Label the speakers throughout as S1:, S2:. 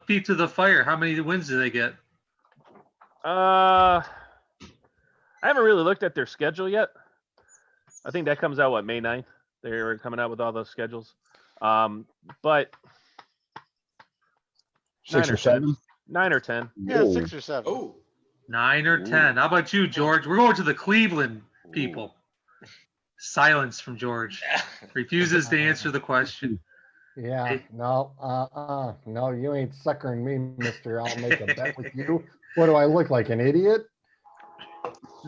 S1: feet to the fire. How many wins do they get?
S2: I haven't really looked at their schedule yet. I think that comes out, May 9th? They're coming out with all those schedules. But
S3: 6 or 7?
S2: 9 or 10.
S4: Yeah,
S3: Whoa.
S4: 6 or 7.
S5: Oh,
S1: 9 or 10. How about you, George? We're going to the Cleveland people. Silence from George. Refuses to answer the question.
S6: Yeah, no, no, you ain't suckering me, mister. I'll make a bet with you. What do I look like, an idiot?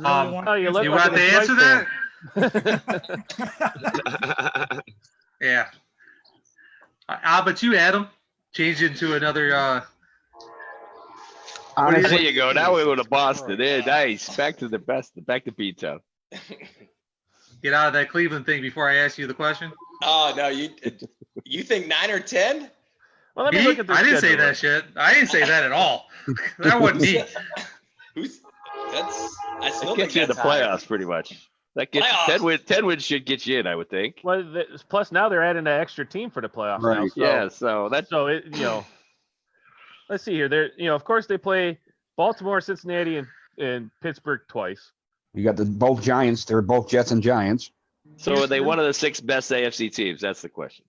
S2: Oh, you look
S1: You
S2: like
S1: want to
S2: a
S1: answer
S2: Detroit
S1: that? Yeah. How about you, Adam? Change into another.
S3: Honestly,
S7: There you go. Now we go to Boston. There, nice. Back to the best. Back to P-Town.
S1: Get out of that Cleveland thing before I ask you the question.
S5: oh no, you think 9 or 10?
S2: Well, let me
S1: Me?
S2: look at their
S1: I didn't say
S2: schedule.
S1: that shit. I didn't say that at all. That wasn't me.
S5: Who's I still
S7: That
S5: think
S7: gets you in the
S5: that's higher.
S7: playoffs pretty much. That gets
S5: Playoffs.
S7: 10 wins should get you in, I would think.
S2: Well, plus now they're adding an extra team for the playoffs now.
S3: Right.
S2: So,
S7: Yeah, so that's
S2: So it, let's see here. They're, of course they play Baltimore, Cincinnati, and Pittsburgh twice.
S3: you got both Giants. They're both Jets and Giants.
S7: so are they one of the 6 best AFC teams? That's the question.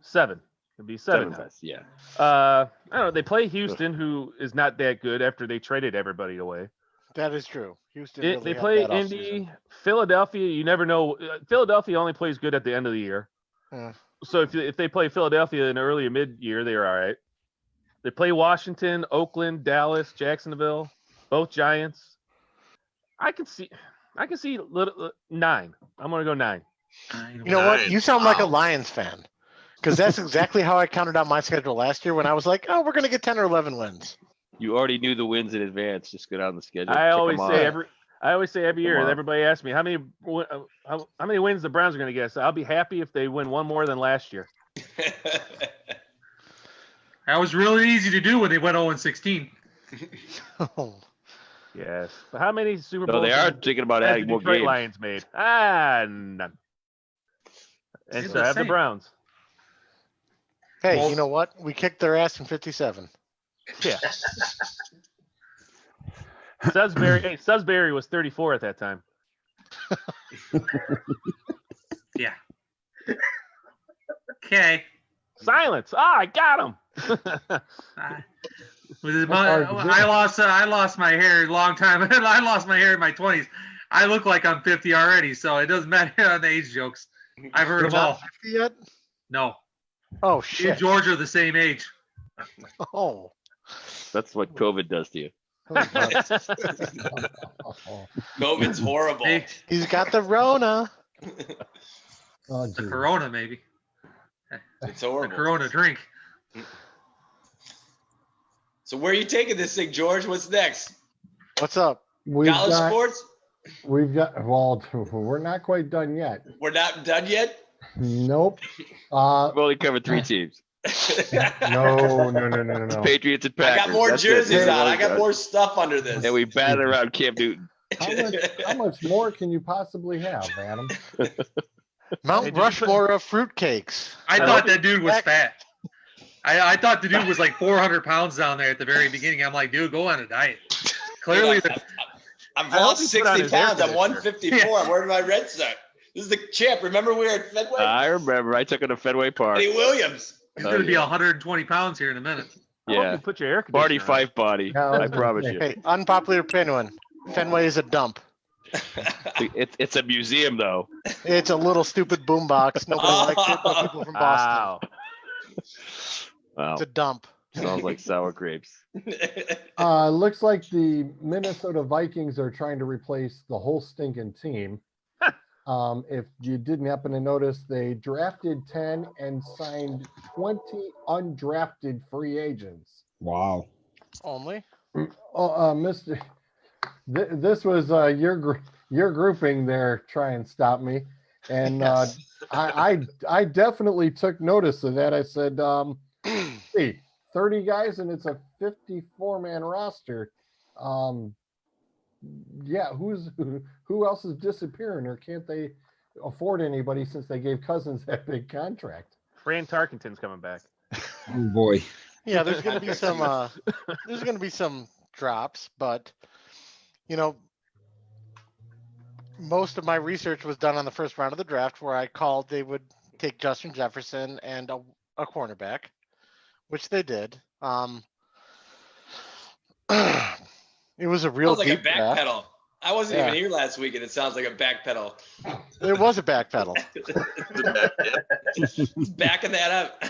S2: 7. It'd be 7.
S7: best, yeah.
S2: I don't know. They play Houston, who is not that good after they traded everybody away.
S4: That is true. Houston.
S2: They
S4: really had
S2: play
S4: that
S2: Indy,
S4: offseason.
S2: Philadelphia. You never know. Philadelphia only plays good at the end of the year.
S4: Yeah.
S2: So if they play Philadelphia in early or mid-year, they're all right. They play Washington, Oakland, Dallas, Jacksonville, both Giants. I can see 9. I'm gonna go 9.
S4: You know what?
S8: 9.
S4: You sound like a
S8: Wow.
S4: Lions fan. Because that's exactly how I counted out my schedule last year when I was like, oh, we're going to get 10 or 11 wins.
S7: You already knew the wins in advance. Just go down the schedule.
S2: I
S7: check
S2: always
S7: 'em
S2: say
S7: off.
S2: every year.
S7: on.
S2: Everybody asks me how many wins the Browns are going to get. So I'll be happy if they win one more than last year.
S1: That was really easy to do when they went 0-16.
S2: Yes, but how many Super
S7: No,
S2: Bowls?
S7: they are
S2: have
S7: thinking about
S2: the
S7: adding more
S2: Detroit
S7: games.
S2: Lions made? None. And
S1: It's
S2: so
S1: the
S2: have the
S1: same.
S2: Browns.
S4: Hey,
S1: Well-
S4: you know what? We kicked their ass in 57.
S2: Yeah. Sudbury was 34 at that time.
S1: Yeah. Okay.
S2: Silence. I got him.
S1: I lost my hair a long time. I lost my hair in my 20s. I look like I'm 50 already, so it doesn't matter on the age jokes. I've heard
S4: You're
S1: them all.
S4: not 50 yet?
S1: No.
S4: Oh,
S1: Me and
S4: shit.
S1: George are the same age.
S4: Oh.
S7: That's what COVID does to you.
S5: COVID's horrible.
S1: Hey,
S4: He's got the Rona.
S6: Oh,
S1: the
S6: geez.
S1: Corona, maybe.
S5: It's
S1: The
S5: horrible.
S1: Corona drink.
S5: So where are you taking this thing, George? What's next?
S4: What's up?
S6: We've
S5: College
S6: got,
S5: sports?
S6: well, we're not quite done yet.
S5: We're not done yet?
S6: Nope.
S7: We've only covered 3 teams.
S6: No.
S7: Patriots and
S5: I
S7: Packers.
S5: got more
S7: That's it.
S5: jerseys
S7: We've
S5: on.
S7: only
S5: I got
S7: done.
S5: more stuff under this.
S7: And we batted around Cam Newton.
S6: How much more can you possibly have, Adam?
S4: Mount Rushmore of fruitcakes.
S1: I thought that dude was fat. I thought the dude was like 400 pounds down there at the very beginning. I'm like, dude, go on a diet. Clearly,
S5: I've
S2: I hope
S5: lost
S2: he put on
S5: 60
S2: his air
S5: pounds. I'm
S2: conditioner.
S5: 154.
S1: Yeah.
S5: I'm wearing my red shirt. This is the champ. Remember we were at Fenway?
S7: I remember. I took it to Fenway Park.
S5: Eddie Williams.
S1: he's
S7: Oh,
S1: going to be
S7: yeah.
S1: 120 pounds here in a minute.
S2: I hope
S7: Yeah.
S2: you put your air conditioner
S7: Barty
S2: on.
S7: Fife body.
S6: Yeah, I was
S7: I
S6: gonna
S7: promise
S6: say.
S7: you.
S4: Hey, unpopular opinion. Fenway is a dump.
S7: It's a museum, though.
S4: It's a little stupid boombox. Nobody likes it but people from Boston.
S2: Wow.
S7: Wow.
S4: It's a dump.
S7: Sounds like sour grapes.
S6: Looks like the Minnesota Vikings are trying to replace the whole stinking team. If you didn't happen to notice, they drafted 10 and signed 20 undrafted free agents.
S3: Wow.
S4: Only.
S6: Mr. This was your grouping there. Try and stop me. And
S4: Yes.
S6: I definitely took notice of that. I said, hey, 30 guys and it's a 54-man roster. Yeah, who else is disappearing, or can't they afford anybody since they gave Cousins that big contract?
S2: Fran Tarkenton's coming back.
S3: Oh boy.
S4: Yeah, there's going to be some. There's going to be some drops, but most of my research was done on the first round of the draft, where I called they would take Justin Jefferson and a cornerback, which they did. It was a real
S5: Sounds like a
S4: deep draft.
S5: backpedal. I wasn't
S4: Yeah.
S5: even here last week, and it sounds like a backpedal.
S4: It was a backpedal.
S5: Backing that up.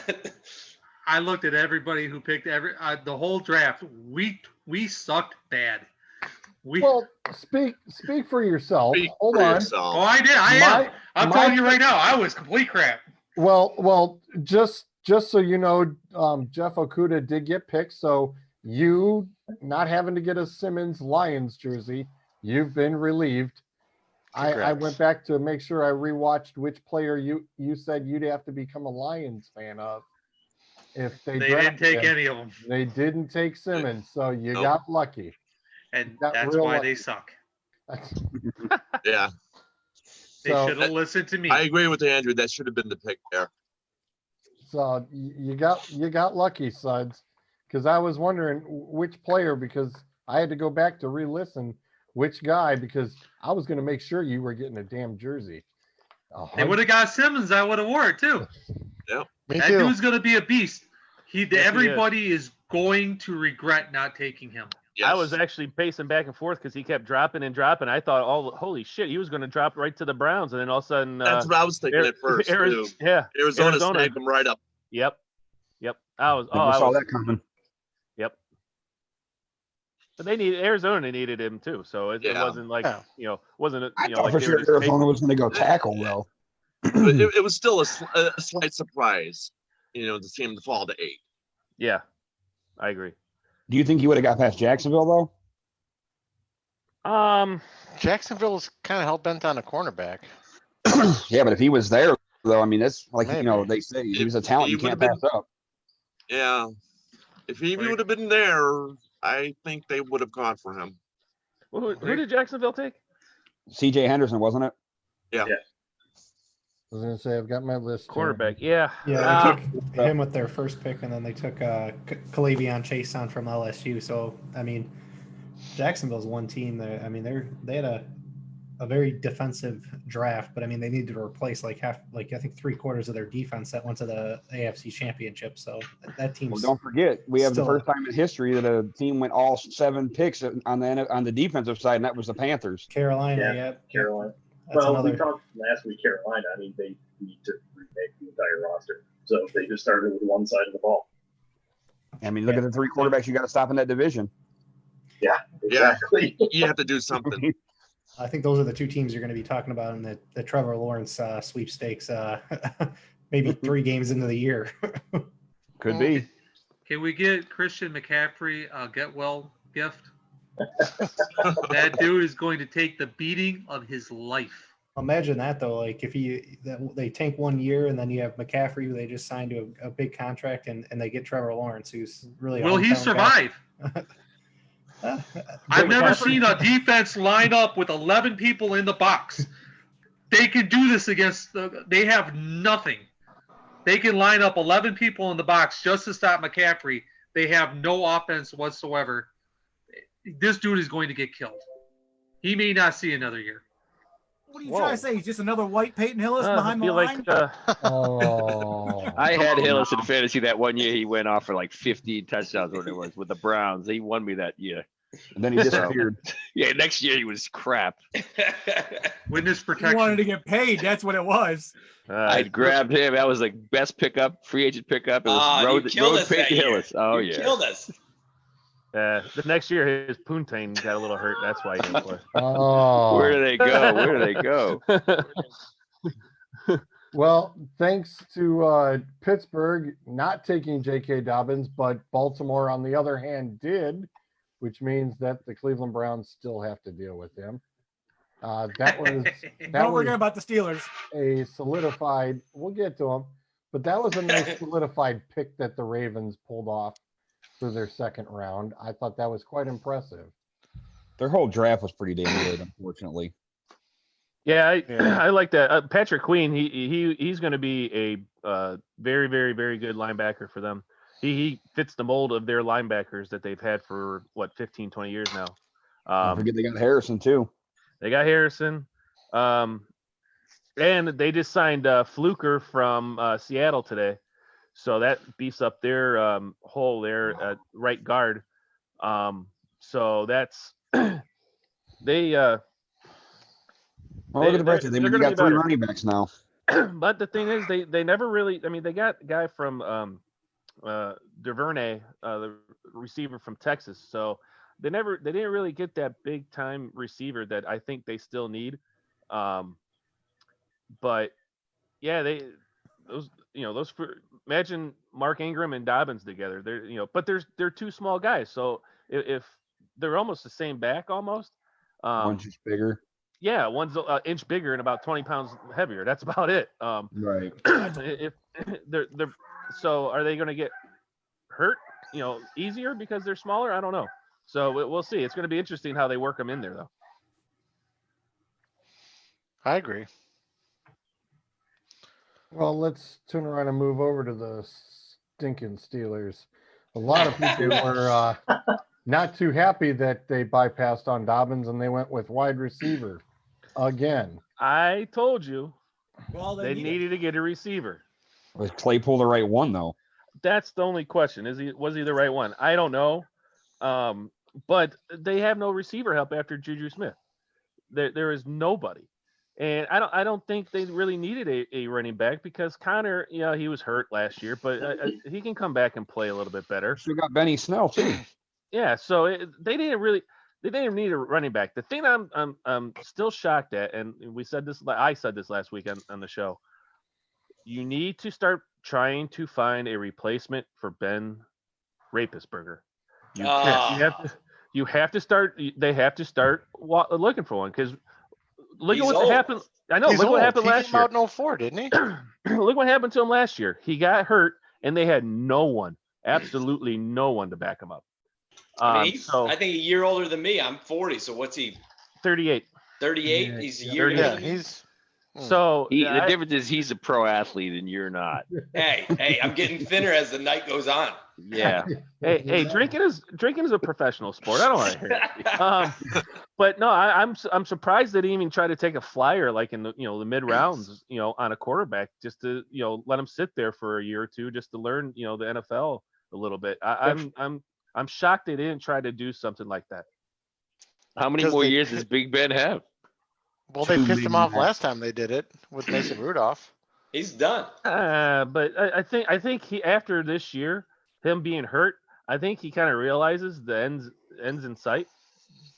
S1: I looked at everybody who picked the whole draft. We sucked bad.
S6: Well, speak for yourself.
S7: Speak
S6: Hold
S7: for
S6: on.
S7: yourself.
S1: Oh, I did. I am. I'm
S6: my-
S1: telling you right now, I was complete crap.
S6: Well, just so you know, Jeff Okuda did get picked, so you not having to get a Simmons Lions jersey, you've been relieved. I
S4: Congrats.
S6: went back to make sure I rewatched which player you said you'd have to become a Lions fan of if they
S1: They
S6: drafted
S1: didn't take
S6: him.
S1: any of them,
S6: They didn't take Simmons, so you
S7: Nope.
S6: got lucky.
S1: and
S6: Got
S1: that's
S6: real
S1: why
S6: lucky.
S1: they suck.
S7: Yeah,
S1: They
S6: So-
S1: should have listened to me.
S7: I agree with Andrew. That should have been the pick there.
S6: So you got lucky, Suds, because I was wondering which player, because I had to go back to re-listen which guy, because I was going to make sure you were getting a damn jersey.
S1: They would have got Simmons. I would have wore it too.
S4: Me
S1: That
S4: too.
S1: dude's going to be a beast.
S2: is.
S1: Everybody is going to regret not taking him.
S7: Yes.
S2: I was actually pacing back and forth because he kept dropping and dropping. I thought, holy shit, he was going to drop right to the Browns, and then all of a sudden,
S7: That's what I was thinking at first. Too.
S2: yeah,
S7: Arizona snagged him right up.
S2: yep. I was,
S3: Never saw that coming.
S2: yep. But Arizona needed him too, so it
S7: Yeah.
S2: wasn't like
S4: Yeah.
S2: wasn't it?
S3: I
S2: You know,
S3: thought
S2: like
S3: for
S2: they
S3: sure
S2: were just
S3: Arizona was going to go tackle, though.
S7: But it was still a slight surprise, to see him fall to 8.
S2: Yeah, I agree.
S3: Do you think he would have got past Jacksonville, though?
S4: Jacksonville is kind of hell bent on a cornerback.
S3: Yeah, but if he was there, though, I mean, that's like,
S4: Maybe.
S3: they say he was a talent you
S7: He
S3: can't
S7: would've
S3: pass up.
S7: Yeah. If he would have been there, I think they would have gone for him.
S2: Who did Jacksonville take?
S3: CJ Henderson, wasn't it?
S6: I was going to say, I've got my list. here.
S2: Quarterback. Yeah.
S8: Yeah, they took him with their first pick, and then they took Kalavion Chase on from LSU. So, I mean, Jacksonville's one team that, I mean, they had a very defensive draft, but I mean, they needed to replace I think 3/4 of their defense that went to the AFC Championship. So that team's
S3: Well, don't forget, we have
S8: Still-
S3: the first time in history that a team went all 7 picks on the defensive side, and that was the Panthers.
S8: Carolina.
S9: Yeah,
S8: Yep.
S9: Carolina.
S8: That's
S9: Well,
S8: another.
S9: we talked last week, Carolina. I mean, they need to remake the entire roster. So they just started with one side of the ball.
S3: I mean, look at the 3 quarterbacks you got to stop in that division.
S9: Yeah, exactly.
S7: You have to do something.
S8: I think those are the two teams you're going to be talking about in the Trevor Lawrence sweepstakes. Maybe 3 games into the year.
S3: Could be.
S1: Can we get Christian McCaffrey a get well gift? That dude is going to take the beating of his life.
S8: Imagine that though, like if they tank 1 year and then you have McCaffrey, who they just signed to a big contract, and they get Trevor Lawrence, who's really. a
S1: Will he
S8: hometown
S1: survive?
S8: guy.
S1: I've never
S8: McCaffrey-
S1: seen a defense line up with 11 people in the box. They can do this against they have nothing. They can line up 11 people in the box just to stop McCaffrey. They have no offense whatsoever. This dude is going to get killed. He may not see another year.
S10: What are you trying to say? He's just another white Peyton Hillis
S2: I
S10: behind the
S2: feel
S10: line?
S2: like
S6: Oh.
S7: I had Hillis in fantasy that one year. He went off for like 15 touchdowns, what it was, with the Browns. He won me that year.
S3: And then he disappeared.
S7: Yeah, next year he was crap.
S1: Witness
S10: He
S1: protection.
S10: wanted to get paid. That's what it was.
S7: I grabbed him. That was the best pickup, free agent pickup. It was
S5: You
S7: road
S5: killed us that
S7: Peyton
S5: year.
S7: Hillis. Oh,
S5: You
S7: yeah.
S5: killed us.
S2: the next year his Poontang got a little hurt. That's why he didn't play.
S6: Oh.
S7: Where do they go? Where do they go?
S6: Well, thanks to Pittsburgh not taking J.K. Dobbins, but Baltimore, on the other hand, did, which means that the Cleveland Browns still have to deal with him. That was
S10: Don't forget about the Steelers.
S6: a solidified. We'll get to them, but that was a nice solidified pick that the Ravens pulled off for their second round. I thought that was quite impressive.
S3: Their whole draft was pretty damn good, unfortunately.
S2: Yeah, I like that. Patrick Queen, he's going to be a very, very, very good linebacker for them. he fits the mold of their linebackers that they've had for 15, 20 years now.
S3: Don't forget they got Harrison too.
S2: They got Harrison. And they just signed Fluker from Seattle today. So that beefs up their hole there at right guard. So that's they.
S3: Well, look at the Brits. They got 3 running backs now.
S2: But the thing is, they never really. I mean, they got a guy from Duvernay, the receiver from Texas. So they didn't really get that big time receiver that I think they still need. But yeah, imagine Mark Ingram and Dobbins together. But they're 2 small guys. So if they're almost the same back almost.
S3: One's just bigger.
S2: Yeah, one's an inch bigger and about 20 pounds heavier. That's about it.
S3: Right.
S2: If they're so are they going to get hurt? Easier because they're smaller? I don't know. So we'll see. It's going to be interesting how they work them in there, though.
S4: I agree.
S6: Well, let's turn around and move over to the stinking Steelers. A lot of people were not too happy that they bypassed on Dobbins and they went with wide receiver again.
S2: I told you
S10: Well,
S2: they needed to get a receiver.
S3: Was Claypool the right one though?
S2: That's the only question. Was he the right one? I don't know. But they have no receiver help after Juju Smith. There is nobody. And I don't think they really needed a running back because Connor, he was hurt last year, but he can come back and play a little bit better.
S3: Still got Benny Snell too.
S2: Yeah, so they didn't need a running back. The thing I'm still shocked at, and I said this last week on the show. You need to start trying to find a replacement for Ben Roethlisberger. You have to start. They have to start looking for one because. Look at what happened. I know. Look what happened last year.
S4: He came out in 04, didn't he?
S2: Look what happened to him last year. He got hurt, and they had no one, absolutely no one to back him up.
S5: I think a year older than me. I'm 40. So what's he?
S2: 38.
S5: 38.
S6: Yeah,
S5: He's a year.
S4: Yeah, he's.
S2: So
S7: the difference is he's a pro athlete and you're not.
S5: Hey, I'm getting thinner as the night goes on.
S7: Yeah.
S2: Hey, drinking is a professional sport. I don't want to hear it. But no, I'm surprised they didn't even try to take a flyer like in the mid rounds, on a quarterback just to let him sit there for a year or two just to learn the NFL a little bit. I'm shocked they didn't try to do something like that.
S7: How many more years does Big Ben have?
S4: Well, they pissed him off last time they did it with Mason Rudolph.
S5: He's done.
S2: But I think he after this year, him being hurt, I think he kind of realizes the ends in sight,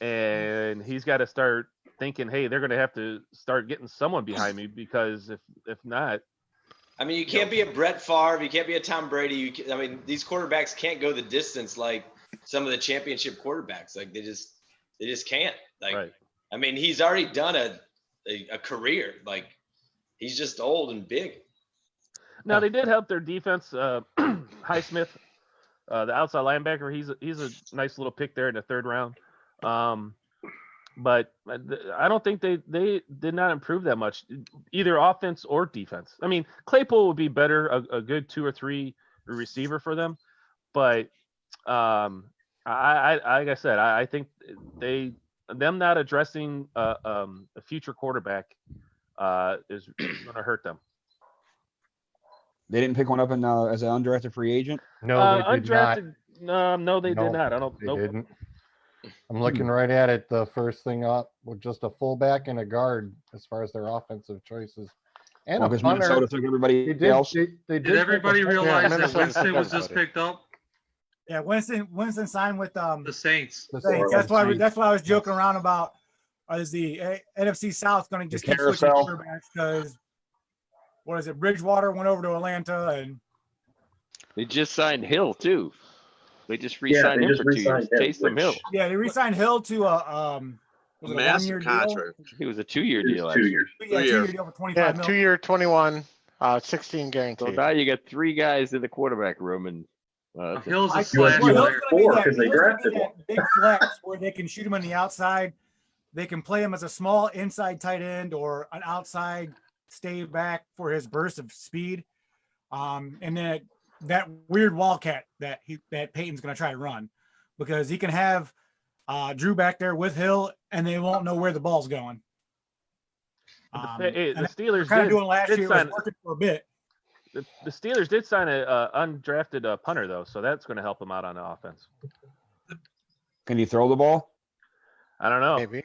S2: and he's got to start thinking, hey, they're going to have to start getting someone behind me because if not.
S5: I mean, you can't be a Brett Favre, you can't be a Tom Brady. These quarterbacks can't go the distance like some of the championship quarterbacks. Like they just can't. Like. Right. I mean, he's already done a career. Like, he's just old and big.
S2: Now, they did help their defense. Highsmith, the outside linebacker, he's a nice little pick there in the 3rd round. But I don't think they did not improve that much, either offense or defense. I mean, Claypool would be better, a good 2 or 3 receiver for them. But like I said, I think them not addressing a future quarterback is going to hurt them.
S3: They didn't pick one up as an undrafted free agent?
S6: No, they did
S2: undrafted,
S6: not.
S2: No, they did not. I don't.
S6: They
S2: Nope.
S6: didn't. I'm looking right at it. The first thing up with just a fullback and a guard as far as their offensive choices. And a punter.
S3: Minnesota took everybody else.
S6: They
S1: Did everybody realize that
S4: Minnesota
S1: Winston was
S4: took
S1: just picked up?
S10: Yeah, Winston signed with
S1: The Saints.
S10: Saints. That's why I was joking around about is the NFC South going to just keep switching
S3: carousel.
S10: quarterbacks because Bridgewater went over to Atlanta and
S7: They just signed Hill too. They just re-signed him for 2 years. Taysom Hill.
S10: yeah, they re-signed Hill to a
S11: massive contract.
S7: He was a 2-year deal.
S9: 2 years.
S10: Yeah, 2-year deal for 25
S4: Yeah,
S10: million.
S4: 2-year, 21, 16 guaranteed.
S7: So now you got 3 guys in the quarterback room, and
S1: Hill's a
S10: Well,
S1: slash
S10: Hill's
S1: player.
S10: gonna be
S9: Four,
S10: that-
S9: 'cause they
S10: Hill's gonna
S9: drafted
S10: be that big flex where they can shoot him on the outside. They can play him as a small inside tight end or an outside stay back for his burst of speed. And then that weird wildcat that Peyton's going to try to run, because he can have Drew back there with Hill, and they won't know where the ball's going.
S2: The Steelers
S10: kind of doing last year was
S2: sign,
S10: working for a bit.
S2: the Steelers did sign a undrafted punter though, so that's going to help him out on the offense.
S3: Can he throw the ball?
S2: I don't know.
S4: Maybe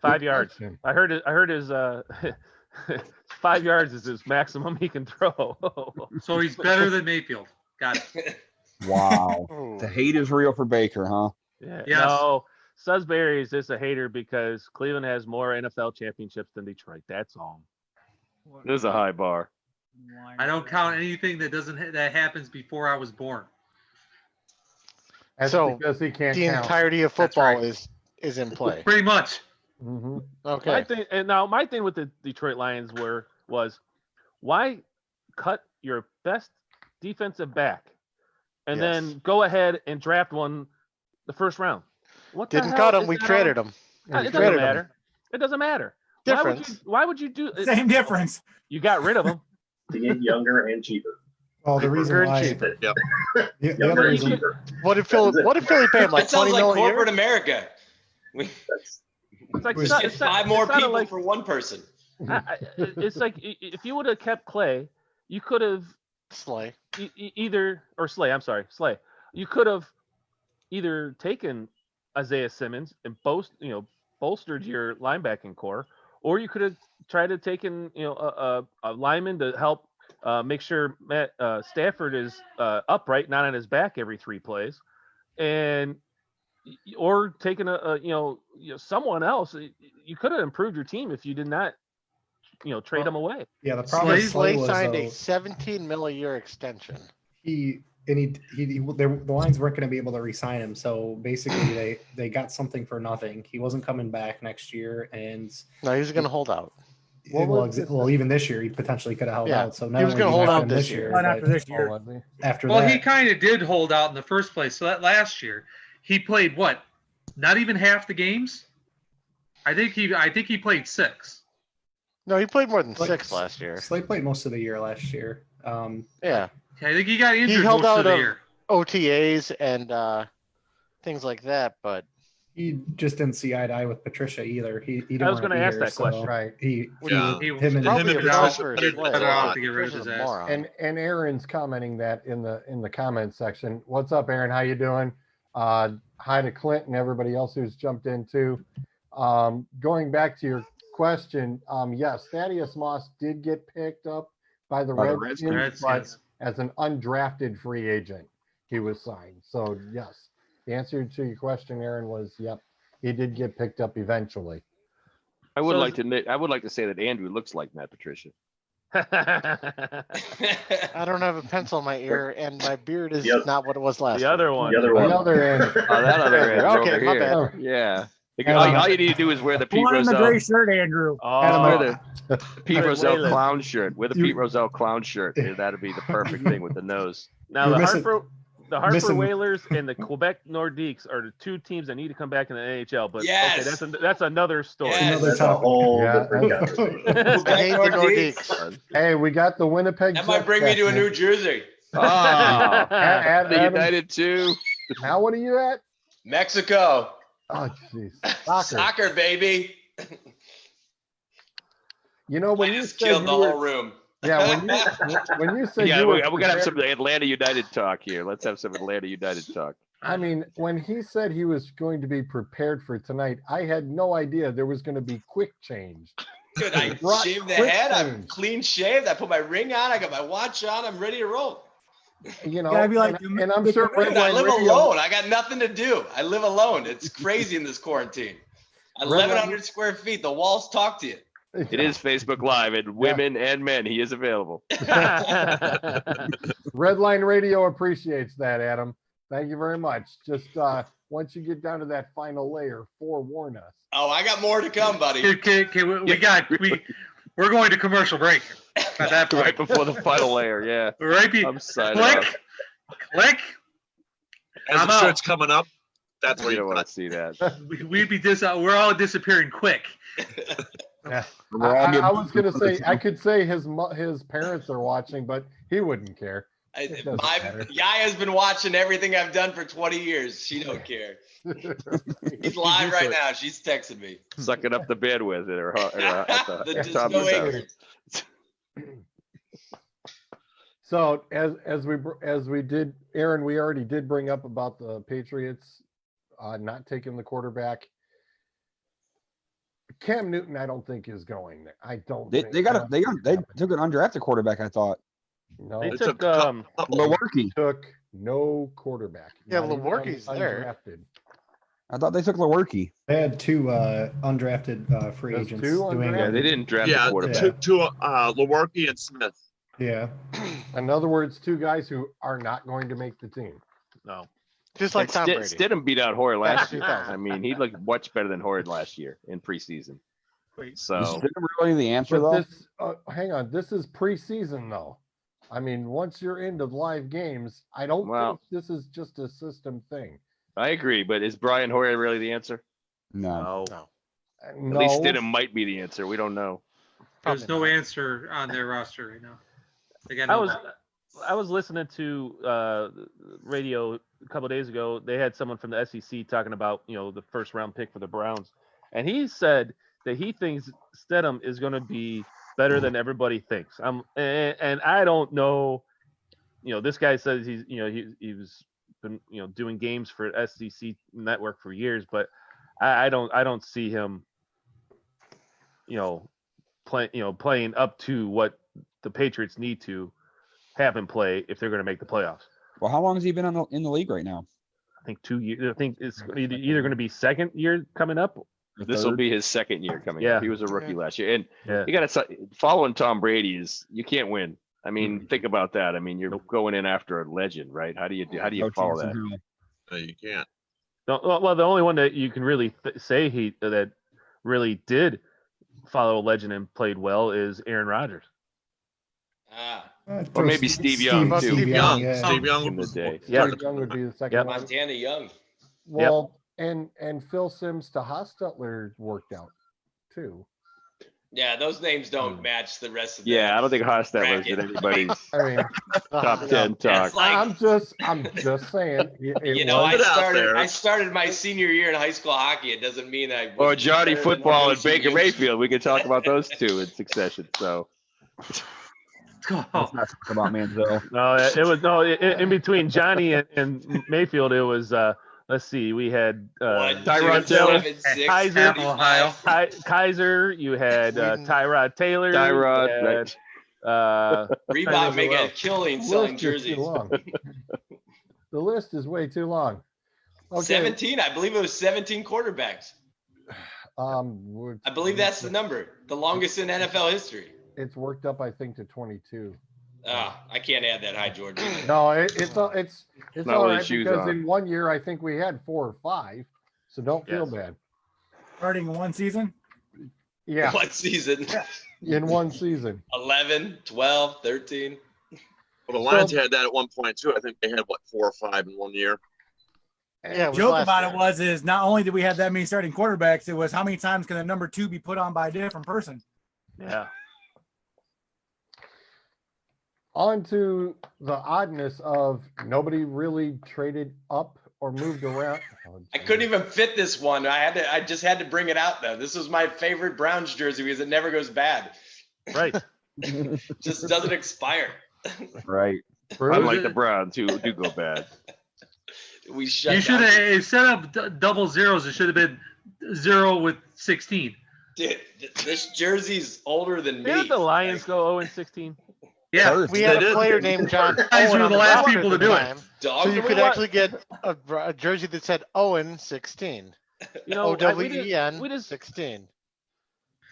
S2: 5 yards. I heard his 5 yards is his maximum he can throw.
S1: So he's better than Mayfield. Got it.
S3: Wow. The hate is real for Baker, huh?
S2: Yeah.
S1: Yes.
S2: No, Sudbury is just a hater because Cleveland has more NFL championships than Detroit. That's all.
S7: There's a high bar.
S1: I don't count anything that happens before I was born.
S6: That's
S4: So,
S6: because he can't
S4: the
S6: count.
S4: entirety of
S1: That's
S4: football
S1: right.
S4: is in play.
S1: Pretty much.
S6: Mhm.
S4: Okay.
S2: My thing with the Detroit Lions was why cut your best defensive back and
S4: Yes.
S2: then go ahead and draft one the first round? What the
S4: Didn't
S2: hell
S4: cut him.
S2: is
S4: We
S2: that
S4: traded
S2: all-
S4: him.
S2: It
S4: traded
S2: doesn't
S4: him.
S2: matter. It doesn't matter.
S4: Difference.
S2: Why would you do it?
S10: Same difference.
S2: You got rid of him.
S9: To get younger and cheaper.
S8: Well, the reason
S4: Quicker and
S8: why
S4: cheaper.
S9: Yep.
S8: the
S9: Younger
S8: other
S9: and
S8: reason
S9: cheaper.
S4: What did Philly pay him? Like
S5: That sounds
S4: 20
S5: like
S4: million a year?
S5: corporate America.
S9: That's
S2: It's like
S8: Was-
S5: Get five more people
S2: like,
S5: for one person.
S2: it's like if you would have kept Clay, you could have
S4: Slay.
S2: Slay. You could have either taken Isaiah Simmons and bolstered your linebacking core, or you could have tried to taken a lineman to help make sure Matt Stafford is upright, not on his back every 3 plays, or taking someone else. You could have improved your team if you did not trade them away.
S8: yeah, the problem with
S4: Slay
S8: Slay was
S4: signed a
S8: though,
S4: 17 million a year extension.
S8: the Lions weren't going to be able to re-sign him, so basically they got something for nothing. He wasn't coming back next year, and
S4: No, he was going to hold out.
S8: even this year he potentially could have held
S4: Yeah,
S8: out. So
S4: he
S8: not
S4: was
S8: only
S4: gonna
S8: do you
S4: hold
S8: have
S4: out
S8: him
S4: this year.
S10: Not after
S8: but
S10: this year.
S6: Oh, was he?
S8: after
S1: Well,
S8: that,
S1: he kind of did hold out in the first place. So that last year, he played what? Not even half the games. I think he played 6.
S4: No, he played more than
S8: Like,
S4: 6 last year.
S8: Slay played most of the year last year.
S4: Yeah.
S1: I think he got injured
S4: held
S1: most
S4: out
S1: of the
S4: of-
S1: year.
S4: OTAs and things like that, but
S8: He just didn't see eye to eye with Patricia either. He didn't
S2: I was
S8: wanna
S2: gonna
S8: be
S2: ask
S8: here,
S2: that
S8: so
S2: question.
S6: Right.
S8: He
S11: Yeah.
S1: He-
S8: him and
S4: probably
S11: him
S4: a
S11: and
S4: foul
S11: Patricia
S4: for
S11: did
S4: Slay.
S11: better off
S1: to get rid of his
S4: Patricia's a
S1: ass.
S4: moron.
S6: And Aaron's commenting that in the comments section. What's up, Aaron? How you doing? Hi to Clint and everybody else who's jumped in too. Going back to your question, yes, Thaddeus Moss did get picked up by the
S3: By the
S6: Redskins, but
S1: Redskins.
S6: as an undrafted free agent, he was signed. So yes, the answer to your question, Aaron, was yep, he did get picked up eventually.
S7: I would
S2: So
S7: like to say that Andrew looks like Matt Patricia.
S4: I don't have a pencil in my ear, and my beard is
S9: Yep.
S4: not what it was last
S2: The other
S4: week.
S2: one.
S9: The other
S6: The
S9: one.
S6: other end.
S7: Oh, that other end
S4: Okay,
S7: over
S4: my
S7: here.
S4: bad.
S7: Yeah.
S8: Adam,
S7: All you need to do is wear the Pete
S10: One in the
S7: Rozelle.
S10: gray shirt, Andrew.
S2: Oh,
S7: Wear the Pete
S2: Wait,
S7: Rozelle
S2: wait,
S7: clown shirt. Wear the
S8: You-
S7: Pete Rozelle clown shirt. Yeah, that'd be the perfect thing with the nose.
S2: now
S8: You're
S2: the
S8: missing-
S2: Hartford
S8: missing-
S2: Whalers and the Quebec Nordiques are the 2 teams that need to come back in the NHL. But
S5: Yes.
S2: okay, that's another story.
S5: Yes.
S8: another
S9: That's a
S8: topic.
S9: whole
S6: Yeah.
S9: different conversation.
S4: I hate the Nordiques.
S6: Hey, we got the Winnipeg.
S5: That might
S6: Jets
S5: bring me
S6: back,
S5: to a
S6: man.
S5: New Jersey.
S7: Oh,
S6: Adam,
S7: the United 2.
S6: now what are you at?
S5: Mexico.
S6: Oh, jeez. Soccer.
S5: Soccer, baby.
S6: You know, when
S5: I
S6: you
S5: just
S6: said
S5: killed
S6: you
S5: the
S6: were,
S5: whole room.
S6: yeah, when you said
S7: Yeah,
S6: you
S7: we
S6: were
S7: gotta have
S6: prepared-
S7: some Atlanta United talk here. Let's have some Atlanta United talk.
S6: I mean, when he said he was going to be prepared for tonight, I had no idea there was going to be quick change.
S5: Dude, I
S6: Right,
S5: shaved the
S6: quick
S5: head. I'm
S6: change.
S5: clean shaved. I put my ring on. I got my watch on. I'm ready to roll.
S6: You know,
S10: Gotta be like
S6: and,
S10: the-
S6: and I'm sure
S5: Dude, I
S6: Redline
S5: live
S6: Radio,
S5: alone. I got nothing to do. I live alone. It's crazy in this quarantine. 1,100 square feet. The walls talk to you.
S7: It is Facebook Live, and women and men, he is available.
S6: Redline Radio appreciates that, Adam. Thank you very much. Just once you get down to that final layer, forewarn us.
S5: Oh, I got more to come, buddy.
S1: Okay, we're going to commercial break at that point.
S7: Right before the final layer, yeah.
S1: Right
S7: I'm signing off.
S1: click.
S11: As
S1: I'm
S11: the
S1: out.
S11: shirt's coming up, that's where
S7: We
S11: you
S7: don't want
S11: cut.
S7: to see that.
S1: We're all disappearing quick.
S6: I was going to say, I could say his parents are watching, but he wouldn't care.
S5: Yaya's been watching everything I've done for 20 years. She don't care. He's live right now. She's texting me.
S7: Sucking up the bandwidth at her at the
S5: Just
S7: top
S5: no
S7: of the house.
S5: ignorance.
S6: So as we did, Aaron, we already did bring up about the Patriots not taking the quarterback. Cam Newton, I don't think is going there. I don't.
S3: They
S6: think
S3: took an undrafted quarterback. I thought.
S6: No,
S2: They
S11: They
S2: took
S3: Lewerke.
S6: took no quarterback.
S4: Yeah,
S6: not even
S4: Lewerke's there.
S6: undrafted.
S3: I thought they took Lewerke.
S8: They had two undrafted free
S6: There's
S8: agents
S6: two
S8: doing
S6: undrafted?
S7: Yeah, they didn't draft
S11: Yeah,
S7: the quarterback.
S11: Lewerke and Smith.
S8: Yeah.
S6: In other words, two guys who are not going to make the team.
S2: no.
S4: Just like
S7: And
S4: Tom Brady.
S7: Stidham beat out Hoyer last
S4: Last
S7: year.
S4: 2000.
S7: I mean, he looked much better than Hoyer last year in preseason.
S6: Is
S7: So
S3: Stidham really the answer
S6: But
S3: though?
S6: this, hang on, this is preseason though. I mean, once you're into live games, I don't
S7: Well-
S6: think this is just a system thing.
S7: I agree, but is Brian Hoyer really the answer?
S3: No.
S4: No.
S6: No,
S7: At least Stidham might be the answer. We don't know.
S1: There's
S4: Probably
S1: no
S4: not.
S1: answer on their roster right now. They got
S2: I
S1: no.
S2: I was listening to radio a couple of days ago. They had someone from the SEC talking about the first round pick for the Browns, and he said that he thinks Stidham is going to be better than everybody thinks. And I don't know. This guy says he's been doing games for SEC Network for years, but I don't see him playing up to what the Patriots need to have him play if they're going to make the playoffs.
S3: Well, how long has he been in the league right now?
S2: I think 2 years. I think it's either going to be second year coming up.
S7: This will be his second year coming
S2: Yeah.
S7: up. He was a rookie last year. And
S2: Yeah.
S7: you got to following Tom Brady is you can't win. I mean, think about that. I mean, you're going in after a legend, right? How do you
S3: No
S7: follow
S3: chance
S7: that?
S3: in hell.
S11: No, you can't.
S2: Well, the only one that you can really say that really did follow a legend and played well is Aaron Rodgers.
S7: Or maybe Steve Young, too.
S4: Steve
S11: Young.
S8: yeah.
S11: Steve Young
S7: In the
S11: was
S7: day.
S2: Yeah.
S6: Steve Young would be the second
S2: Yep.
S6: one.
S5: Montana Young.
S6: Well, and Phil Simms to Hostetler worked out too.
S5: Yeah, those names don't match the rest of the
S7: Yeah, I don't think Hostetler was
S5: bracket.
S7: in anybody's
S6: I mean,
S7: top 10 talk.
S5: It's like,
S6: I'm just saying. It
S5: I
S11: Put it out there.
S5: started my senior year in high school hockey. It doesn't mean I.
S7: Or
S5: was
S7: Johnny
S5: better than
S7: Football and
S5: those
S7: Baker
S5: seniors.
S7: Mayfield. We could talk about those two in succession. So
S6: Oh.
S3: Let's not talk about Manziel.
S2: No, it was in between Johnny and Mayfield. It was let's see, we had
S5: 1, 2,
S7: Tyrod Taylor.
S5: 7, 6,
S2: Kaiser,
S5: 35.
S1: Ohio.
S2: Kaiser. You had
S4: Whedon.
S2: Tyrod Taylor.
S7: Tyrod,
S2: you had,
S7: right.
S5: Reebok
S2: who
S5: making a
S2: else?
S5: killing
S6: The
S5: selling
S6: list is
S5: jerseys.
S6: too long. The list is way too long. Okay.
S5: 17, I believe it was 17 quarterbacks.
S6: We're-
S5: I believe that's the number, the longest in NFL history.
S6: It's worked up, I think, to 22.
S5: I can't add that high, George.
S6: No, it's
S7: Not
S6: all
S7: with
S6: right
S7: his shoes
S6: because
S7: on.
S6: in 1 year I think we had 4 or 5, so don't feel
S2: Yes.
S6: bad.
S10: Starting one season.
S6: Yeah,
S5: What season?
S6: in one season.
S5: 11, 12, 13.
S11: Well, the Lions had that at one point too. I think they had 4 or 5 in 1 year.
S4: Yeah, it was
S10: Joke
S4: last
S10: about
S4: year.
S10: it is not only did we have that many starting quarterbacks, it was how many times can the number 2 be put on by a different person?
S2: Yeah.
S6: On to the oddness of nobody really traded up or moved around.
S5: I couldn't even fit this one. I just had to bring it out though. This was my favorite Browns jersey because it never goes bad.
S2: Right.
S5: Just doesn't expire.
S3: Right.
S7: Unlike the Browns, who do go bad.
S5: We shut
S1: You should
S5: down.
S1: have instead of double zeros. It should have been 0 with 16.
S5: Dude, this jersey's older than me.
S2: Didn't the Lions go 0-16?
S1: Yeah,
S4: We had
S11: They
S4: a
S11: did.
S4: player named John
S1: Guys
S4: Owen
S1: were
S4: on
S1: the last
S4: roster
S1: people
S4: at
S1: to
S4: the
S1: do it.
S4: time.
S5: Dog
S4: So you
S5: to
S4: could
S5: me?
S4: actually get a jersey that said Owen 16. OWEN
S2: we just
S4: 16.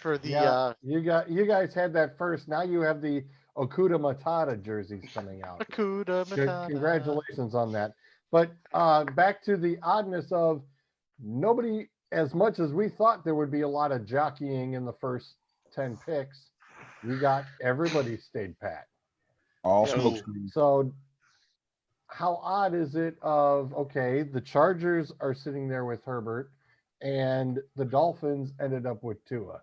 S4: For the
S6: Yeah, you guys had that first. Now you have the Okuda Matata jerseys coming out.
S4: Akuda
S6: Good-
S4: Matata.
S6: Congratulations on that. But back to the oddness of nobody, as much as we thought there would be a lot of jockeying in the first 10 picks, you got everybody stayed pat.
S3: All
S5: Yeah.
S3: smoke screens.
S6: So how odd is it of, okay, the Chargers are sitting there with Herbert and the Dolphins ended up with Tua.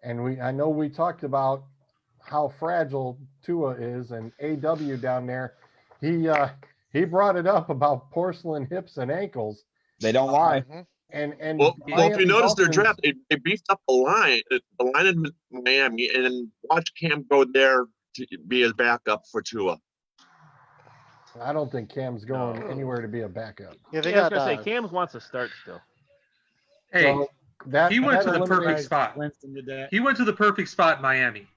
S6: And I know we talked about how fragile Tua is, and AW down there, he brought it up about porcelain hips and ankles.
S3: They don't lie.
S6: And
S11: Well, if
S6: Miami
S11: you notice their
S6: Dolphins-
S11: draft, they beefed up the line in Miami, and then watch Cam go there to be his backup for Tua.
S6: I don't think Cam's going anywhere to be a backup.
S4: Yeah, they
S2: I was
S4: got.
S2: gonna say Cam wants to start still.
S1: Hey,
S6: So
S1: he went to the
S6: eliminates-
S1: perfect spot.
S10: Winston did that.
S1: He went to the perfect spot in Miami.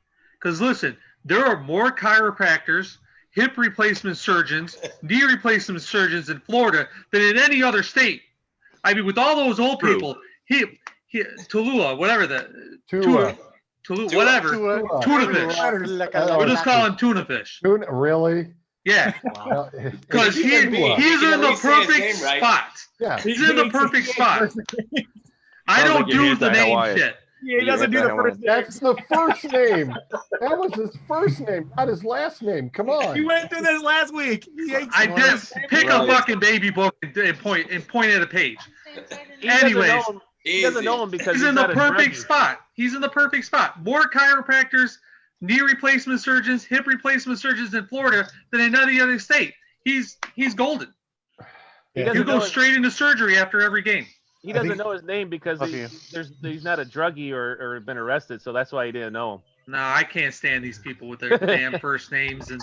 S1: Because listen, there are more chiropractors, hip replacement surgeons, knee replacement surgeons in Florida than in any other state. I mean, with all those old
S11: True.
S1: people, Tulua, whatever
S6: Tua.
S1: Tulua, whatever,
S6: Tua.
S1: tuna fish. We'll just call him tuna fish.
S6: Tuna, really?
S1: Yeah,
S6: Well,
S1: because he's in
S5: can
S1: the
S5: at least say his
S1: perfect
S5: name right.
S1: spot.
S6: yeah.
S1: He's in the perfect spot. I
S7: Sounds
S1: don't
S7: like you're
S1: do the name
S7: anti-Hawaiian.
S1: shit.
S10: Yeah, he doesn't do the first name.
S6: That's the first name. That was his first name, not his last name. Come on.
S10: He went through this last week.
S1: I just pick a fucking baby book and point at a page. Anyways,
S2: He doesn't know him because
S1: he's in the
S2: not a
S1: perfect
S2: druggie.
S1: spot. He's in the perfect spot. More chiropractors, knee replacement surgeons, hip replacement surgeons in Florida than in any other state. He's golden.
S2: He
S1: He'll
S2: doesn't
S1: go
S2: know
S1: straight into surgery after every game.
S2: He
S8: I
S2: doesn't
S8: think-
S2: know his name because he's not a druggie or been arrested, so that's why he didn't know him.
S1: No, I can't stand these people with their damn first names, and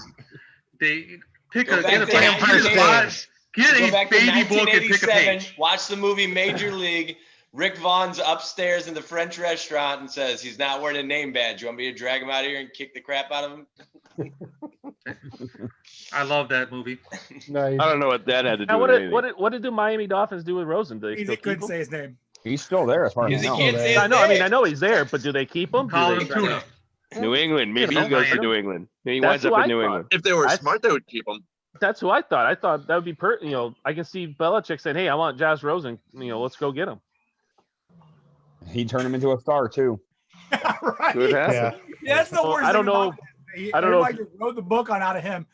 S1: they pick
S5: Go
S1: a
S5: back
S1: get a
S5: to
S1: damn
S5: 1987.
S1: spot. Get
S5: Go
S1: a
S5: back to
S1: baby book and pick a
S5: 1987.
S1: page.
S5: Watch the movie Major League. Rick Vaughn's upstairs in the French restaurant and says he's not wearing a name badge. You want me to drag him out of here and kick the crap out of him?
S1: I love that movie.
S6: Nice.
S7: I don't know what that had to do
S2: Now,
S7: with anything.
S2: what did the Miami Dolphins do with Rosen? Do they
S10: He
S2: still keep
S10: couldn't
S2: him?
S10: say his name.
S3: He's still there as far as
S5: Because
S3: I
S5: he
S3: know.
S5: can't say his
S2: I know. I mean,
S5: name.
S2: I know he's there, but do they keep him?
S1: Call
S2: Do
S1: him
S2: they,
S1: Tuna.
S7: New England. Maybe
S1: You know,
S7: he goes to
S1: Miami.
S7: New England. Maybe he
S2: That's
S7: winds up
S2: who
S7: in
S2: I
S7: New
S2: thought.
S7: England.
S11: If they were
S2: I-
S11: smart, they would keep him.
S2: That's who I thought. I thought that would be I can see Belichick saying, "Hey, I want Josh Rosen. Let's go get him."
S3: He turned him into a star too.
S10: Right.
S7: Could happen.
S8: Yeah.
S10: Yeah, that's the
S2: Well,
S10: worst.
S2: I don't
S10: thing
S2: know.
S10: about it.
S2: I don't know if-
S10: Everybody just wrote the book on out of him.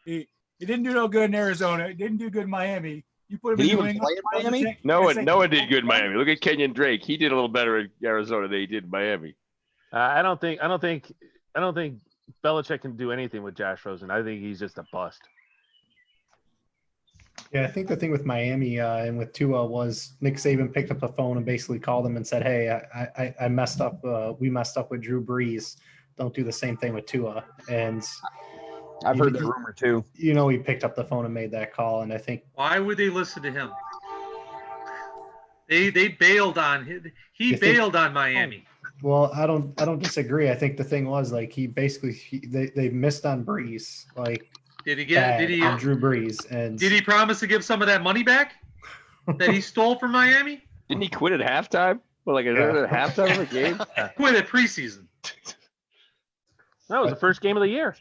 S10: He didn't do no good in Arizona. He didn't do good in Miami. You put him
S3: Did he
S10: in New
S3: even
S10: England.
S3: play in Miami?
S7: No one did good in Miami. Look at Kenyon Drake. He did a little better in Arizona than he did in Miami.
S2: I don't think Belichick can do anything with Josh Rosen. I think he's just a bust.
S8: Yeah, I think the thing with Miami and with Tua was Nick Saban picked up the phone and basically called him and said, "Hey, I messed up. We messed up with Drew Brees. Don't do the same thing with Tua." And
S3: I've heard that rumor too.
S8: he picked up the phone and made that call. And I think
S1: Why would they listen to him? They bailed on him. He
S8: You think-
S1: bailed on Miami.
S8: Well, I don't disagree. I think the thing was like they missed on Brees, like
S1: Did he get?
S8: bad on Drew Brees, and
S1: Did he promise to give some of that money back that he stole from Miami?
S7: Didn't he quit at halftime? Well, like at halftime of the game?
S1: Quit at preseason.
S2: That was the first game of the year.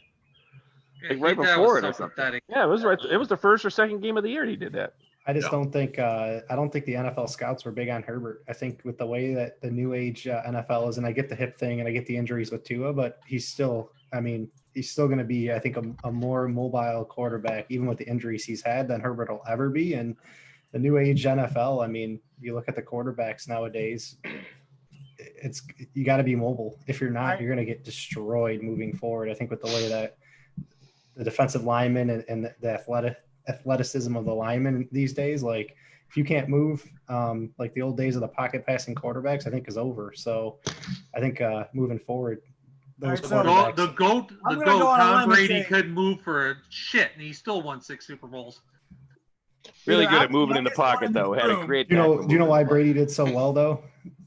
S7: Like right
S1: That was
S7: before it
S1: so
S7: or something.
S1: pathetic.
S2: Yeah, it was right. It was the first or second game of the year he did that.
S8: I just don't think the NFL scouts were big on Herbert. I think with the way that the new age NFL is, and I get the hip thing and I get the injuries with Tua, but he's still going to be, I think, a more mobile quarterback, even with the injuries he's had, than Herbert will ever be. And the new age NFL, I mean, you look at the quarterbacks nowadays, you got to be mobile. If you're not, you're going to get destroyed moving forward. I think with the way that the defensive linemen and the athleticism of the linemen these days, like if you can't move, like the old days of the pocket passing quarterbacks, I think is over. So I think moving forward, those
S10: All right,
S8: quarterbacks.
S1: The goat,
S10: I'm gonna go on a limb
S1: Tom
S10: and
S1: Brady
S10: say-
S1: couldn't move for a shit, and he still won 6 Super Bowls.
S7: Really
S10: Yeah,
S7: good
S10: I'm
S7: at moving
S10: the
S7: in the
S10: youngest one
S7: pocket,
S10: in
S7: though.
S10: this
S7: Had a
S10: room.
S7: great.
S8: do you
S7: tackle
S8: know why
S7: movement.
S8: Brady did so well though?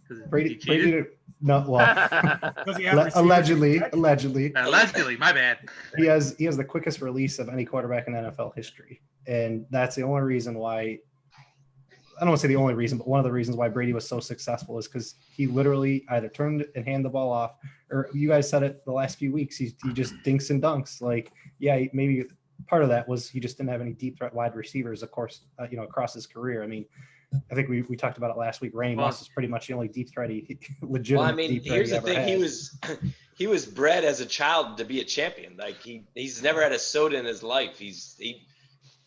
S1: 'Cause
S8: Brady
S1: he cheated.
S8: did no well
S10: Because he had receivers.
S8: allegedly
S1: Allegedly, my bad.
S8: he has the quickest release of any quarterback in NFL history, and that's the only reason why. I don't want to say the only reason, but one of the reasons why Brady was so successful is because he literally either turned and handed the ball off, or you guys said it the last few weeks. He just dinks and dunks. Like, yeah, maybe part of that was he just didn't have any deep threat wide receivers, of course, across his career. I mean, I think we talked about it last week. Randy Moss is pretty much the only deep threat legitimate.
S5: Well, I mean,
S8: deep threat
S5: here's
S8: he
S5: the
S8: ever
S5: thing:
S8: had.
S5: he was bred as a child to be a champion. Like he's never had a soda in his life. He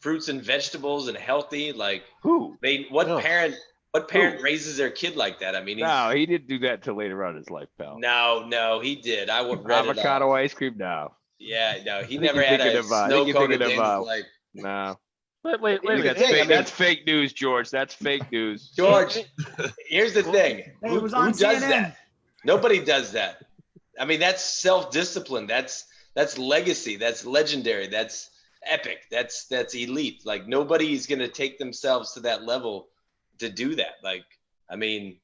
S5: fruits and vegetables and healthy. Like
S7: Who?
S5: what
S7: No.
S5: parent What parent raises their kid like that? I mean,
S7: No, he didn't do that until later on in his life, pal.
S5: No, he did. I would read
S7: Avocado ice cream? No.
S5: Yeah, no, he
S7: I think
S5: never
S7: you're
S5: had
S7: thinking
S5: a
S7: of, I
S5: snow
S7: think you're
S5: cone a
S7: thinking
S5: day in
S7: of,
S5: his life.
S7: No.
S2: Wait.
S7: That's fake news, George. That's fake news.
S5: George, here's the thing.
S10: Hey, it was
S5: Who
S10: on
S5: does
S10: CNN.
S5: that? Nobody does that. I mean, that's self-discipline. That's legacy. That's legendary. That's epic. That's elite. Like, nobody's gonna take themselves to that level to do that. Like, I mean,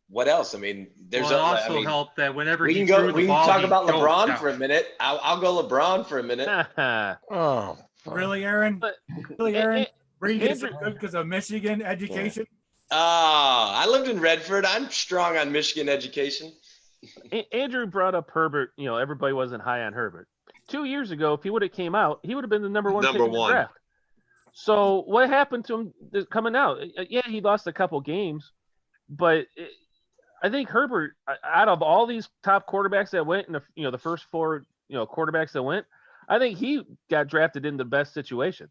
S5: what else? I mean, there's
S1: Well, it also helped that whenever
S5: we
S1: he
S5: can
S1: threw
S5: go.
S1: the
S5: We
S1: ball,
S5: can talk
S1: he
S5: about
S1: dove
S5: LeBron
S1: down.
S5: for a minute. I'll go LeBron for a minute.
S4: Oh,
S10: Really, Aaron? Really, Aaron? Were you getting so good because of Michigan education?
S5: I lived in Redford. I'm strong on Michigan education.
S2: Andrew brought up Herbert. You know, everybody wasn't high on Herbert. 2 years ago, if he would have came out, he would have been the number one pick in the draft. So what happened to him coming out? Yeah, he lost a couple games, but I think Herbert, out of all these top quarterbacks that went in the first four quarterbacks that went, I think he got drafted in the best situation.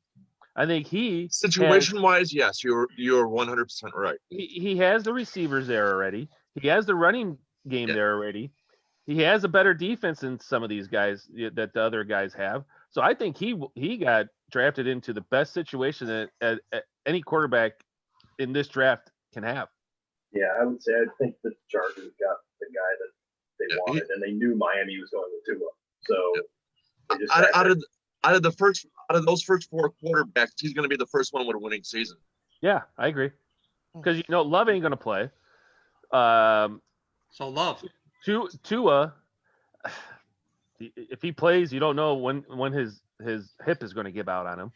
S2: I think he
S11: situation-wise, yes, you're 100% right.
S2: He has the receivers there already. He has the running game there already. He has a better defense than some of these guys that the other guys have. So I think he got drafted into the best situation that any quarterback in this draft can have.
S9: Yeah, I would say I think the Chargers got the guy that they wanted, and they knew Miami was going with Tua. So they just
S11: out of those first four quarterbacks, he's going to be the first one with a winning season.
S2: Yeah, I agree. Because Love ain't going to play.
S1: So Love.
S2: Tua, if he plays, you don't know when his hip is going to give out on him.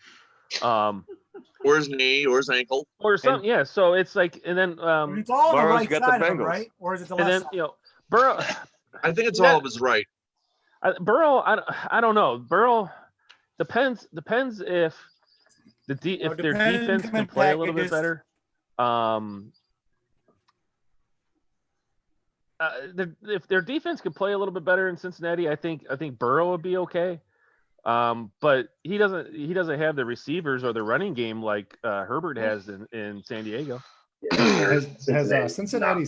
S11: Or his knee, or his ankle,
S2: or something. Yeah, so it's like, and then
S10: it's all on the right
S7: got
S10: side
S7: the
S10: of him,
S7: Bengals.
S10: right? Or is it the
S2: and
S10: left
S2: then
S10: side?
S2: Burrow.
S11: I think it's all of his right.
S2: Burrow, I don't know. Burrow depends if their defense can play a little bit better. If their defense could play a little bit better in Cincinnati, I think Burrow would be okay. But he doesn't have the receivers or the running game like Herbert has in San Diego.
S8: Has Cincinnati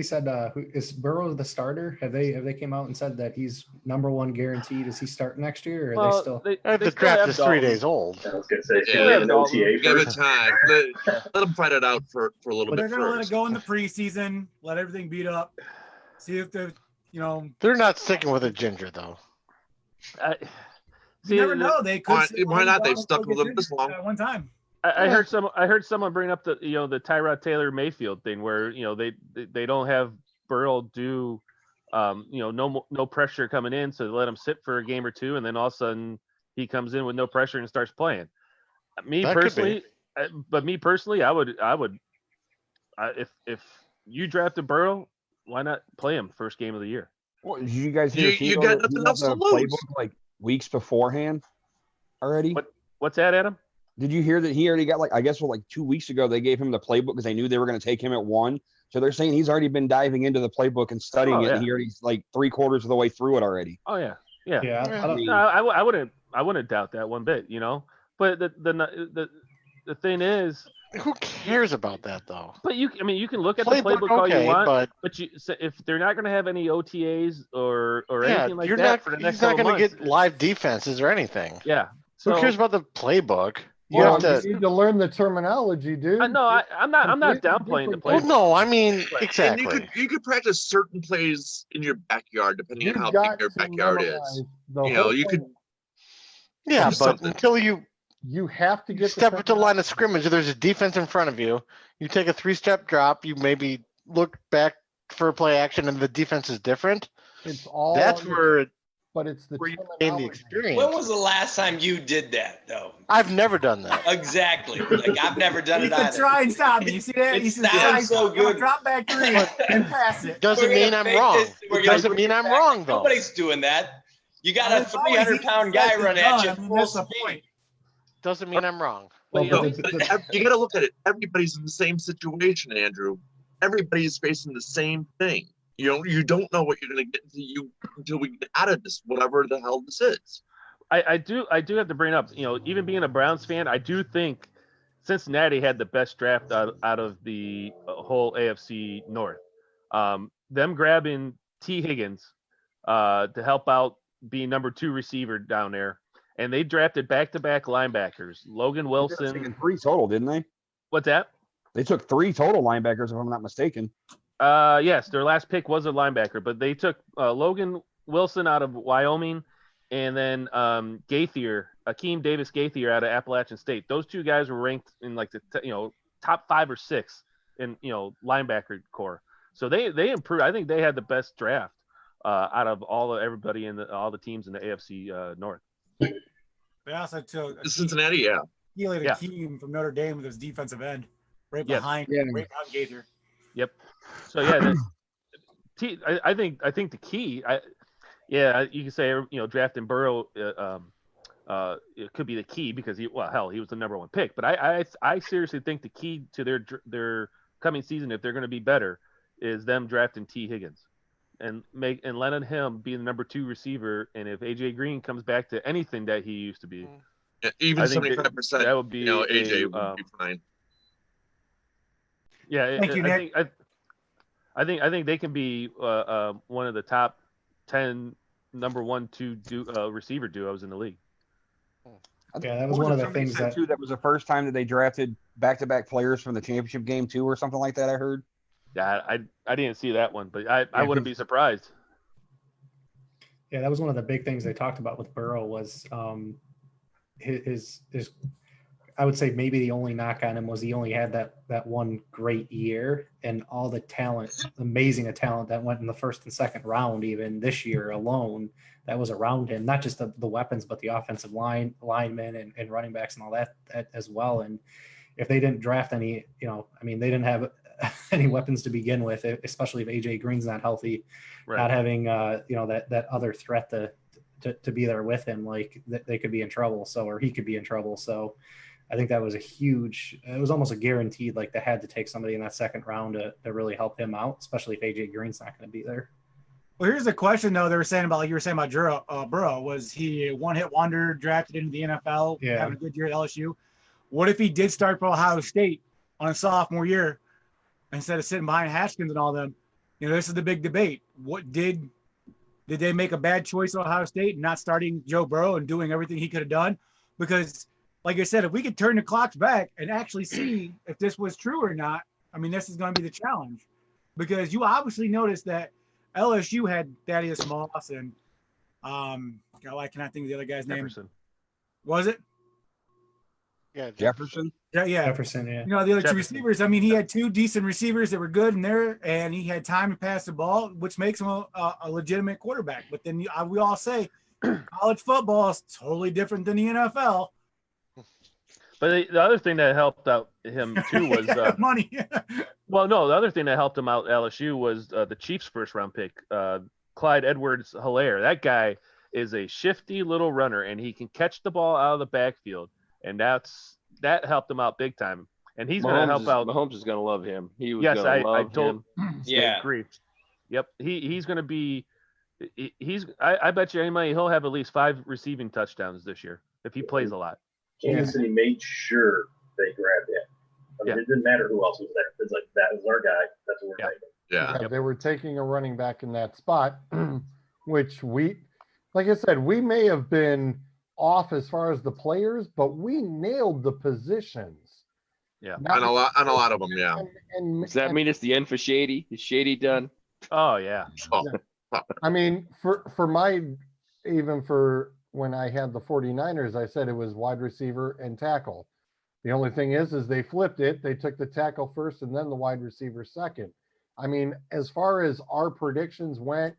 S8: said is Burrow the starter? Have they came out and said that he's number one guaranteed? Is he starting next year? Or are they still?
S4: The draft is 3 days old.
S9: I was going to say, should we have an OTA
S11: Give it
S9: first?
S11: time. Let them fight it out for a little
S10: But
S11: bit
S10: they're gonna let it
S11: first.
S10: go in the preseason, let everything beat up, see if
S4: They're not sticking with a ginger though.
S10: you never know. They could.
S11: Why not? They've stuck with him this long.
S10: At one time.
S2: I heard someone bring up the Tyrod Taylor Mayfield thing where they don't have Burrow do no pressure coming in, so they let him sit for a game or two, and then all of a sudden he comes in with no pressure and starts playing. Me personally, I would if you drafted Burrow, why not play him first game of the year?
S3: Well, did you guys hear
S11: You got nothing else to lose.
S3: playbook like weeks beforehand already?
S2: What's that, Adam?
S3: Did you hear that he already got like 2 weeks ago they gave him the playbook because they knew they were going to take him at 1. So they're saying he's already been diving into the playbook and studying it. And he already like 3/4 of the way through it already.
S2: Oh yeah. I wouldn't doubt that one bit, But the thing is,
S4: who cares about that though?
S2: But you can look at the playbook all you want, but if they're not going to have any OTAs or anything like that for the next
S4: you're not
S2: going to
S4: get live defenses or anything.
S2: Yeah.
S4: Who cares about the playbook?
S6: You need to learn the terminology, dude.
S2: I'm not downplaying the play.
S4: Well, no, I mean exactly.
S11: And you could practice certain plays in your backyard, depending on how big your backyard is. You could.
S4: Yeah, but
S11: something.
S4: until you
S6: have to get
S4: step up to the line of scrimmage, there's a defense in front of you. You take a 3-step drop. You maybe look back for a play action, and the defense is different.
S6: It's all.
S4: That's where.
S6: But it's the
S4: where you gain the experience.
S5: When was the last time you did that, though?
S4: I've never done that.
S5: Exactly. Like, I've never done it either.
S10: Try and stop me. You see that?
S5: It sounds so good.
S10: Drop back 3 and pass it.
S4: Doesn't mean I'm wrong. It doesn't mean I'm wrong, though.
S5: Nobody's doing that. You got a 300-pound guy run at you full speed.
S4: Doesn't mean I'm wrong.
S11: Well, you got to look at it. Everybody's in the same situation, Andrew. Everybody's facing the same thing. You don't know what you're going to get until we get out of this, whatever the hell this is.
S2: I do have to bring up, even being a Browns fan, I do think Cincinnati had the best draft out of the whole AFC North. Them grabbing T. Higgins to help out being number 2 receiver down there, and they drafted back-to-back linebackers, Logan Wilson.
S3: 3 total, didn't they?
S2: What's that?
S3: They took 3 total linebackers, if I'm not mistaken.
S2: Yes, their last pick was a linebacker, but they took Logan Wilson out of Wyoming, and then Akeem Davis Gaither out of Appalachian State. Those 2 guys were ranked in like the top 5 or 6 in linebacker core. So they improved. I think they had the best draft out of everybody in all the teams in the AFC North.
S10: They also took
S11: Cincinnati, yeah.
S10: Keely Akeem from Notre Dame with his defensive end, right behind Gaither.
S2: Yep. So yeah, I think the key. You can say drafting Burrow. It could be the key because he was the number 1 pick. But I seriously think the key to their coming season, if they're going to be better, is them drafting T. Higgins and letting him be the number 2 receiver. And if AJ Green comes back to anything that he used to be,
S11: even 75%,
S2: that would be
S11: AJ would be fine.
S2: Yeah,
S10: Thank you, Nick.
S2: I think they can be one of the top 10 number 1-2 receiver duos in the league.
S8: Yeah, that was one of the things that
S3: was the first time that they drafted back-to-back players from the championship game too, or something like that. I heard.
S2: Yeah, I didn't see that one, but I wouldn't be surprised.
S8: Yeah, that was one of the big things they talked about with Burrow was his I would say maybe the only knock on him was he only had that one great year, and all the talent, amazing talent that went in the first and second round, even this year alone, that was around him, not just the weapons, but the offensive linemen and running backs and all that as well. And if they didn't draft any, they didn't have any weapons to begin with, especially if AJ Green's not healthy, not having, that other threat to be there with him, like they could be in trouble. Or he could be in trouble. So I think that was it was almost a guaranteed, like they had to take somebody in that second round to really help him out, especially if AJ Green's not going to be there.
S10: Well, here's the question though. They were saying about, like you were saying about Burrow, was he a one-hit wonder drafted into the NFL, having a good year at LSU? What if he did start for Ohio State on a sophomore year instead of sitting behind Haskins and all them? This is the big debate. What did they make a bad choice at Ohio State, not starting Joe Burrow and doing everything he could have done? Because, like I said, if we could turn the clocks back and actually see if this was true or not, this is going to be the challenge. Because you obviously noticed that LSU had Thaddeus Moss and I cannot think of the other guy's
S2: Jefferson.
S10: name. Was it?
S4: Yeah,
S3: Jefferson.
S10: Yeah.
S8: Jefferson, yeah.
S10: The other
S2: Jefferson.
S10: 2 receivers. He had 2 decent receivers that were good in there, and he had time to pass the ball, which makes him a legitimate quarterback. But then we all say college football is totally different than the NFL.
S2: But the other thing that helped out him too was
S10: money.
S2: Well, no, the other thing that helped him out at LSU was the Chiefs' first-round pick, Clyde Edwards-Helaire. That guy is a shifty little runner, and he can catch the ball out of the backfield, and that helped him out big time. And he's going to help out.
S7: Mahomes is going to love him. He was
S2: yes,
S7: going to love him.
S5: Yeah.
S2: Agree. Yep. He's going to be. I bet you any money he'll have at least 5 receiving touchdowns this year if he plays a lot.
S9: Kansas City made sure they grabbed him. It didn't matter who else was there. It's like, that was our guy. That's what we're taking.
S6: Yeah, they were taking a running back in that spot, which like I said, we may have been off as far as the players, but we nailed the positions.
S2: Yeah,
S11: on a lot of them. Yeah.
S7: Does that mean it's the end for Shady? Is Shady done?
S2: Oh yeah.
S6: For when I had the 49ers, I said it was wide receiver and tackle. The only thing is they flipped it. They took the tackle first and then the wide receiver second. As far as our predictions went,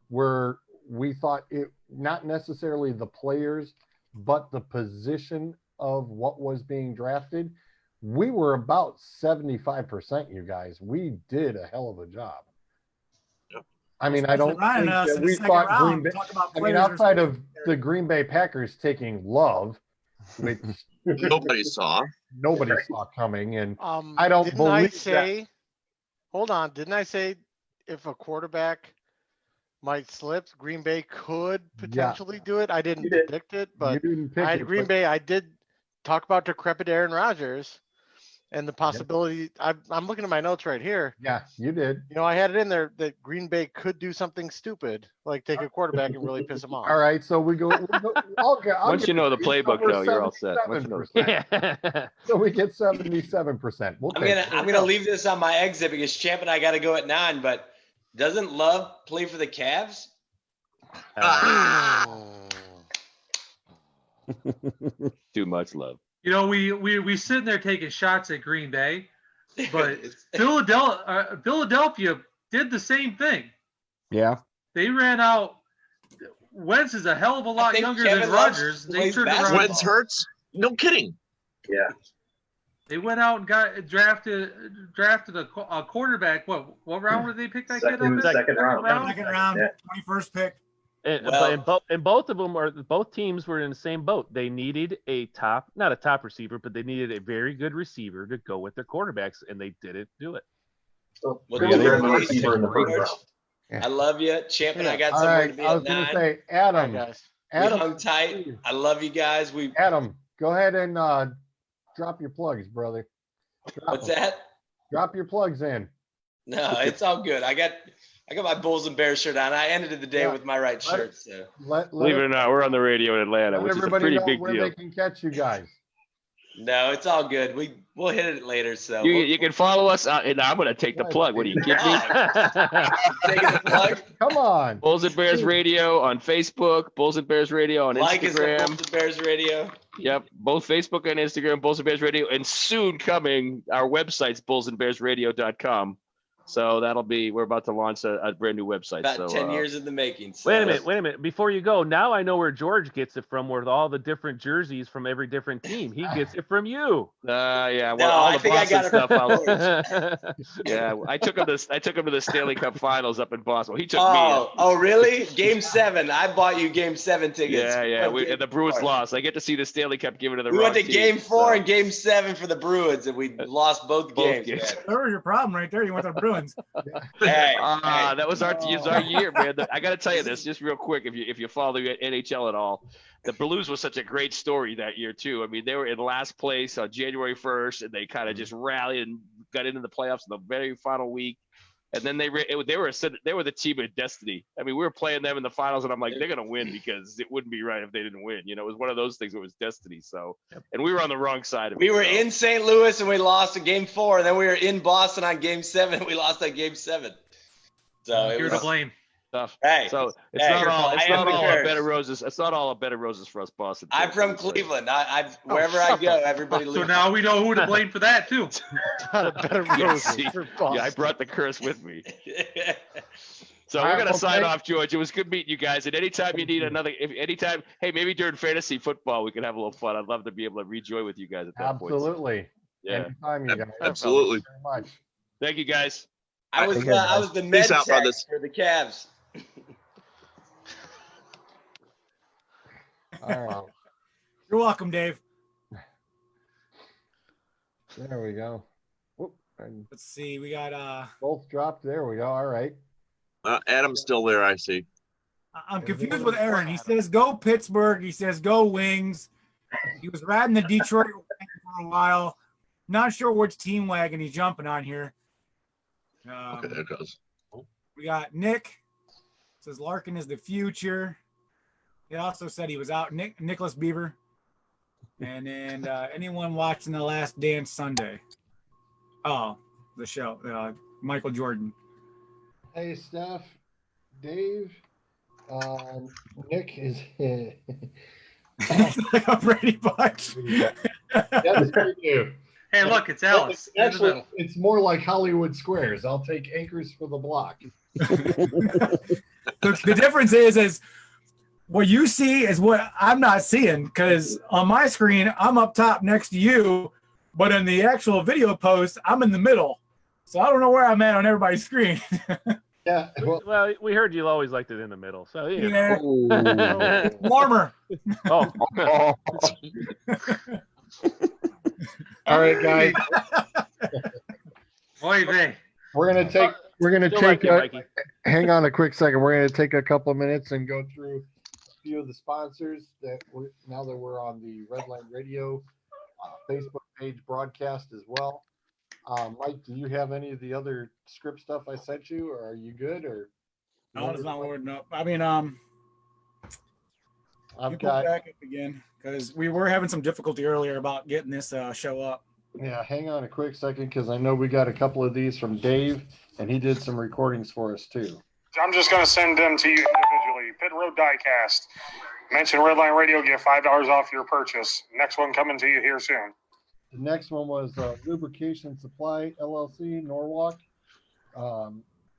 S6: where we thought it, not necessarily the players, but the position of what was being drafted, we were about 75%, you guys. We did a hell of a job. I don't think that we thought Green Bay. Outside of the Green Bay Packers taking Love, which
S11: nobody saw
S6: coming, and
S4: I don't
S6: believe
S4: that. Hold on, didn't I say if a quarterback might slip. Green Bay could potentially do it. I didn't
S9: You did.
S4: predict it,
S6: You
S4: but
S6: didn't pick
S4: I
S6: it,
S4: had Green
S6: but-
S4: Bay. I did talk about decrepit Aaron Rodgers and the possibility. I'm looking at my notes right here.
S6: Yeah, you did.
S4: You know, I had it in there that Green Bay could do something stupid, like take a quarterback and really piss him off.
S6: All right, so we'll go
S7: Once you know the playbook, though, you're all set. Once you know the
S6: 77%. So we get 77%. We'll take it.
S5: I'm gonna leave this on my exit because Champ and I got to go at 9. But doesn't Love play for the Cavs?
S7: Too much love.
S1: You know, we sitting there taking shots at Green Bay, but Philadelphia did the same thing.
S3: Yeah.
S1: They ran out. Wentz is a hell of a lot
S5: think
S1: younger
S5: Kevin
S1: than
S5: Love
S1: Rodgers. They
S5: plays
S1: turned
S5: basketball.
S1: around.
S11: Wentz hurts? No kidding.
S9: Yeah.
S1: They went out and got drafted a quarterback. What round did they pick that kid up in?
S9: Second round.
S10: Second round,
S9: Yeah.
S10: 21st pick.
S2: And both of them both teams were in the same boat. They needed not a top receiver, but they needed a very good receiver to go with their quarterbacks, and they didn't do it.
S9: So,
S5: Well,
S9: Philly
S5: George,
S9: ran the receiver in the first round.
S5: I love you, Champ, and I got
S6: All
S5: somewhere
S6: right,
S5: to be
S6: I was
S5: at
S6: going
S5: 9.
S6: to say,
S4: All
S6: Adam,
S4: right, guys.
S5: We
S6: Adam,
S5: hung tight. I love you guys.
S6: Adam, go ahead and drop your plugs, brother.
S5: What's that?
S6: Drop your plugs in.
S5: No, it's all good. I got my Bulls and Bears shirt on. I ended the day with my right shirt. So
S7: Believe it or not, we're on the radio in Atlanta,
S6: let
S7: which is a
S6: everybody
S7: pretty
S6: know
S7: big
S6: where
S7: deal.
S6: they can catch you guys.
S5: no, it's all good. We'll hit it later. So
S7: You can follow us, and I'm going to take the plug. What are you kidding me?
S5: taking the plug.
S6: Come on.
S7: Bulls and Bears Radio on Facebook, Bulls and Bears Radio on
S5: Like us at
S7: Instagram.
S5: Bulls and Bears Radio.
S7: Yep, both Facebook and Instagram, Bulls and Bears Radio, and soon coming, our website's bullsandbearsradio.com. So we're about to launch a brand new website.
S5: About
S7: so,
S5: 10 years in the making. So.
S2: Wait a minute. Before you go, now I know where George gets it from, with all the different jerseys from every different team. He gets it from you.
S7: Yeah. Well,
S5: No,
S7: all
S5: I
S7: the
S5: think I
S7: Boston
S5: got it
S7: stuff. Yeah, I took him to the Stanley Cup Finals up in Boston. He took me.
S5: Oh, really? Game 7. I bought you Game 7 tickets.
S7: Yeah. And the Bruins lost. I get to see the Stanley Cup given to the
S5: We
S7: wrong
S5: went to
S7: team,
S5: Game 4
S7: so.
S5: and Game 7 for the Bruins, and we lost both games. man.
S10: There was your problem right there. You went to the Bruins.
S5: Hey,
S7: That was our year, man. I got to tell you this just real quick. If you follow the NHL at all, the Blues was such a great story that year too. I mean, they were in last place on January 1st, and they kind of just rallied and got into the playoffs in the very final week. And then they were the team of destiny. I mean, we were playing them in the finals, and I'm like, they're gonna win because it wouldn't be right if they didn't win. You know, it was one of those things where it was destiny. So, and we were on the wrong side of it.
S5: we were
S7: so.
S5: in St. Louis and we lost in Game 4, and then we were in Boston on Game 7 and we lost that Game 7. So it
S1: You're
S5: was
S1: to blame.
S7: Stuff.
S5: Hey,
S7: So it's
S5: hey,
S7: not all
S5: I am the
S7: a
S5: curse.
S7: bed of roses. It's not all a bed of roses for us, Boston.
S5: I'm from
S7: fans.
S5: Cleveland. Wherever I go, everybody
S1: So
S5: loses.
S1: now we know who to blame for that too.
S4: Not a better
S7: Yeah,
S4: roses
S7: see,
S4: for
S7: yeah, I
S4: Boston.
S7: brought the curse with me. So
S6: All
S7: we're
S6: right,
S7: gonna sign
S6: okay.
S7: off, George. It was good meeting you guys. And anytime you need anytime, hey, maybe during fantasy football we can have a little fun. I'd love to be able to rejoin with you guys at that point.
S6: Absolutely.
S7: Yeah.
S6: Anytime, you guys.
S11: Absolutely.
S6: Thank you very much.
S7: Thank you guys.
S5: I was the med
S11: Peace out,
S5: tech
S11: brothers.
S5: for the Cavs.
S6: All right.
S10: You're welcome, Dave.
S6: There we go. Whoop, and
S10: Let's see. We got
S6: both dropped. There we go. All right.
S11: Adam's still there, I see.
S10: I'm confused with Aaron. He says go Pittsburgh. He says go Wings. He was riding the Detroit wagon for a while. Not sure which team wagon he's jumping on here.
S11: Okay, there it goes.
S10: We got Nick. Says Larkin is the future. He also said he was out. Nicholas Beaver. And then anyone watching The Last Dance Sunday? Oh, the show. Michael Jordan.
S6: Hey, Steph, Dave, Nick is here.
S10: Like a Brady Bunch.
S6: Yes, we do.
S1: Hey, look, it's Alice. in the
S6: Actually,
S1: middle.
S6: it's more like Hollywood Squares. I'll take anchors for the block.
S10: The difference is what you see is what I'm not seeing, because on my screen, I'm up top next to you, but in the actual video post, I'm in the middle. So I don't know where I'm at on everybody's screen.
S6: Yeah.
S2: Well, we heard you always liked it in the middle. So
S10: Yeah.
S3: Oh.
S10: Warmer.
S2: Oh.
S6: All right, guys.
S1: Oy vey.
S6: We're gonna take
S2: Still like it, Mikey.
S6: hang on a quick second. We're going to take a couple of minutes and go through a few of the sponsors now that we're on the Redline Radio Facebook page broadcast as well. Mike, do you have any of the other script stuff I sent you, or are you good? Or
S10: no, it's not loading up. I mean,
S6: I've got
S10: back up again because we were having some difficulty earlier about getting this show up.
S6: Yeah, hang on a quick second because I know we got a couple of these from Dave, and he did some recordings for us too.
S12: I'm just going to send them to you individually. Pit Road Diecast. Mention Redline Radio, get $5 off your purchase. Next one coming to you here soon.
S6: The next one was Lubrication Supply LLC, Norwalk.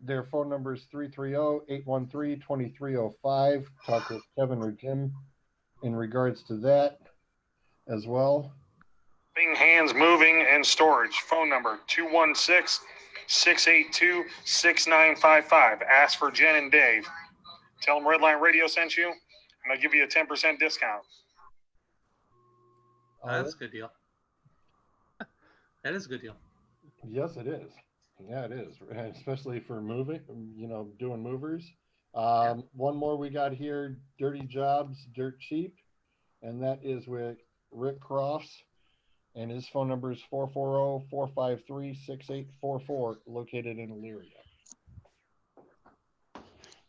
S6: Their phone number is 330-813-2305. Talk with Kevin or Jim in regards to that as well.
S12: Hands Moving and Storage. Phone number 216-682-6955. Ask for Jen and Dave. Tell them Redline Radio sent you, and they'll give you a 10% discount.
S1: That's a good deal. That is a good deal.
S6: Yes, it is. Yeah, it is, especially for moving, doing movers. One more we got here, Dirty Jobs, Dirt Cheap, and that is with Rick Crofts, and his phone number is 440-453-6844, located in Elyria.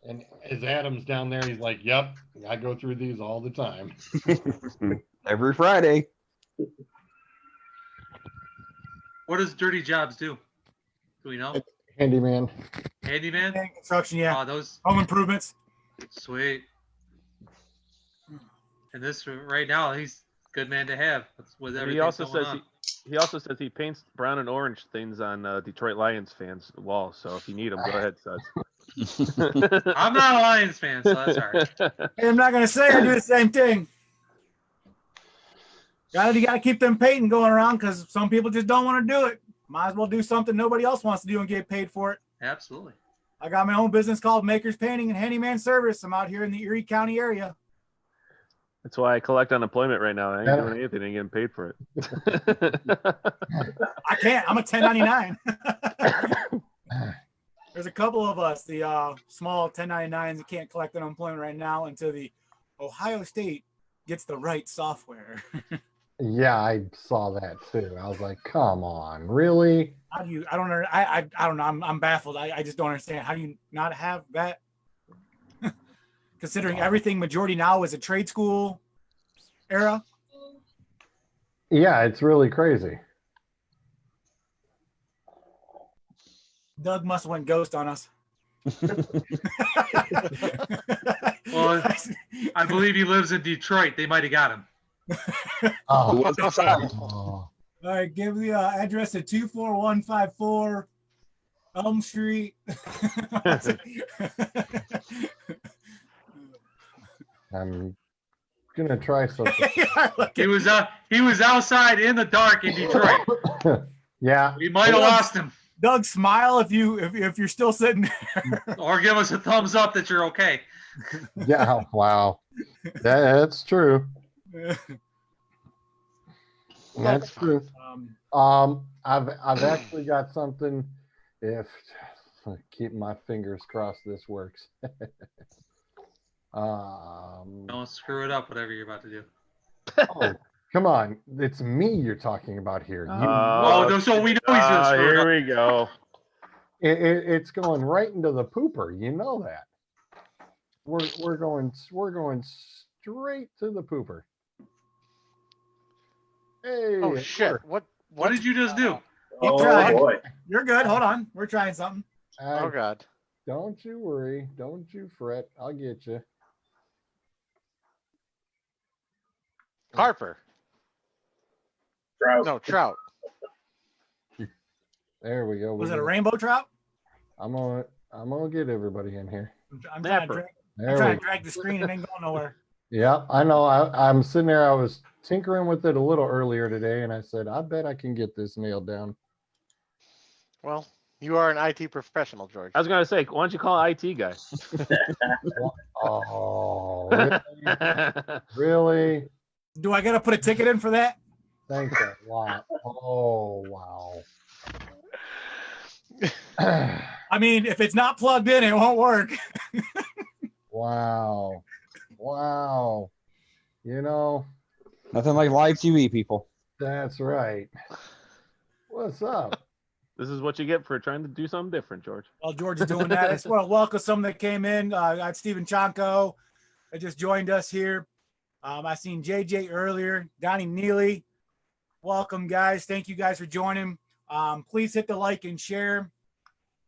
S6: And as Adam's down there, he's like, yep, I go through these all the time.
S3: Every Friday.
S1: What does Dirty Jobs do? Do we know?
S6: Handyman.
S1: Handyman?
S10: Construction, yeah.
S1: Oh, those
S10: home improvements.
S1: Sweet. And this right now, he's a good man to have. With everything
S2: He also
S1: going
S2: says
S1: on.
S2: he also says he paints brown and orange things on Detroit Lions fans' walls. So if you need them, go ahead, Suds.
S1: I'm not a Lions fan, so that's all right.
S10: Hey, I'm not gonna say I do the same thing. You gotta keep them painting going around because some people just don't want to do it. Might as well do something nobody else wants to do and get paid for it.
S1: Absolutely.
S10: I got my own business called Makers Painting and Handyman Service. I'm out here in the Erie County area.
S2: That's why I collect unemployment right now. I ain't doing anything and getting paid for it.
S10: I can't. I'm a 1099. There's a couple of us, the small 1099s, that can't collect unemployment right now until the Ohio State gets the right software.
S6: Yeah, I saw that too. I was like, come on, really?
S10: How do you? I don't know. I don't know. I'm baffled. I just don't understand. How do you not have that? Considering everything majority now is a trade school era.
S6: Yeah, it's really crazy.
S10: Doug must have went ghost on us.
S1: Well, I believe he lives in Detroit. They might have got him.
S6: Oh.
S10: All right, give the address at 24154 Elm Street.
S6: I'm gonna try something.
S1: He was outside in the dark in Detroit.
S6: Yeah,
S1: we might have lost him.
S10: Doug, smile if you're still sitting there,
S1: or give us a thumbs up that you're okay.
S6: Yeah, wow, that's true. That's true. I've actually got something. If I keep my fingers crossed, this works.
S1: Don't screw it up, whatever you're about to do.
S6: Oh, come on, it's me you're talking about here.
S1: So we know he's gonna screw it up.
S2: Here we go.
S6: It's going right into the pooper. You know that. We're going straight to the pooper. Hey,
S4: Oh shit! What
S1: did you just do?
S6: Oh
S4: boy!
S10: You're good. Hold on, we're trying something.
S4: Oh god!
S6: Don't you worry. Don't you fret. I'll get you.
S4: Harper.
S9: Trout.
S4: No, trout.
S6: There we go.
S10: Was it a rainbow trout?
S6: I'm gonna get everybody in here.
S10: I'm trying to drag the screen and ain't going nowhere.
S6: Yeah, I know. I'm sitting there. I was tinkering with it a little earlier today, and I said, I bet I can get this nailed down.
S4: Well, you are an IT professional, George.
S2: I was gonna say, why don't you call an IT guy?
S6: Oh, really?
S10: Do I gotta put a ticket in for that?
S6: Thanks a lot. Oh, wow.
S10: I mean, if it's not plugged in, it won't work.
S6: Wow. You know,
S3: Nothing like live TV, people.
S6: that's right. What's up?
S2: This is what you get for trying to do something different, George.
S10: While George is doing that, I just want to welcome some that came in. I got Stephen Chanko that just joined us here. I seen JJ earlier, Donnie Neely. Welcome, guys. Thank you guys for joining. Please hit the like and share.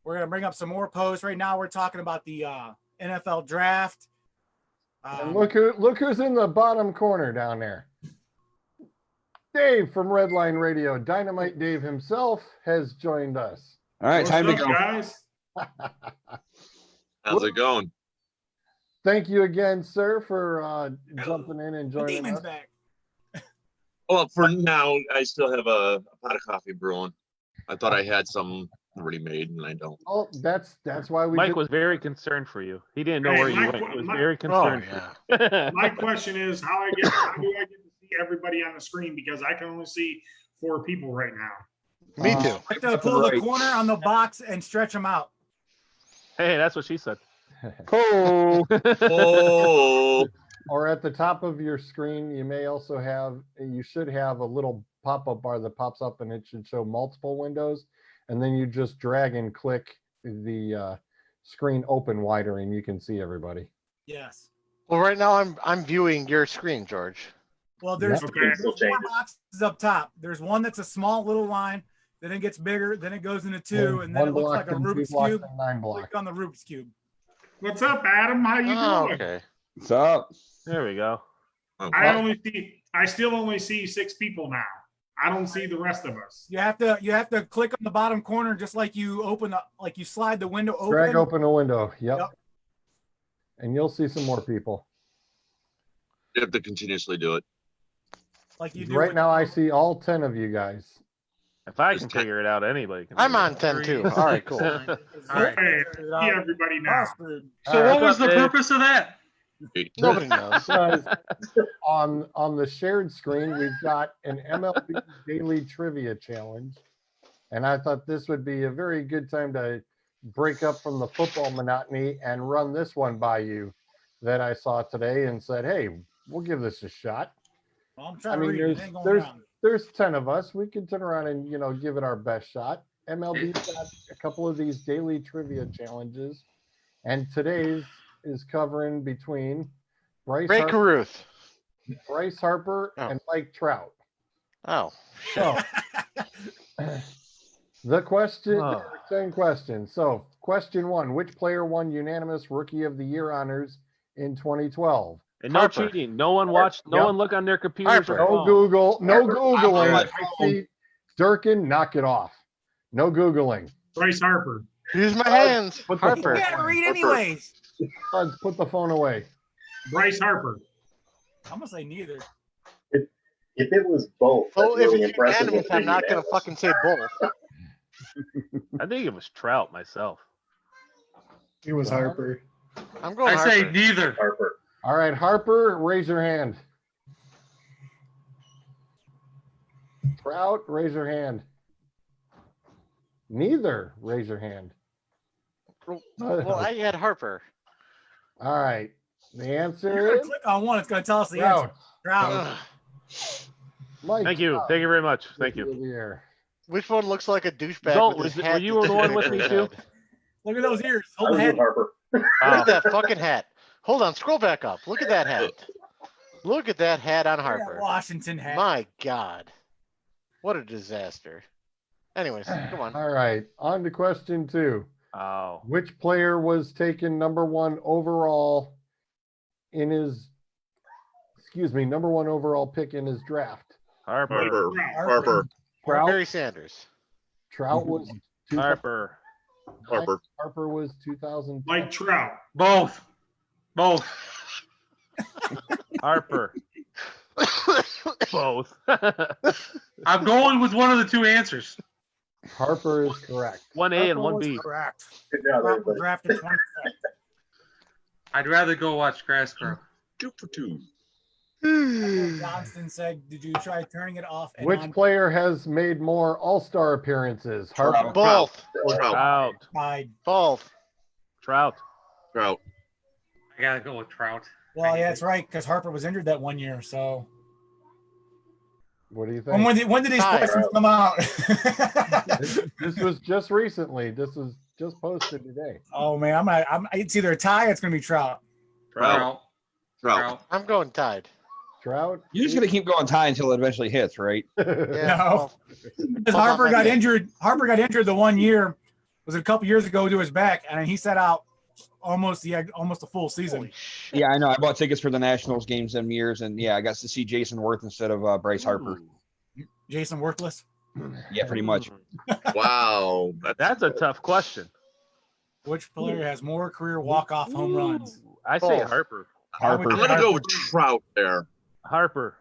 S10: We're going to bring up some more posts. Right now, we're talking about the NFL draft.
S6: And look who's in the bottom corner down there. Dave from Redline Radio. Dynamite Dave himself has joined us.
S3: All right, time to go.
S12: Guys?
S11: How's it going?
S6: Thank you again, sir, for jumping in and joining
S10: Demon's
S6: us.
S10: back.
S11: Well, for now, I still have a pot of coffee brewing. I thought I had some already made, and I don't.
S6: Oh, that's why we.
S2: Mike was very concerned for you. He didn't know where you went. He was very concerned.
S12: My question is, how do I get to see everybody on the screen? Because I can only see 4 people right now.
S4: Me too.
S10: You have to pull the corner on the box and stretch them out.
S2: Hey, that's what she said.
S11: Oh.
S6: Or at the top of your screen, you should have a little pop-up bar that pops up, and it should show multiple windows. And then you just drag and click the screen open wider, and you can see everybody.
S10: Yes.
S4: Well, right now I'm viewing your screen, George.
S10: Well, there's
S6: Yep.
S10: there's 4 boxes up top. There's one that's a small little line. Then it gets bigger. Then it goes into 2, and then it looks like a Rubik's Cube.
S6: 9 block.
S10: Click on the Rubik's Cube.
S12: What's up, Adam? How you doing?
S4: Okay.
S3: What's up?
S2: There we go.
S12: I still only see 6 people now. I don't see the rest of us.
S10: You have to click on the bottom corner, just like you you slide the window open.
S6: Drag open a window. Yep. And you'll see some more people.
S11: You have to continuously do it.
S10: Like you do.
S6: Right now, I see all 10 of you guys.
S2: If I can figure it out, anybody can.
S4: I'm on 10 too. All right, cool.
S12: All right. Hey, see everybody now.
S1: So what was the purpose of that?
S4: Nobody knows.
S6: On the shared screen, we've got an MLB Daily Trivia Challenge. And I thought this would be a very good time to break up from the football monotony and run this one by you that I saw today and said, hey, we'll give this a shot.
S10: Well, I'm trying to read it. It ain't going down.
S6: There's 10 of us. We can turn around and, give it our best shot. MLB's got a couple of these daily trivia challenges. And today's is covering between Bryce Harper and Mike Trout.
S4: Oh,
S6: so the question, there are 10 questions. So question 1, which player won unanimous Rookie of the Year honors in 2012?
S2: And no cheating. No one watched. No one look on their computers.
S6: No Google. No Googling. I see Durkin, knock it off. No Googling.
S12: Bryce Harper.
S4: Use my hands.
S10: Harper. You gotta read anyways.
S6: Buds, put the phone away.
S12: Bryce Harper.
S10: I'm gonna say neither.
S9: If it was both,
S4: Oh, if
S9: really
S4: it's
S9: impressive.
S4: unanimous, I'm not gonna fucking say both.
S2: I think it was Trout myself.
S8: It was Harper.
S4: I'm going.
S1: I say neither.
S9: Harper.
S6: All right, Harper, raise your hand. Trout, raise your hand. Neither, raise your hand.
S4: Well, I had Harper.
S6: All right. The answer
S10: You're gonna
S6: is
S10: click on one. It's gonna tell us the
S6: Trout.
S10: answer. Trout.
S6: Mike,
S2: Thank you. Thank you very much. Thank you.
S4: Which one looks like a douchebag?
S2: Zolt,
S4: with his
S2: were
S4: hat
S2: you the one with me too?
S10: Look at those ears.
S9: I
S10: Hold the
S9: was
S10: head.
S9: with Harper.
S4: Look at that fucking hat. Hold on, scroll back up. Look at that hat. Look at that hat on
S10: Look at that
S4: Harper.
S10: Washington hat.
S4: My God. What a disaster. Anyways, come on.
S6: All right. On to question 2.
S2: Oh.
S6: Which player was taken number 1 overall in his number 1 overall pick in his draft?
S2: Harper.
S11: Harper.
S6: Trout.
S4: Barry Sanders.
S6: Trout was
S2: Harper.
S6: Harper was 2000.
S12: Mike Trout.
S1: Both.
S2: Harper. Both.
S1: I'm going with one of the 2 answers.
S6: Harper is correct.
S2: 1A and
S10: Harper was
S2: 1B.
S10: Correct.
S9: Good job,
S10: Trout was
S9: everybody.
S10: drafted 25th.
S1: I'd rather go watch Grass grow.
S11: 2 for 2.
S10: Johnston said, "Did you try turning it off?" And
S6: Which
S10: on?
S6: player has made more All-Star appearances? Harper.
S4: Both.
S2: Trout.
S4: Both.
S2: Trout.
S11: Trout.
S1: I gotta go with Trout.
S10: Well, yeah, that's right, because Harper was injured that one year. So,
S6: What do you think?
S10: and when did these
S4: Ty.
S10: questions come out?
S6: This was just recently. This was just posted today.
S10: Oh man, it's either a tie or it's gonna be Trout.
S11: Trout.
S4: I'm going tied.
S6: Trout.
S3: You're just gonna keep going tie until it eventually hits, right?
S4: Yeah.
S10: No, because
S4: Hold on,
S10: Harper
S4: my
S10: got
S4: pick.
S10: injured. Harper got injured the one year. Was it a couple years ago to his back, and he sat out almost a full season.
S4: Holy shit.
S3: Yeah, I know. I bought tickets for the Nationals games them years, and yeah, I got to see Jason Worth instead of Bryce Harper.
S10: Jason Worthless.
S3: Yeah, pretty much.
S11: Wow.
S2: That's a tough question.
S10: Which player has more career walk-off home runs?
S2: I say
S4: Both.
S2: Harper.
S3: Harper.
S11: I'm gonna go with Trout there.
S2: Harper.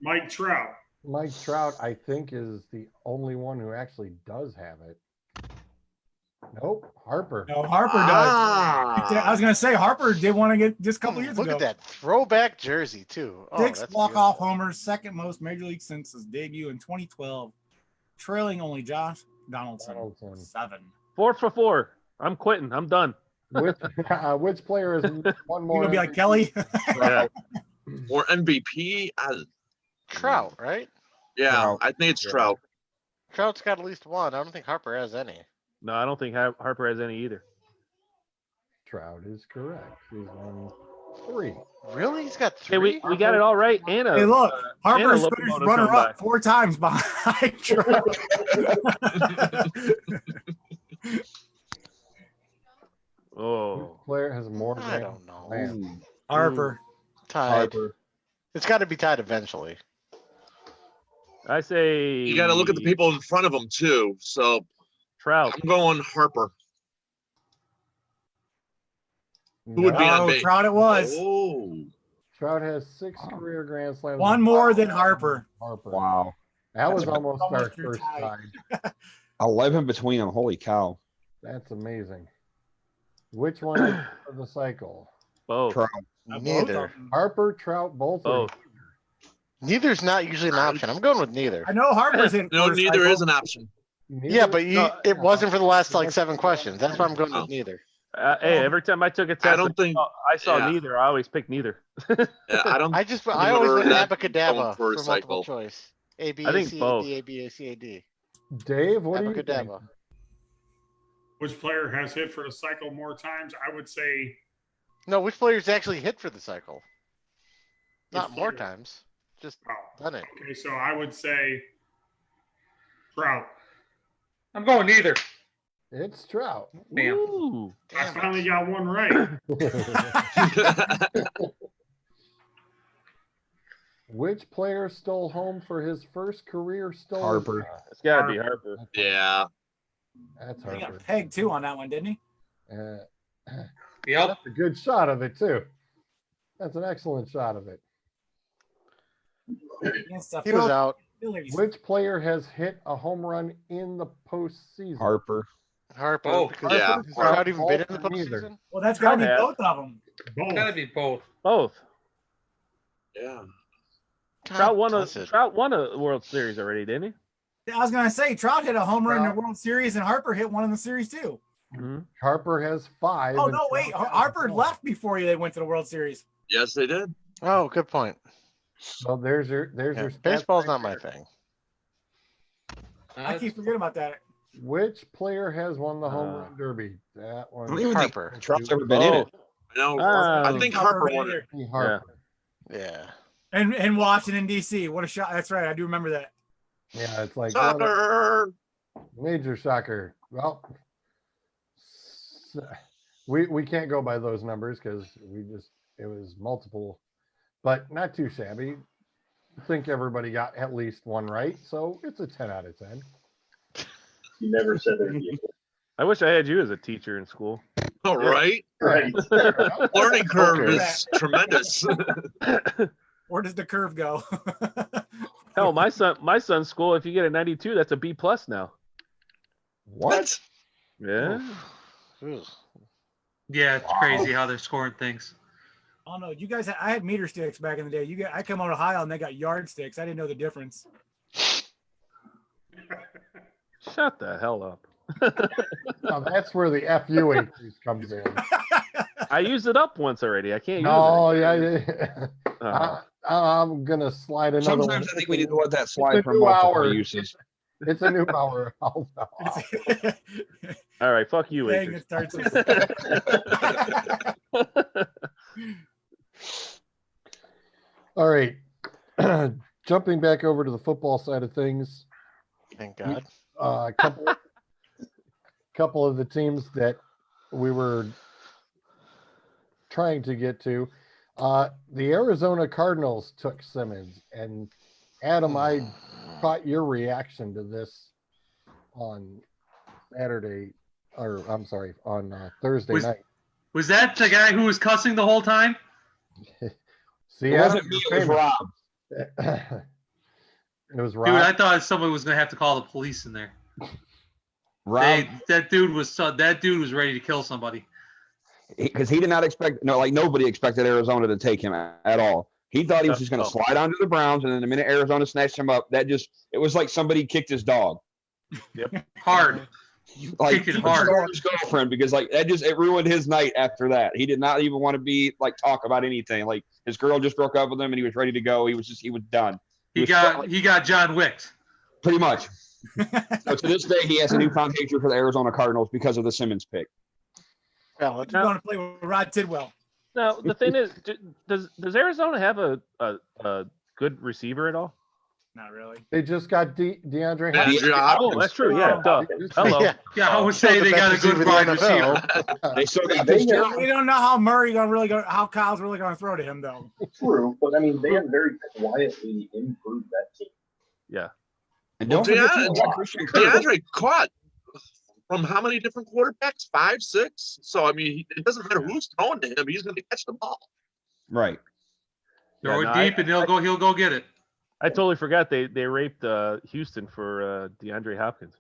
S12: Mike Trout.
S6: Mike Trout, I think, is the only one who actually does have it. Nope, Harper.
S10: No, Harper does. I was gonna say Harper did want to get just a couple years
S4: Look
S10: ago.
S4: at that throwback jersey too. Oh,
S10: 6
S4: that's
S10: walk-off homers, second most major league since his debut in 2012, trailing only Josh Donaldson. 7.
S2: 4 for 4. I'm quitting. I'm done.
S6: Which player is one
S10: You
S6: more?
S10: gonna be like Kelly?
S2: Yeah.
S11: Or MVP.
S4: Trout, right?
S11: Yeah,
S3: Trout.
S11: I think it's Trout.
S4: Trout's got at least one. I don't think Harper has any.
S2: No, I don't think Harper has any either.
S6: Trout is correct. He's won 3.
S4: Really? He's got
S2: Hey,
S4: 3?
S2: we got it all right. Anna.
S10: Hey, look, Harper's
S2: Anna
S10: finished
S2: Locomotive
S10: runner-up
S2: comeback.
S10: 4 times behind Trout.
S2: Oh.
S6: Which player has more?
S4: I don't know.
S6: Slam?
S10: Harper.
S4: Tied.
S6: Harper.
S4: It's got to be tied eventually.
S2: I say
S11: You got to look at the people in front of him too. So
S2: Trout.
S11: I'm going Harper. Who would be on
S10: Oh,
S11: base?
S10: Trout it was.
S11: Oh,
S6: Trout has 6 career Grand Slams.
S10: One more than Harper.
S6: Harper.
S3: Wow.
S6: That was
S10: That's
S6: almost our
S10: almost your
S6: first
S10: tie.
S6: tie.
S3: 11 between them. Holy cow.
S6: That's amazing. Which one is for the cycle?
S2: Both.
S3: Trout.
S4: Neither.
S6: Harper, Trout, both.
S2: Both.
S4: Neither's not usually an option. I'm going with neither.
S10: I know Harper's in.
S11: no,
S10: first
S11: neither
S10: cycle.
S11: is an option.
S4: Yeah, but it wasn't for the last like 7 questions. That's why I'm going with neither.
S2: Hey, every time I took a test,
S11: don't think-
S2: I saw
S11: yeah.
S2: neither. I always picked neither.
S11: Yeah, I don't.
S4: I always went
S11: that
S4: abacadabra
S11: for
S4: for
S11: a
S4: multiple
S11: cycle.
S4: choice. A B
S2: I
S4: A
S2: think
S4: C A
S2: both.
S4: D A B A C A D.
S6: Dave, what do you think?
S4: Abacadabra.
S12: Which player has hit for the cycle more times? I would say
S4: No, which players actually hit for the cycle? Not
S12: Which
S4: more
S12: player?
S4: times. Just
S12: Oh,
S4: done it.
S12: okay, so I would say Trout.
S1: I'm going neither.
S6: It's Trout.
S1: Damn.
S2: Ooh.
S12: I
S4: Damn
S12: finally
S4: it.
S12: got one right.
S6: Which player stole home for his first career stolen?
S3: Harper.
S2: It's got to be Harper.
S11: Yeah.
S6: That's
S10: He
S6: Harper.
S10: got pegged too on that one, didn't he?
S1: Yep.
S6: That's a good shot of it too. That's an excellent shot of it.
S10: Against the
S4: He was out.
S10: Phillies.
S6: Which player has hit a home run in the postseason?
S3: Harper.
S4: Harper.
S1: Oh,
S4: because
S11: yeah.
S4: Has Trout even been in the
S6: Both or neither?
S4: postseason?
S10: Well, that's got to be
S2: Trout
S10: both of them.
S12: Both.
S1: Gotta be both.
S2: Both.
S11: Yeah.
S2: Trout won
S4: does it.
S2: a World Series already, didn't he?
S10: I was gonna say Trout hit a home run in
S6: Trout.
S10: the World Series, and Harper hit one in the series too.
S2: Mm-hmm.
S6: Harper has 5.
S10: Oh
S6: and
S10: no, wait,
S6: Trout has
S10: Harper
S6: 4.
S10: left before they went to the World Series.
S11: Yes, they did.
S4: Oh, good point.
S6: So there's your
S4: Yeah,
S6: your stats
S4: baseball's
S6: right
S4: not my
S6: there.
S4: thing.
S10: I keep forgetting about that.
S6: Which player has won the home
S2: Uh,
S6: run derby? That
S3: I don't
S6: one.
S3: even think
S4: Harper.
S3: Trout's ever been in it.
S11: I know.
S2: Ah.
S11: I think Harper won it.
S6: Harper.
S4: Yeah.
S10: And Washington D.C. What a shot! That's right. I do remember that.
S6: Yeah, it's like what a
S11: Soccer.
S6: major shocker. Well, we can't go by those numbers because it was multiple, but not too shabby. I think everybody got at least one right, so it's a 10 out of 10.
S9: You never said there'd be
S2: I wish I had you as a teacher in school.
S11: All right.
S9: right.
S11: Learning curve
S4: Okay.
S11: is tremendous.
S10: Where does the curve go?
S2: Hell, my son's school. If you get a 92, that's a B plus now.
S11: What?
S2: Yeah.
S4: Ugh.
S1: Yeah, it's crazy how they're scoring things.
S10: Oh no, you guys. I had meter sticks back in the day. I come out of Ohio and they got yard sticks. I didn't know the difference.
S2: Shut the hell up.
S6: Now, that's where the FU increase comes in.
S2: I used it up once already. I can't use it.
S6: Oh, yeah. I'm going to slide another one.
S3: Sometimes I think we need to let that slide for
S6: new
S3: multiple
S6: hour.
S3: uses.
S6: It's a new hour.
S2: All right, fuck you,
S10: Dang,
S2: Akers.
S10: it starts.
S6: All right. Jumping back over to the football side of things.
S4: Thank God.
S6: A couple of the teams that we were trying to get to. The Arizona Cardinals took Simmons. And Adam, I caught your reaction to this on Saturday, or I'm sorry, on Thursday night.
S1: Was that the guy who was cussing the whole time?
S6: See,
S3: it wasn't me, it was Rob.
S6: It was Rob.
S1: Dude, I thought somebody was going to have to call the police in there.
S3: Rob,
S1: that dude was ready to kill somebody.
S3: Because he did not expect, nobody expected Arizona to take him at all. He thought he was just going to slide onto the Browns, and then the minute Arizona snatched him up, it was like somebody kicked his dog.
S2: Yep.
S1: Hard.
S3: Like
S1: Kick it hard.
S3: His girlfriend, because it ruined his night after that. He did not even want to talk about anything. Like his girl just broke up with him and he was ready to go. He was done.
S1: He got John Wicked.
S3: Pretty much. So to this day he has a newfound hatred for the Arizona Cardinals because of the Simmons pick.
S10: Well, you're going to play with Rod Tidwell.
S2: Now the thing is, does Arizona have a good receiver at all?
S10: Not really.
S6: They just got DeAndre
S11: Hopkins.
S2: Oh, that's true. Yeah. Hello.
S1: Yeah, I would say they got a good wide receiver.
S3: They still got
S10: We don't know how how Kyle's really going to throw to him though.
S9: True, but I mean, they have very quietly improved that team.
S2: Yeah.
S3: And
S11: Well,
S3: don't forget
S11: DeAndre caught from how many different quarterbacks? 5, 6. So I mean, it doesn't matter who's throwing to him; he's going to catch the ball.
S3: Right.
S1: Throw it deep, and he'll go get it.
S2: I totally forgot they raped Houston for DeAndre Hopkins.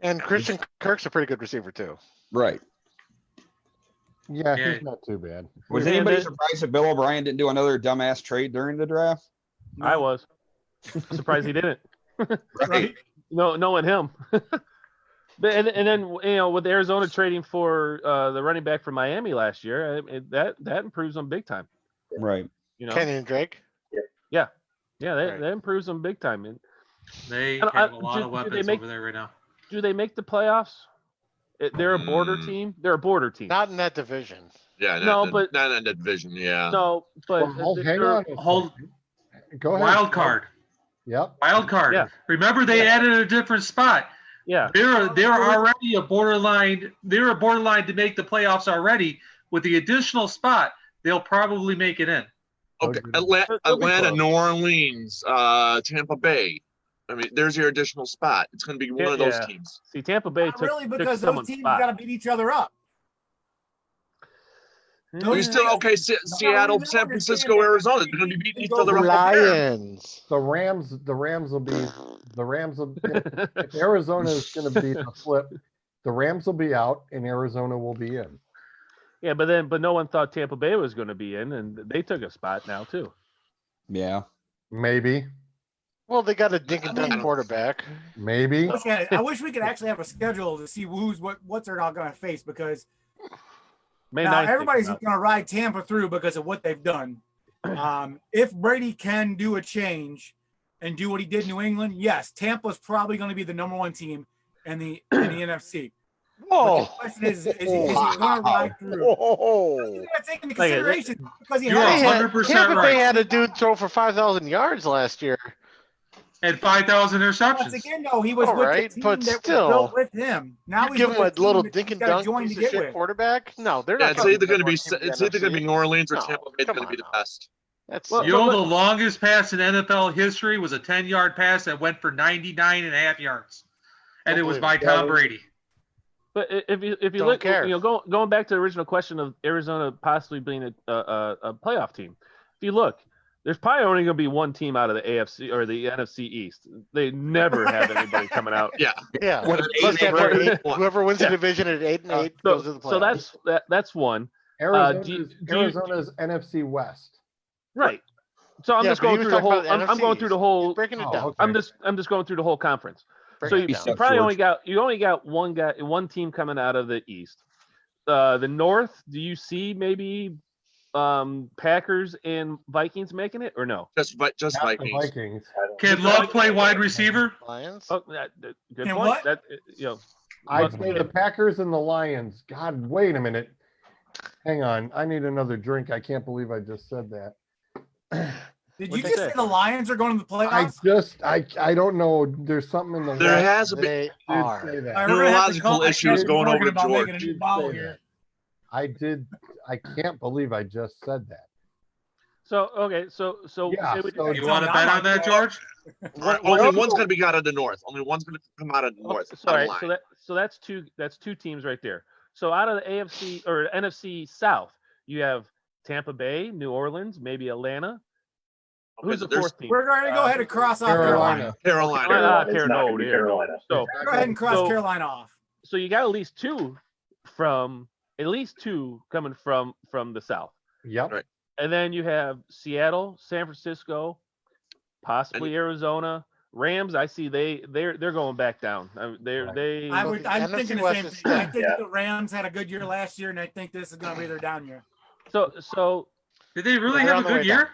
S4: And Christian Kirk's a pretty good receiver too.
S3: Right.
S6: Yeah, he's not too bad.
S3: Was anybody surprised that Bill O'Brien didn't do another dumbass trade during the draft?
S2: No. I was. Surprised he didn't.
S3: Right.
S2: No, knowing him. But and then with Arizona trading for the running back from Miami last year, that improves them big time.
S3: Right.
S4: Kenyon Drake.
S2: Yeah, that improves them big time. And
S1: they have a lot of weapons over there right now.
S2: Do they make the playoffs? They're a border team. They're a border team.
S4: Not in that division.
S11: Yeah,
S2: not
S11: in that division. Yeah.
S2: No, but
S6: hang on. Go ahead.
S1: Wild card.
S6: Yep.
S1: Wild card.
S2: Yeah.
S1: Remember, they added a different spot.
S2: Yeah.
S1: They're already a borderline. They're a borderline to make the playoffs already. With the additional spot, they'll probably make it in.
S11: Okay, Atlanta, New Orleans, Tampa Bay. I mean, there's your additional spot. It's going to be one of those teams.
S2: See, Tampa Bay
S10: took because those teams got to beat each other up.
S11: You still Seattle, San Francisco, Arizona. They're going to be beating each other up.
S4: Lions.
S6: The Rams will be. If Arizona is going to be the flip, the Rams will be out and Arizona will be in.
S2: Yeah, but no one thought Tampa Bay was going to be in, and they took a spot now too.
S3: Yeah,
S6: maybe.
S4: Well, they got a dink and dunk quarterback.
S6: Maybe.
S10: I wish we could actually have a schedule to see what they're all going to face because now everybody's going to ride Tampa through because of what they've done. If Brady can do a change and do what he did in New England, yes, Tampa's probably going to be the number one team in the NFC.
S4: Whoa!
S10: The question is he going to ride through? You got to take into consideration because
S1: you're 100% right.
S4: They had a dude throw for 5,000 yards last year.
S1: And 5,000 interceptions.
S10: Once again, though, he was with the team
S4: but
S10: that
S4: still,
S10: was built with him. Now
S4: you give him a little dink and dunk piece of shit quarterback. No, they're not.
S11: It's either going to be New Orleans or Tampa Bay. It's going to be the best.
S1: The longest pass in NFL history was a 10-yard pass that went for 99.5 yards, and it was by Tom Brady.
S2: But if you look, going back to the original question of Arizona possibly being a playoff team, if you look, there's probably only going to be one team out of the AFC or the NFC East. They never have anybody coming out.
S11: Yeah.
S4: Whoever wins the division at 8-8 goes to the playoffs.
S2: So that's one.
S6: Arizona's NFC West.
S2: Right. So I'm just going through the whole. I'm going through the whole.
S4: Breaking it down.
S6: Okay.
S2: I'm just going through the whole conference.
S4: Break
S2: So
S4: it
S2: you
S4: down.
S2: probably only got one team coming out of the East. The North. Do you see maybe Packers and Vikings making it or no?
S11: Just
S6: Not the
S11: Vikings.
S6: Vikings.
S1: Can Love play wide receiver?
S4: Lions.
S2: Oh, good
S10: Can
S2: point.
S10: what?
S2: That
S6: I'd say the Packers and the Lions. God, wait a minute. Hang on. I need another drink. I can't believe I just said that.
S10: Did
S2: What'd
S10: you
S2: they
S10: just
S2: say?
S10: say the Lions are going to the playoffs?
S6: I don't know. There's something in the
S11: There
S6: West
S11: has been
S4: They
S6: that
S4: are.
S6: did say that.
S10: All right, we're gonna have to
S11: neurological
S10: call-
S11: issues
S10: I
S11: going
S10: talking
S11: over
S10: about
S11: George.
S10: making a new
S6: Did
S10: bottle
S6: say
S10: here.
S6: I did. I can't believe I just said that.
S2: So okay, so
S6: Yeah,
S2: it would,
S6: so-
S1: You want to bet on that, George?
S11: Only one's going to be out of the North. Only one's going to come out of the North.
S2: sorry,
S11: bottom line.
S2: so that's two teams right there. So out of the AFC or NFC South, you have Tampa Bay, New Orleans, maybe Atlanta. Who's the
S11: there's
S2: fourth team?
S10: We're going to go ahead and cross off Carolina.
S6: Carolina.
S11: Carolina.
S9: It's not gonna be Carolina.
S2: So
S10: Go ahead and cross
S2: So-
S10: Carolina off.
S2: so you got at least two coming from the South,
S6: Yep.
S11: Right.
S2: and then you have Seattle, San Francisco, possibly Arizona. Rams, I see they're going back down.
S10: I'm
S4: NFC
S10: thinking the
S4: West
S10: same
S4: is
S10: thing. I
S4: stacked.
S10: think
S9: Yeah.
S10: the Rams had a good year last year, and I think this is going to be their down year.
S2: So
S1: Did they really
S4: They're
S1: have
S4: on
S1: a
S4: the way
S1: good year?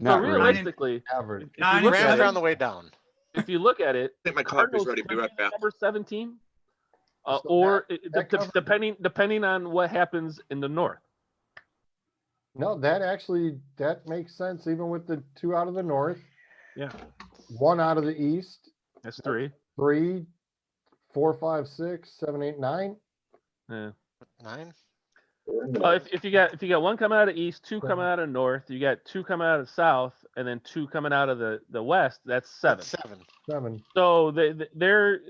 S6: Not really.
S2: realistically,
S6: Average.
S2: if you look
S10: Rams
S2: at
S4: Rams are on
S2: it,
S4: the way down.
S2: if you look at it,
S11: I think my coffee's
S2: Cardinals
S11: ready. Be right back.
S2: number 17,
S6: So
S2: or
S6: that covers-
S2: depending on what happens in the North.
S6: No, that makes sense. Even with the two out of the North,
S2: Yeah,
S6: one out of the East,
S2: that's three.
S6: 3, 4, 5, 6, 7, 8, 9.
S2: Yeah.
S4: 9.
S2: If you got one coming out of East, two coming out of North, you got two coming out of South, and then two coming out of the West. That's 7.
S6: 7.
S2: So they're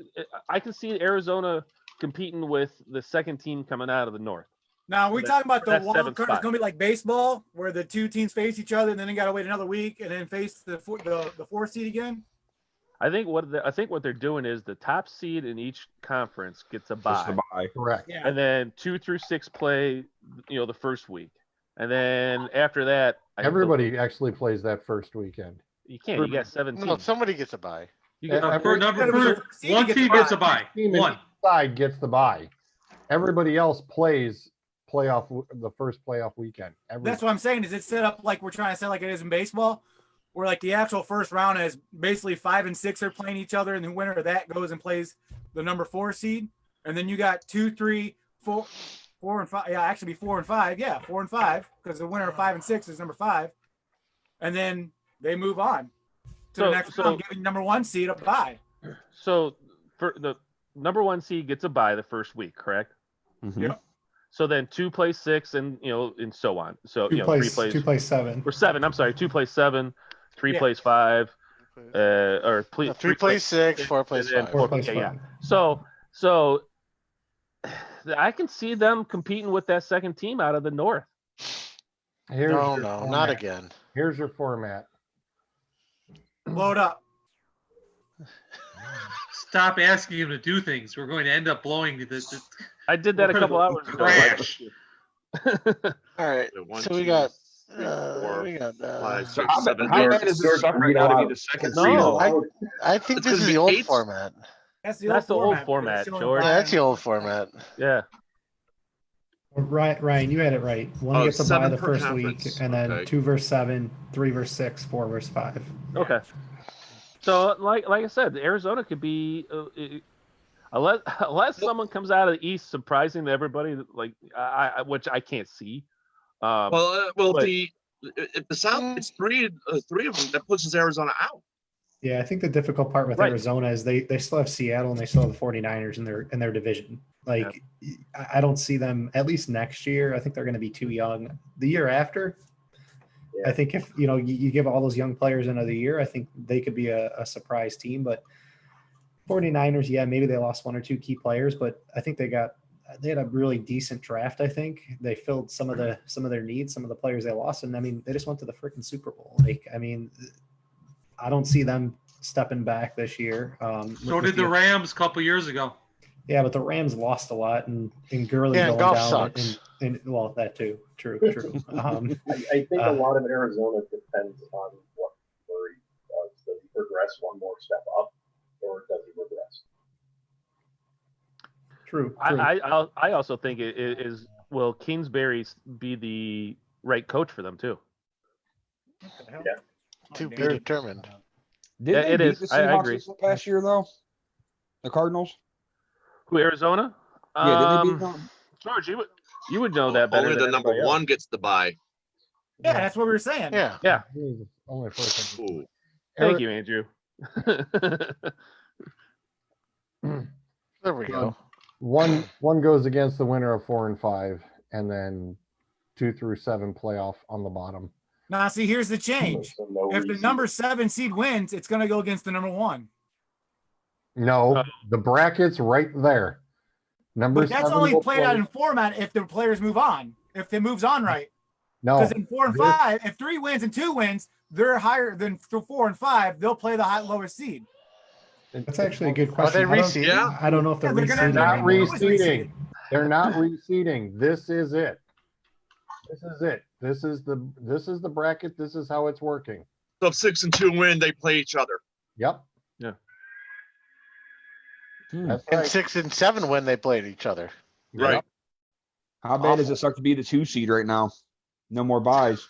S2: I can see Arizona competing with the second team coming out of the North.
S10: Now, are we talking about the
S2: That's
S10: wild
S2: seventh
S10: card? It's
S2: spot.
S10: going to be like baseball, where the two teams face each other, and then they got to wait another week, and then face the fourth seed again.
S2: I think what they're doing is the top seed in each conference gets a
S3: Just
S2: bye,
S3: the bye.
S6: Correct.
S10: Yeah.
S2: and then 2 through 6 play, the first week, and then after that,
S6: Everybody actually plays that first weekend.
S2: you can't. You got 17.
S4: No, somebody gets a bye.
S2: You get,
S6: Every-
S1: One team gets a bye.
S6: Team in
S1: One.
S6: each side gets the bye. Everybody else plays the first playoff weekend.
S10: That's what I'm saying. Is it set up like we're trying to set like it is in baseball, where like the actual first round is basically 5 and 6 are playing each other, and the winner of that goes and plays the number 4 seed, and then you got 2, 3, 4, 4 and 5. Yeah, actually 4 and 5. Yeah, 4 and 5 because the winner of 5 and 6 is number 5, and then they move on to the next round, giving number 1 seed a bye.
S2: So for the number 1 seed gets a bye the first week, correct?
S3: Mhm.
S10: Yep.
S2: So then 2 plays 6, and and so on. So
S8: 2
S2: 3
S8: plays 2 plays 7.
S2: or 7. I'm sorry, 2 plays 7, 3
S10: Yeah.
S2: plays 5, or
S4: 3 plays 6, 4 plays
S2: and then
S4: 5.
S2: 4
S8: plays
S2: okay, yeah.
S8: 5.
S2: So I can see them competing with that second team out of the North.
S6: Here's
S4: No,
S6: your
S4: not
S6: format.
S4: again.
S6: Here's your format.
S10: Load up.
S1: Stop asking him to do things. We're going to end up blowing the
S2: I did that a couple hours ago.
S1: Crash.
S4: All right.
S11: One,
S4: So we
S11: two,
S4: got.
S11: three, four,
S4: We got.
S11: 5,
S3: So
S11: 6,
S3: how
S11: 7.
S3: bad is this suffering
S11: got to
S3: out?
S11: be the second
S2: No.
S11: season.
S4: I think
S11: It's
S4: this
S11: gonna
S4: is
S11: be
S4: the old
S11: 8.
S4: format.
S10: That's
S2: That's the old
S10: format,
S2: format,
S10: Showing
S2: George.
S4: Yeah,
S10: bye.
S4: that's the old format.
S2: Yeah.
S8: Ryan, you had it right. One
S11: Oh,
S8: gets a bye
S11: 7
S8: the
S11: per
S8: first
S11: conference.
S8: week, and then
S11: Okay.
S8: 2 versus 7, 3 versus 6, 4 versus 5.
S2: Okay. So like I said, Arizona could be unless someone comes out of the East surprising to everybody, like which I can't see.
S11: Well,
S2: but-
S11: if the South gets three of them, that pushes Arizona out.
S8: Yeah, I think the difficult part with
S2: Right.
S8: Arizona is they still have Seattle and they still have the 49ers in their division. Like, I don't see them, at least next year. I think they're going to be too young. The year after, I think if you give all those young players another year, I think they could be a surprise team. But 49ers, yeah, maybe they lost 1 or 2 key players, but I think they had a really decent draft. I think they filled some of their needs, some of the players they lost, and I mean they just went to the freaking Super Bowl. Like, I mean, I don't see them stepping back this year.
S1: So did the Rams a couple years ago.
S8: Yeah, but the Rams lost a lot, and Gurley
S4: Yeah,
S8: going
S4: golf
S8: down,
S4: sucks.
S8: and well, that too. True.
S9: I think a lot of Arizona depends on what Murray does. Does he progress one more step up, or does he regress?
S8: True.
S2: I also think it is. Will Kingsbury be the right coach for them too?
S9: Yeah.
S4: To be determined.
S3: Did they
S2: it
S3: beat
S2: is.
S3: the
S2: I
S3: Seahawks
S2: agree.
S3: this past year though? The Cardinals?
S2: Who, Arizona?
S3: Yeah, did they beat them?
S2: George, you would know that better.
S11: Only the
S2: than
S11: number
S2: anybody
S11: one
S2: else.
S11: gets the bye.
S10: Yeah, that's what we were saying.
S4: Yeah.
S2: Yeah.
S6: Only first.
S11: Ooh.
S2: Thank you, Andrew.
S4: There we go.
S6: One goes against the winner of 4 and 5, and then 2 through 7 playoff on the bottom.
S10: Now, see, here's the change.
S9: So no
S10: If the
S9: reseed.
S10: number 7 seed wins, it's going to go against the number 1.
S6: No, the bracket's right there. Number
S10: But that's
S6: 7
S10: only
S6: will
S10: played
S6: play-
S10: out in format if the players move on. If it moves on right.
S6: No,
S10: Because in 4 and 5, if 3 wins and 2 wins, they're higher than 4 and 5. They'll play the lowest seed.
S8: That's actually a good
S4: Are
S8: question.
S4: they reseeding?
S11: Yeah.
S8: I don't know if they're
S10: Yeah,
S6: they're
S8: reseeding.
S6: not
S10: They're always
S6: reseeding. They're not reseeding. This is it. This is it. This is the bracket. This is how it's working.
S11: So if 6 and 2 win, they play each other.
S6: Yep.
S2: Yeah.
S6: That's
S4: And
S6: right.
S4: 6 and 7 when they played each other.
S11: Right.
S3: How bad does it suck to be the 2 seed right now? No more buys.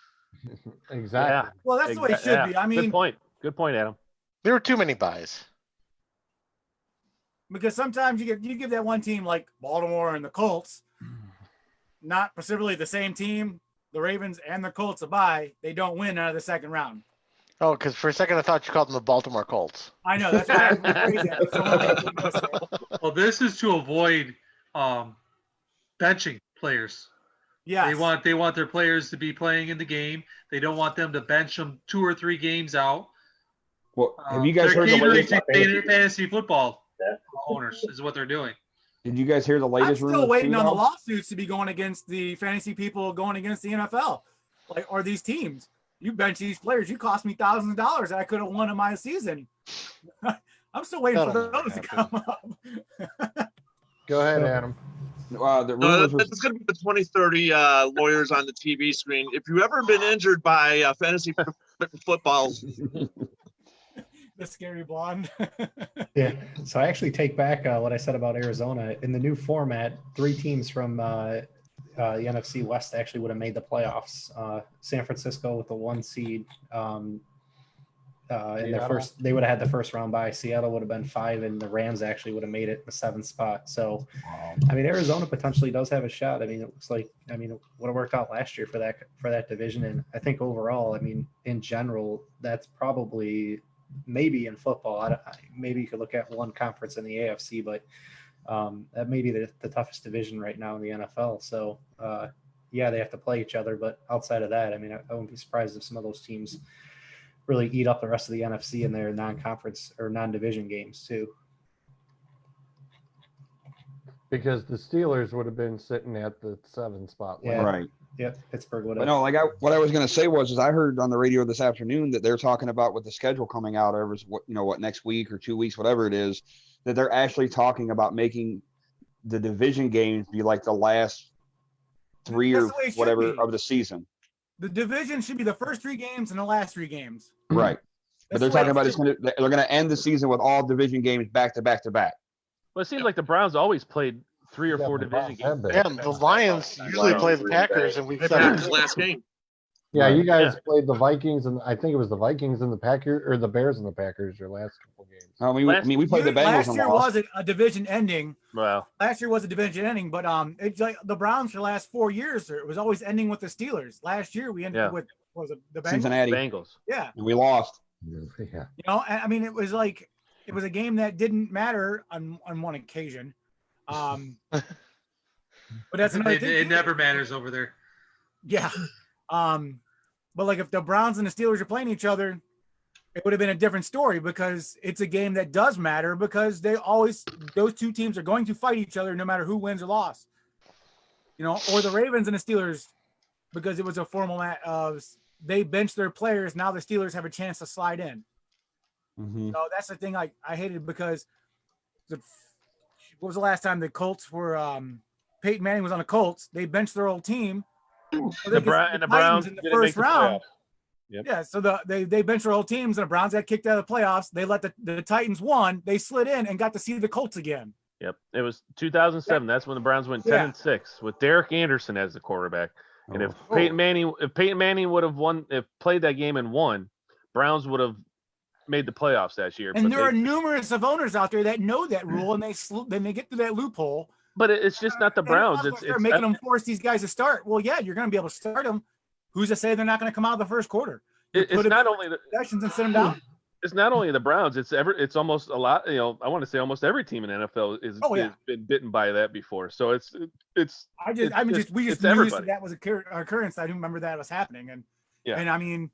S6: Exactly.
S2: Yeah.
S10: Well, that's the way it should be. I mean,
S2: good point. Good point, Adam.
S4: There were too many buys.
S10: because sometimes you give that one team like Baltimore and the Colts, not specifically the same team, the Ravens and the Colts a bye, they don't win out of the second round.
S4: Oh, because for a second I thought you called them the Baltimore Colts.
S10: I know that's why I'm crazy.
S1: Well, this is to avoid benching players.
S10: Yeah,
S1: They want their players to be playing in the game. They don't want them to bench them 2 or 3 games out.
S3: Well, have you guys
S1: they're
S3: heard the
S1: catering
S3: latest?
S1: to fantasy football owners is what they're doing.
S3: Did you guys hear the
S10: I'm
S3: latest
S10: still
S3: rumors?
S10: waiting
S3: too,
S10: on the
S3: though?
S10: lawsuits to be going against the fantasy people, going against the NFL, or these teams. You bench these players, you cost me thousands of dollars that I could have won in my season. I'm still waiting for
S4: That'll
S10: those to come up.
S6: Go ahead, Adam.
S3: The
S11: No,
S3: rumors were,
S11: that's going to be the 2030 lawyers on the TV screen. If you've ever been injured by fantasy football,
S10: The scary blonde.
S8: Yeah. So I actually take back what I said about Arizona. In the new format, 3 teams from the NFC West actually would have made the playoffs. San Francisco with the 1 seed. In their first, they would have had the first round bye. Seattle would have been 5, and the Rams actually would have made it in the 7th spot. So, I mean, Arizona potentially does have a shot. I mean, it looks like, I mean, it would have worked out last year for that division. And I think overall, I mean, in general, that's probably maybe in football. Maybe you could look at one conference in the AFC, but that may be the toughest division right now in the NFL. So, yeah, they have to play each other. But outside of that, I mean, I wouldn't be surprised if some of those teams really eat up the rest of the NFC in their non-conference or non-division games too.
S6: Because the Steelers would have been sitting at the 7th spot.
S8: Yeah.
S3: right.
S8: Yep, Pittsburgh would
S3: But
S8: have.
S3: no, like what I was going to say was I heard on the radio this afternoon that they're talking about with the schedule coming out every what next week or 2 weeks, whatever it is, that they're actually talking about making the division games be like the last 3
S10: That's
S3: or
S10: the way it should
S3: whatever
S10: be.
S3: of the season.
S10: The division should be the first 3 games and the last 3 games.
S3: Right. But
S10: That's
S3: they're
S10: the way
S3: talking about they're going to end the season with all division games back to back to back.
S2: Well, it seems like the Browns always played 3 or 4 division games.
S4: Yeah, the Lions usually play the Packers, and we've
S11: they
S4: said
S11: played the last game.
S6: Yeah, you guys played the Vikings, and I think it was the Vikings and the Packers, or the Bears and the Packers, your last couple games.
S3: I mean, we played the Bengals
S10: Last
S3: and
S10: year
S3: lost.
S10: was a division ending.
S2: Well,
S10: Last year was a division ending, but it's like the Browns for the last 4 years, it was always ending with the Steelers. Last year we ended with the Bengals?
S3: Cincinnati.
S2: Bengals.
S10: Yeah.
S3: And we lost.
S6: Yeah.
S10: You know, I mean, it was a game that didn't matter on one occasion. But that's another thing.
S1: It never matters over there.
S10: Yeah. But like if the Browns and the Steelers are playing each other, it would have been a different story because it's a game that does matter because those 2 teams are going to fight each other no matter who wins or lost. You know, or the Ravens and the Steelers, because it was a formal match of they benched their players. Now the Steelers have a chance to slide in.
S3: Mm-hmm.
S10: So that's the thing I hated because what was the last time the Colts were? Peyton Manning was on the Colts. They benched their old team.
S2: The Browns
S10: in the
S2: didn't
S10: first
S2: make the
S10: round.
S2: playoffs. Yep.
S10: Yeah, so they benched their old teams, and the Browns got kicked out of the playoffs. They let the Titans won. They slid in and got to see the Colts again.
S2: Yep, it was 2007. That's when the Browns went 10-6 with Derek Anderson as the quarterback. And if Peyton Manning would have played that game and won, Browns would have made the playoffs that year.
S10: And there are numerous of owners out there that know that rule, and they get through that loophole.
S2: But it's just not the Browns. It's
S10: making them force these guys to start. Well, yeah, you're going to be able to start them. Who's to say they're not going to come out of the first quarter?
S2: It's not only the
S10: possessions and sit them down.
S2: It's not only the Browns. It's almost a lot. I want to say almost every team in the NFL has been bitten by that before. So we just knew
S10: that was an occurrence. I didn't remember that was happening. And I mean,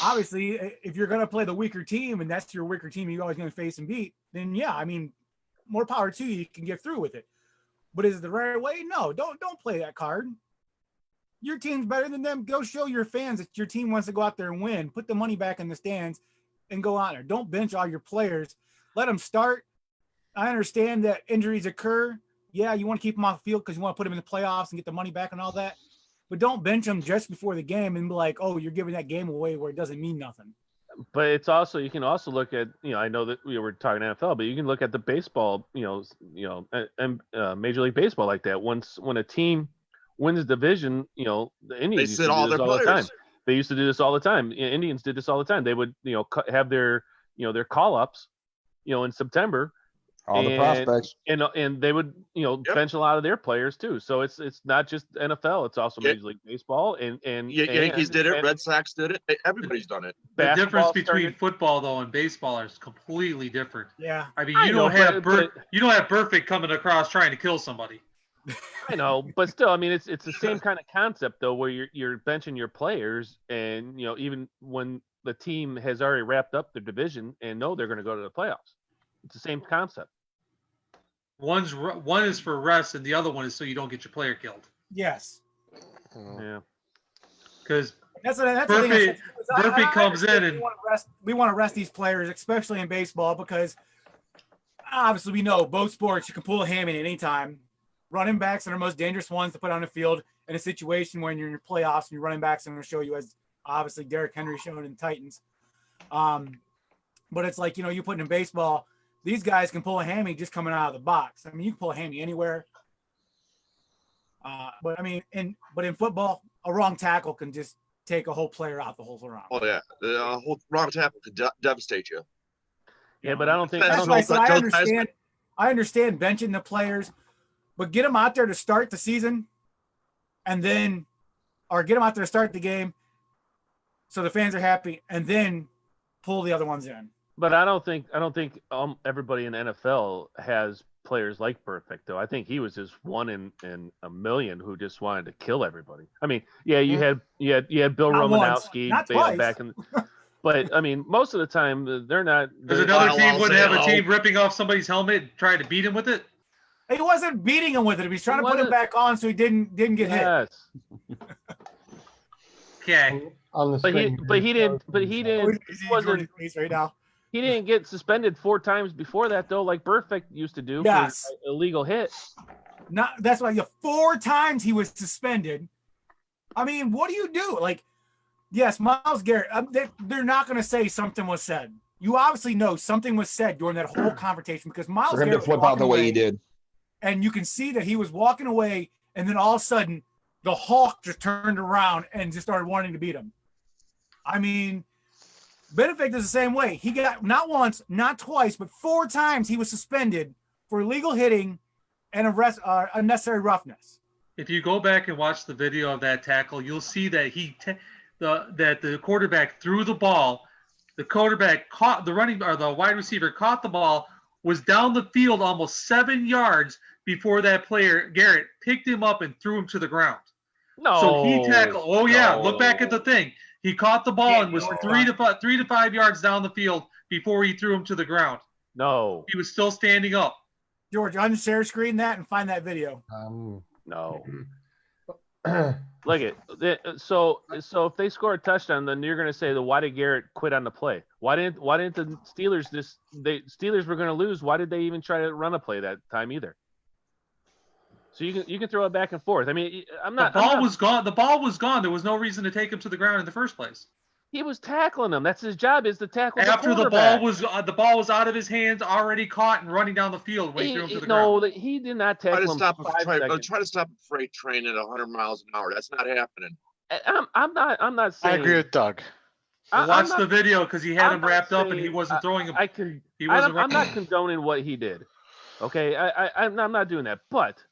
S10: obviously, if you're going to play the weaker team and that's your weaker team, you're always going to face and beat. Then I mean, more power to you. You can get through with it. But is it the right way? No, don't play that card. Your team's better than them. Go show your fans that your team wants to go out there and win. Put the money back in the stands and go out there. Don't bench all your players. Let them start. I understand that injuries occur. Yeah, you want to keep them off the field because you want to put them in the playoffs and get the money back and all that. But don't bench them just before the game and be like, oh, you're giving that game away where it doesn't mean nothing.
S2: But it's also, you can also look at, I know that we were talking NFL, but you can look at the baseball, and Major League Baseball like that. When a team wins division, the Indians
S11: sit all their players.
S2: The time. They used to do this all the time. Indians did this all the time. They would, have their call-ups, in September.
S3: All the prospects.
S2: And they would, bench a lot of their players too. So it's not just NFL. It's also Major League Baseball. And
S11: Yankees did it. Red Sox did it. Everybody's done it.
S1: The difference between football though and baseball is completely different.
S10: Yeah.
S1: I mean, you don't have Burfict coming across trying to kill somebody.
S2: I know, but still, I mean, it's the same kind of concept though, where you're benching your players, and even when the team has already wrapped up their division and know they're going to go to the playoffs, it's the same concept.
S1: One is for rest, and the other one is so you don't get your player killed.
S10: Yes.
S2: Yeah.
S1: Because
S10: that's the thing.
S1: Burfict comes in and
S10: we want to rest these players, especially in baseball, because obviously we know both sports you can pull a hammy at any time. Running backs are the most dangerous ones to put on the field in a situation when you're in your playoffs and your running backs are going to show you, as obviously Derrick Henry showed in the Titans. But it's like, you put in baseball, these guys can pull a hammy just coming out of the box. I mean, you can pull a hammy anywhere. But in football, a wrong tackle can just take a whole player out the whole round.
S11: Oh yeah, a whole wrong tackle could devastate you.
S2: Yeah, but I don't think.
S10: I understand benching the players, but get them out there to start the season, or get them out there to start the game, so the fans are happy, and then pull the other ones in.
S2: But I don't think everybody in the NFL has players like Burfict, though. I think he was just one in a million who just wanted to kill everybody. I mean, yeah, you had Bill Romanowski back in, but I mean, most of the time they're not.
S1: Because another team wouldn't have a team ripping off somebody's helmet and trying to beat him with it.
S10: He wasn't beating him with it. He was trying to put it back on so he didn't get hit.
S1: Okay.
S2: But he didn't. He wasn't
S10: right now.
S2: He didn't get suspended 4 times before that, though, like Burfict used to do for illegal hit.
S10: That's why 4 times he was suspended. I mean, what do you do? Like, yes, Myles Garrett, they're not going to say something was said. You obviously know something was said during that whole confrontation because Myles Garrett
S3: to flip out the way he did.
S10: And you can see that he was walking away, and then all of a sudden, the Hawk just turned around and just started wanting to beat him. I mean, Benedict is the same way. He got not once, not twice, but 4 times he was suspended for illegal hitting and unnecessary roughness.
S1: If you go back and watch the video of that tackle, you'll see that the quarterback threw the ball. The quarterback caught the wide receiver caught the ball, was down the field almost 7 yards before that player Garrett picked him up and threw him to the ground.
S2: No.
S1: So he tackled. Oh yeah, look back at the thing. He caught the ball and was 3 to 5 yards down the field before he threw him to the ground.
S2: No.
S1: He was still standing up.
S10: George, unshare screen that and find that video.
S2: No. Look it. So if they score a touchdown, then you're going to say, why did Garrett quit on the play? Why didn't the Steelers Steelers were going to lose? Why did they even try to run a play that time either? So you can throw it back and forth. I mean,
S1: The ball was gone. The ball was gone. There was no reason to take him to the ground in the first place.
S2: He was tackling him. That's his job, is to tackle
S1: After
S2: the
S1: ball was out of his hands, already caught and running down the field when he threw him to the ground.
S2: No, he did not tackle him.
S11: Try to stop a freight train at 100 miles an hour. That's not happening.
S2: I'm not saying.
S4: I agree with Doug.
S1: Watch the video because he had him wrapped up and he wasn't throwing him.
S2: I'm not condoning what he did. Okay, I'm not doing that. But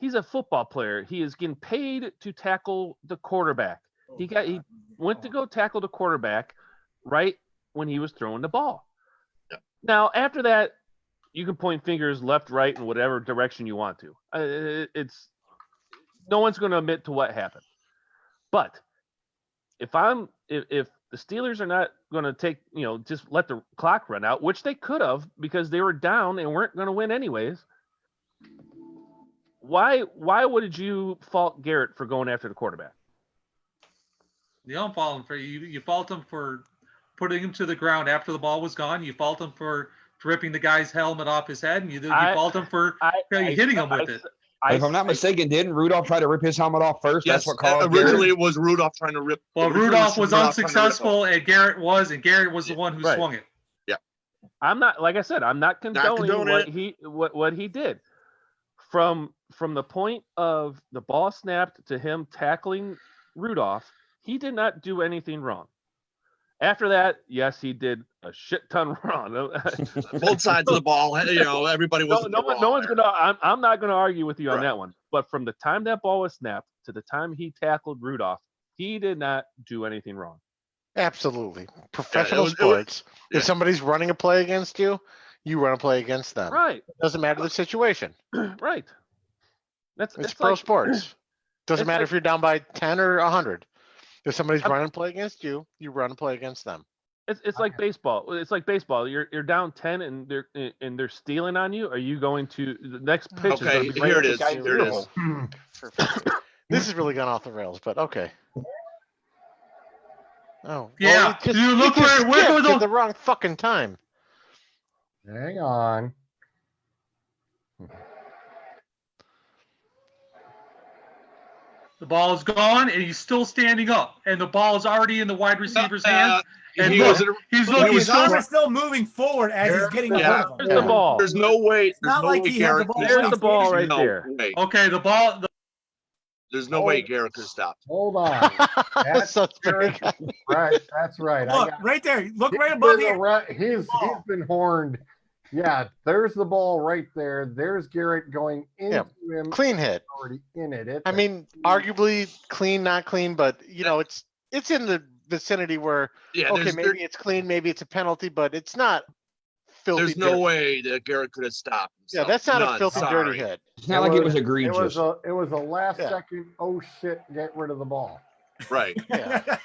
S2: he's a football player. He is getting paid to tackle the quarterback. He went to go tackle the quarterback right when he was throwing the ball.
S11: Yeah.
S2: Now, after that, you can point fingers left, right, in whatever direction you want to. It's no one's going to admit to what happened. But if the Steelers are not going to take, just let the clock run out, which they could have because they were down and weren't going to win anyways. Why would you fault Garrett for going after the quarterback?
S1: You don't fault him for you fault him for putting him to the ground after the ball was gone. You fault him for ripping the guy's helmet off his head, and you fault him for hitting him with it.
S3: If I'm not mistaken, didn't Rudolph try to rip his helmet off first?
S11: Yes,
S3: that's what caused
S11: originally it was Rudolph trying to rip.
S1: Well, Rudolph was unsuccessful, and Garrett was the one who swung it.
S11: Yeah,
S2: I'm not, like I said, I'm not condoning what he did. From the point of the ball snapped to him tackling Rudolph, he did not do anything wrong. After that, yes, he did a shit ton wrong.
S11: Both sides of the ball, everybody was.
S2: No one's gonna. I'm not gonna argue with you on that one. But from the time that ball was snapped to the time he tackled Rudolph, he did not do anything wrong.
S4: Absolutely, professional sports. If somebody's running a play against you, you run a play against them.
S2: Right.
S4: It doesn't matter the situation.
S2: Right.
S4: It's pro sports. Doesn't matter if you're down by 10 or 100. If somebody's running a play against you, you run a play against them.
S2: It's like baseball. It's like baseball. You're down 10 and they're stealing on you. Are you going to the next pitch?
S11: Okay, here it is. Here it is.
S4: This has really gone off the rails, but okay. Oh
S1: yeah.
S4: Well,
S1: you look where it went
S4: at the wrong fucking time.
S6: Hang on.
S1: The ball is gone, and he's still standing up, and the ball is already in the wide receiver's hands. And
S10: he's still moving forward as he's getting up.
S2: There's the ball.
S11: There's no way.
S10: It's not like he had the ball.
S2: There's the ball right there.
S1: Okay, the ball.
S11: There's no way Garrett could stop.
S6: Hold on. That's right. That's right.
S10: Look right there. Look right above here.
S6: He's been horned. Yeah, there's the ball right there. There's Garrett going into him.
S4: Clean hit.
S6: Already in it.
S4: I mean, arguably clean, not clean, but it's in the vicinity where maybe it's clean, maybe it's a penalty, but it's not filthy.
S11: There's no way that Garrett could have stopped himself.
S4: Yeah, that's not a filthy dirty hit.
S3: It's not like it was egregious.
S6: It was a last second. Oh shit! Get rid of the ball.
S11: Right.
S4: Yeah.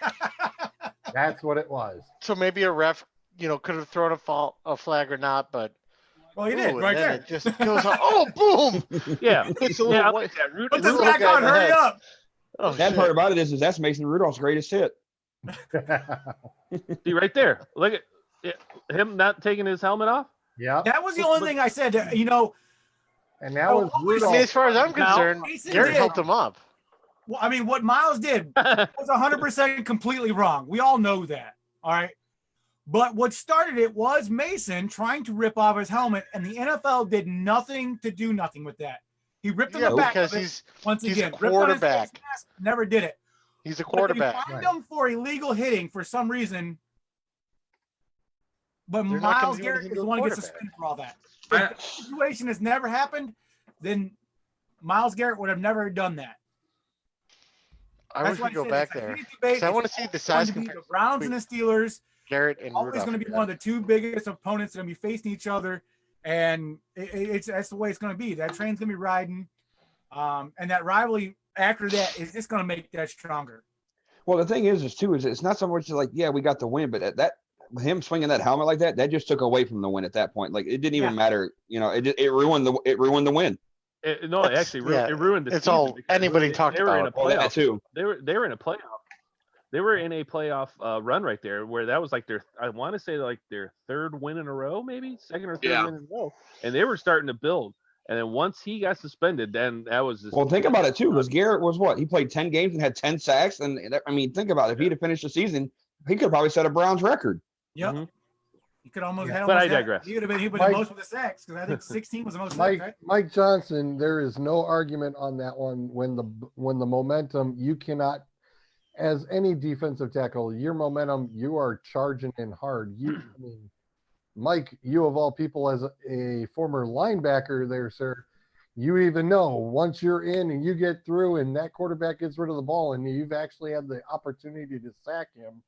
S6: That's what it was.
S4: So maybe a ref, could have thrown a flag or not, but.
S10: Well, he did right there.
S4: It just goes on. Oh, boom!
S2: Yeah.
S4: It's a little white.
S10: Put this back on. Hurry up!
S3: Oh, that part about it is that's Mason Rudolph's greatest hit.
S2: See right there. Look at him not taking his helmet off.
S6: Yeah.
S10: That was the only thing I said.
S6: And that was Rudolph.
S4: As far as I'm concerned, Garrett helped him up.
S10: Well, I mean, what Miles did was 100% completely wrong. We all know that. All right. But what started it was Mason trying to rip off his helmet, and the NFL did nothing with that. He ripped him the back of it once again.
S4: He's a quarterback.
S10: Never did it.
S4: He's a quarterback.
S10: But they fined him for illegal hitting for some reason. But Miles Garrett is the one who gets suspended for all that. If that situation has never happened, then Miles Garrett would have never done that.
S4: I wish we go back there. I want to see the size comparison.
S10: The Browns and the Steelers.
S4: Garrett and
S10: always going to be one of the two biggest opponents going to be facing each other, and that's the way it's going to be. That train's going to be riding, and that rivalry after that is just going to make that stronger.
S3: Well, the thing is it's not so much like we got the win, but that him swinging that helmet like that just took away from the win at that point. Like it didn't even matter, it ruined the win.
S2: No, it actually it ruined the
S4: It's
S2: season
S4: all
S2: because
S4: anybody talked
S2: they were in a
S4: about.
S2: playoff.
S3: That too.
S2: They were in a playoff. They were in a playoff run right there, where that was like I want to say like their third win in a row, maybe second or third win in a row, and they were starting to build. And then once he got suspended, then that was just.
S3: Well, think about it too, because Garrett was what? He played 10 games and had 10 sacks, and I mean, think about it. If he'd have finished the season, he could have probably set a Browns record.
S10: Yep. Mm-hmm. He could almost have.
S2: But I digress.
S10: He would have been the most with the sacks because I think 16 was the most.
S6: Mike,
S10: sacks, right?
S6: Mike Johnson, there is no argument on that one. When the momentum, you cannot, as any defensive tackle, your momentum, you are charging in hard. I mean, Mike, you of all people, as a former linebacker, there, sir, you even know once you're in and you get through, and that quarterback gets rid of the ball, and you've actually had the opportunity to sack him.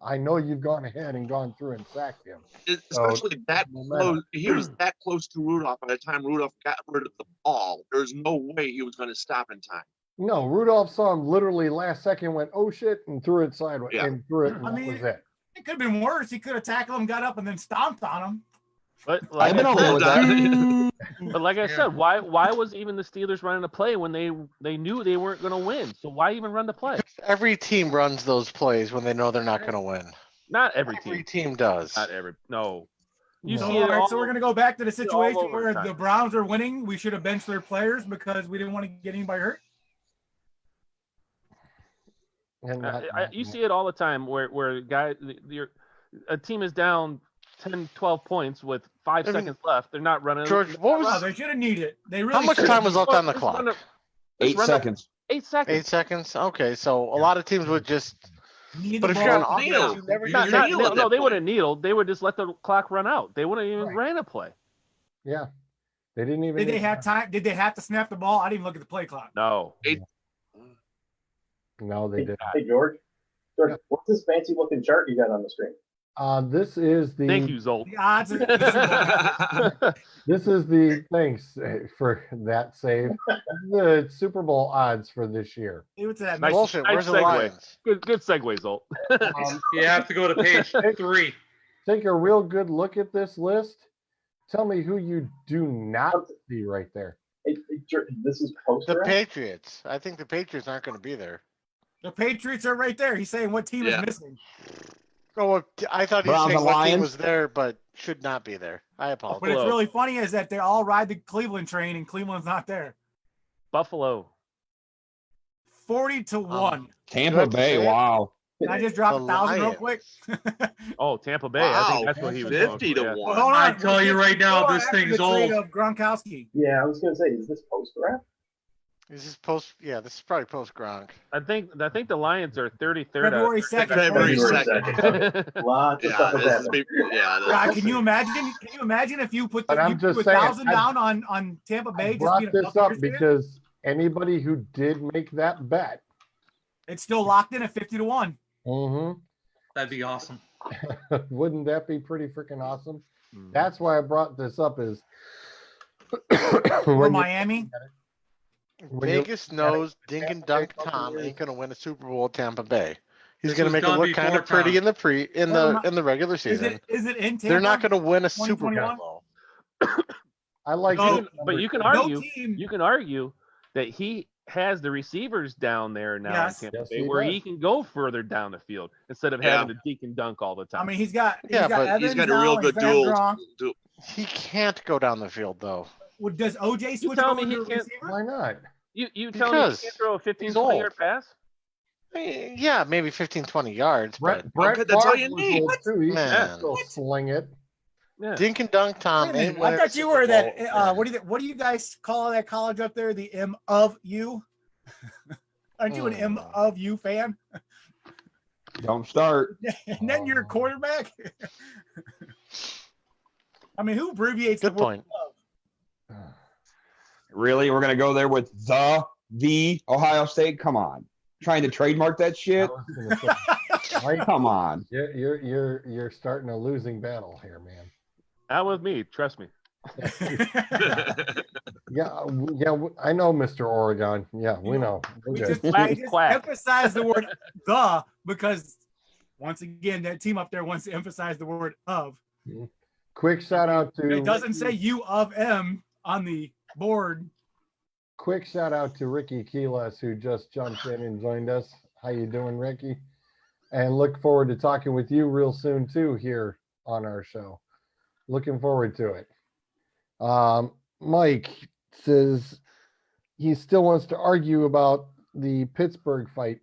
S6: I know you've gone ahead and gone through and sacked him.
S11: Especially that close. He was that close to Rudolph by the time Rudolph got rid of the ball. There's no way he was going to stop in time.
S6: No, Rudolph saw him literally last second, went, oh shit, and threw it sideways. And threw it, and that was it.
S10: It could have been worse. He could have tackled him, got up, and then stomped on him.
S2: But like
S3: I've been okay with that.
S2: But like I said, why was even the Steelers running a play when they knew they weren't going to win? So why even run the play?
S4: Every team runs those plays when they know they're not going to win.
S2: Not every team.
S4: Every team does.
S2: Not every. No. You
S10: So,
S2: see it all,
S10: so we're going to go back to the situation
S2: all over
S10: where
S2: time.
S10: the Browns are winning. We should have benched their players because we didn't want to get anybody hurt.
S6: And
S2: you see it all the time where a team is down 10, 12 points with 5 seconds left. They're not running.
S4: George, what was?
S10: They should have needed it. They really.
S4: How much time was left on the clock?
S3: 8 seconds.
S2: 8 seconds.
S4: 8 seconds. Okay, so a lot of teams would just. But if you're on offense, you never
S2: no, they wouldn't needled. They would just let the clock run out. They wouldn't even ran a play.
S6: Yeah, they didn't even.
S10: Did they have time? Did they have to snap the ball? I didn't even look at the play clock.
S2: No.
S6: No, they did not.
S9: Hey, George, what's this fancy looking chart you got on the screen?
S6: This is the.
S2: Thank you, Zolt.
S10: The odds.
S6: This is the thanks for that save. The Super Bowl odds for this year.
S10: What's that?
S2: Nice,
S4: Bullshit.
S2: nice
S4: Where's the
S2: segue.
S4: Lions?
S2: Good segue, Zolt.
S1: You have to go to page 3.
S6: Take a real good look at this list. Tell me who you do not see right there.
S9: This is post
S4: The Patriots. I think the Patriots aren't going to be there.
S10: The Patriots are right there. He's saying what team is missing.
S4: Oh, I thought he was saying what team was there, but should not be there. I apologize.
S10: But it's really funny is that they all ride the Cleveland train, and Cleveland's not there.
S2: Buffalo.
S10: 40-1.
S3: Tampa Bay. Wow.
S10: Can I just drop 1,000 real quick?
S2: Oh, Tampa Bay.
S11: Wow,
S2: I think that's what he was
S11: 50 to 1.
S10: Well, hold on.
S1: I tell you right now, this
S10: After
S1: thing's
S10: the trade
S1: old.
S10: of Gronkowski.
S9: Yeah, I was gonna say, is this post draft?
S4: Is this post? Yeah, this is probably post Gronk.
S2: I think the Lions are 33rd.
S10: February 2nd.
S11: February 2nd.
S9: Lots of stuff has happened.
S10: God, can you imagine? Can you imagine if you put
S6: But I'm just saying,
S10: 1,000 down on Tampa Bay?
S6: I brought this up because anybody who did make that bet,
S10: it's still locked in at 50-1.
S1: That'd be awesome.
S6: Wouldn't that be pretty freaking awesome? That's why I brought this up. Is
S10: For Miami.
S4: Vegas knows Dink and Dunk Tom ain't gonna win a Super Bowl at Tampa Bay. He's
S1: This
S4: gonna
S1: was
S4: make it
S1: done
S4: look kind
S1: before
S4: of pretty
S1: Tom.
S4: in the regular season.
S10: Is it in Tampa?
S4: They're not gonna win a Super
S10: 2021?
S4: Bowl.
S6: I like
S2: No, but you can argue.
S10: team-
S2: You can argue that he has the receivers down there now
S10: Yes.
S2: in Tampa
S6: Yes,
S2: Bay
S6: he
S2: where
S6: does.
S2: he can go further down the field instead of having to deke and dunk all the time.
S10: I mean, he's got
S4: Yeah, but
S10: Evans
S11: He's got a
S10: now,
S11: real
S10: he's
S11: good
S10: got Gronk.
S11: duel.
S4: He can't go down the field though.
S10: Well, does OJ switch
S2: tell
S10: over
S2: me he
S10: to a
S2: can't-
S10: receiver?
S6: Why not?
S2: You tell me he
S4: Because
S2: can't throw a 15,
S4: he's
S2: 20
S4: old.
S2: yard pass?
S4: Yeah, maybe 15, 20 yards, but
S6: Brett
S11: that's all
S6: Favre
S11: you
S6: was
S11: need.
S6: old too. He can
S4: Man.
S6: still sling it.
S2: Yeah.
S4: Dink and Dunk Tom
S10: Wait a
S4: ain't
S10: minute,
S4: winning
S10: I
S4: a
S10: thought you
S4: Super
S10: were that.
S4: Bowl.
S10: What do you guys call that college up there? The M of U. Aren't you an M of U fan?
S3: Don't start.
S10: And then you're a quarterback. I mean, who abbreviates
S4: Good
S10: the word
S4: point.
S10: of?
S3: Really? We're going to go there with the Ohio State? Come on. Trying to trademark that shit?
S6: I was gonna say, Mike,
S3: Come on.
S6: you're starting a losing battle here, man.
S2: Not with me, trust me.
S6: Yeah, I know, Mr. Oregon. Yeah, we know. We're
S10: We
S6: good.
S10: just,
S2: Quack,
S10: we just
S2: quack.
S10: emphasize the word the because once again, that team up there wants to emphasize the word of.
S6: Quick shout out to
S10: It doesn't say U of M on the board.
S6: quick shout out to Ricky Keeles, who just jumped in and joined us. How you doing, Ricky? And look forward to talking with you real soon too here on our show. Looking forward to it. Mike says he still wants to argue about the Pittsburgh fight.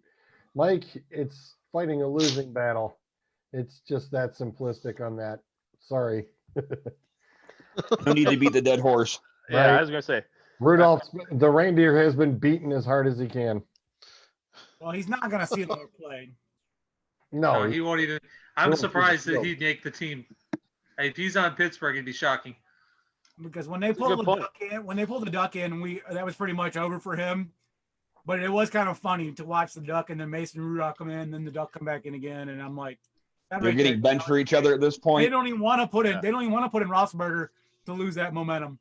S6: Mike, it's fighting a losing battle. It's just that simplistic on that. Sorry.
S3: No need to beat the dead horse.
S2: Yeah,
S6: Right.
S2: I was gonna say.
S6: Rudolph, the reindeer has been beaten as hard as he can.
S10: Well, he's not going to see it played.
S6: No,
S1: he won't even. I'm surprised that he'd make the team. If he's on Pittsburgh, it'd be shocking.
S10: Because when they pulled the duck in, that was pretty much over for him. But it was kind of funny to watch the duck and then Mason Rudolph come in, then the duck come back in again, and I'm like,
S3: they're getting bent for each other at this point.
S10: They don't even want to put in. They don't even want to put in Roethlisberger to lose that momentum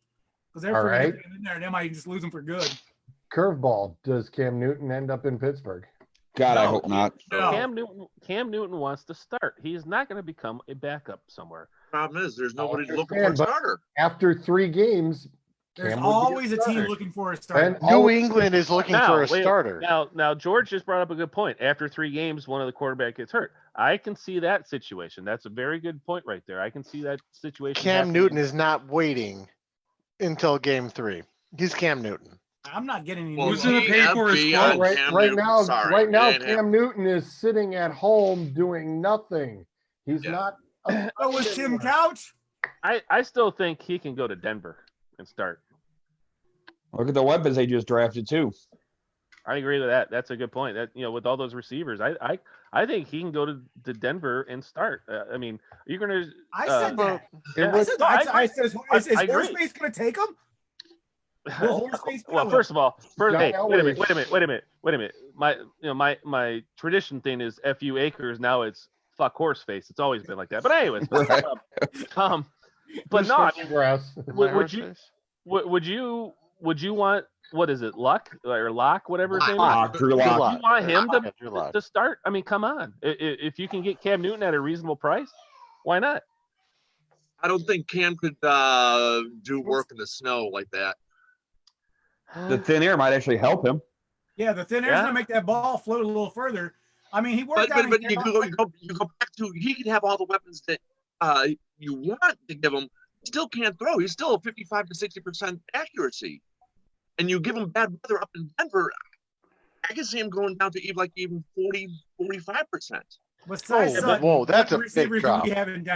S10: because they're
S6: right.
S10: in there. They might just lose him for good.
S6: Curveball. Does Cam Newton end up in Pittsburgh?
S3: God, no. I hope not.
S10: No.
S2: Cam Newton wants to start. He's not going to become a backup somewhere.
S11: Problem is, there's nobody looking for a starter.
S6: After 3 games,
S10: there's always a team looking for a starter.
S4: New England is looking for a starter.
S2: Now, George just brought up a good point. After 3 games, one of the quarterback gets hurt. I can see that situation. That's a very good point right there. I can see that situation.
S4: Cam Newton is not waiting until game 3. He's Cam Newton.
S10: I'm not getting any.
S1: Who's going to pay for his clothes?
S6: Right now, Cam Newton is sitting at home doing nothing. He's not.
S10: So was Tim Couch?
S2: I still think he can go to Denver and start.
S3: Look at the weapons they just drafted too.
S2: I agree with that. That's a good point. That with all those receivers, I think he can go to Denver and start. I mean, you're gonna.
S10: I said that. I said, is Horseface going to take him?
S2: Well, first of all, wait a minute. My tradition thing is FU Acres. Now it's fuck Horseface. It's always been like that. But anyways, but no. I mean, would you want, what is it, Luck or Locke, whatever his name is?
S3: Drew Lock.
S2: You want him to start? I mean, come on. If you can get Cam Newton at a reasonable price, why not?
S11: I don't think Cam could do work in the snow like that.
S3: The thin air might actually help him.
S10: Yeah, the thin air is going to make that ball float a little further. I mean, he worked out.
S11: But you go back to, he can have all the weapons that you want to give him. Still can't throw. He's still 55 to 60% accuracy. And you give him bad weather up in Denver, I can see him going down to even 40, 45%.
S4: Whoa, that's a big drop.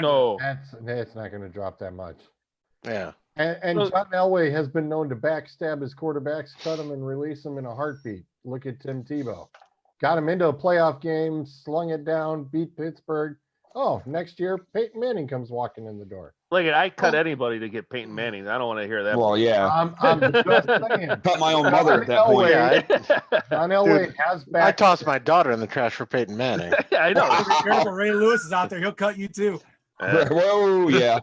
S2: No,
S6: that's not going to drop that much.
S4: Yeah.
S6: And John Elway has been known to backstab his quarterbacks, cut them, and release them in a heartbeat. Look at Tim Tebow. Got him into a playoff game, slung it down, beat Pittsburgh. Oh, next year, Peyton Manning comes walking in the door.
S2: Look, I cut anybody to get Peyton Manning. I don't want to hear that.
S3: Well, yeah.
S6: I'm just saying.
S3: Cut my own mother at that point.
S6: John Elway has back.
S4: I tossed my daughter in the trash for Peyton Manning.
S2: I know.
S10: Be careful, Ray Lewis is out there. He'll cut you too.
S3: Whoa, yeah.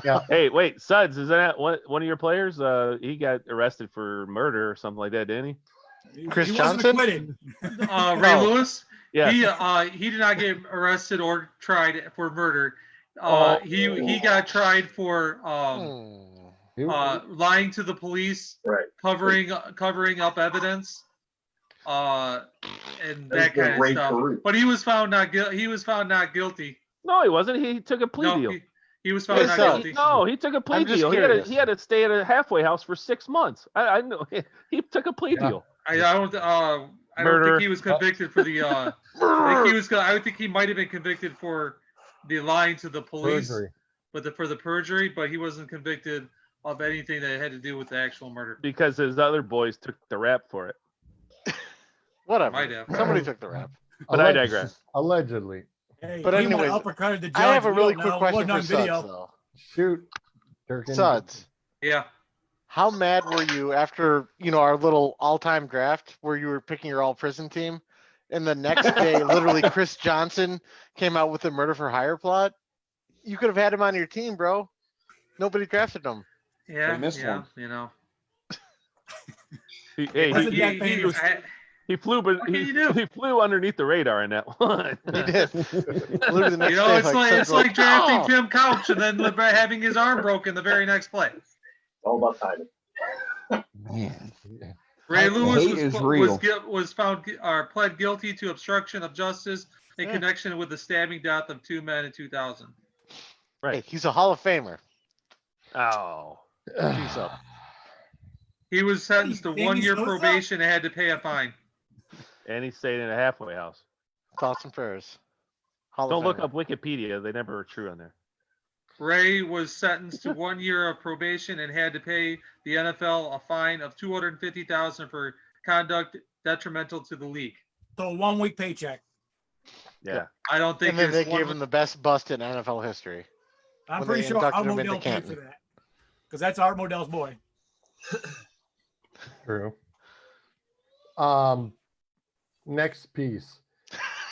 S6: Yeah.
S2: Hey, wait, Suds, is that one of your players? He got arrested for murder or something like that, didn't he?
S4: Chris Johnson?
S1: Ray Lewis?
S2: Yeah.
S1: He did not get arrested or tried for murder. He got tried for lying to the police,
S9: right,
S1: covering up evidence, and that kind of stuff. But he was found not guilty.
S2: No, he wasn't. He took a plea deal.
S1: He was found not guilty.
S2: No, he took a plea deal. He had to stay at a halfway house for 6 months. I know. He took a plea deal.
S1: I don't think he was convicted for the. I think he might have been convicted for the lying to the police, for the perjury, but he wasn't convicted of anything that had to do with the actual murder.
S2: Because his other boys took the rap for it.
S4: Whatever.
S1: Might have.
S4: Somebody took the rap.
S2: But I digress.
S6: Allegedly.
S10: Hey,
S4: but anyways, I have a really quick question for Suds, though.
S6: Shoot.
S4: Suds.
S1: Yeah.
S4: How mad were you after, our little all-time draft where you were picking your all-prison team? And the next day, literally, Chris Johnson came out with a murder for hire plot? You could have had him on your team, bro. Nobody drafted him.
S1: Yeah,
S3: one.
S2: He flew, but he flew underneath the radar in that one.
S4: He did.
S1: It's like drafting Tim Couch and then having his arm broken the very next play.
S9: All about timing.
S3: Man.
S1: Ray Lewis
S3: is real.
S1: was found or pled guilty to obstruction of justice in connection with the stabbing death of 2 men in 2000.
S2: Right.
S4: Hey, he's a Hall of Famer.
S2: Oh.
S4: Jeez up.
S1: He was sentenced to 1 year probation and had to pay a fine.
S2: And he stayed in a halfway house.
S4: Thoughts and prayers.
S2: Don't look up Wikipedia. They never are true on there.
S1: Ray was sentenced to 1 year of probation and had to pay the NFL a fine of $250,000 for conduct detrimental to the league.
S10: So 1 week paycheck.
S2: Yeah.
S1: I don't think.
S4: And then they gave him the best bust in NFL history.
S10: I'm pretty sure Art Modell paid for that, because that's Art Modell's boy.
S6: True. Next piece.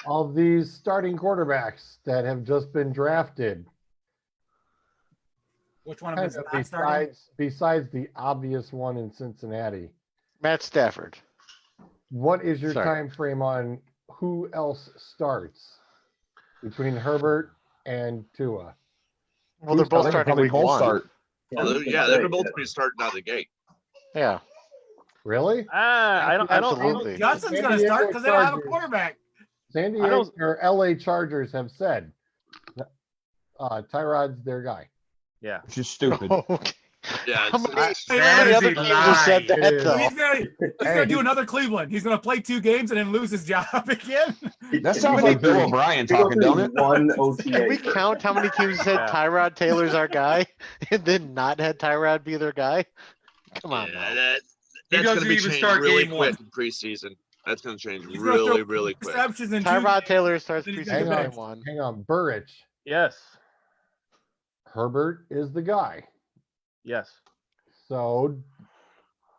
S6: All these starting quarterbacks that have just been drafted.
S10: Which one of them is not starting?
S6: Besides the obvious one in Cincinnati.
S4: Matt Stafford.
S6: What is your time frame on who else starts between Herbert and Tua?
S4: Well, they're both starting week one.
S11: Yeah, they're both be starting out of the gate.
S4: Yeah.
S6: Really?
S2: I don't.
S10: Justin's going to start because they don't have a quarterback.
S6: San Diego or LA Chargers have said Tyrod's their guy.
S2: Yeah.
S3: It's just stupid.
S4: Okay.
S11: Yeah.
S4: How many other teams have said that, though?
S10: He's gonna do another Cleveland. He's gonna play 2 games and then lose his job again.
S3: That sounds like Bill O'Brien talking, don't it?
S9: One OTA.
S4: Can we count how many teams said Tyrod Taylor's our guy and then not had Tyrod be their guy? Come on.
S11: That's going to be changed really quick in preseason. That's going to change really quick.
S4: Tyrod Taylor starts preseason game 1.
S6: Hang on, Burrich.
S2: Yes.
S6: Herbert is the guy.
S2: Yes.
S6: So,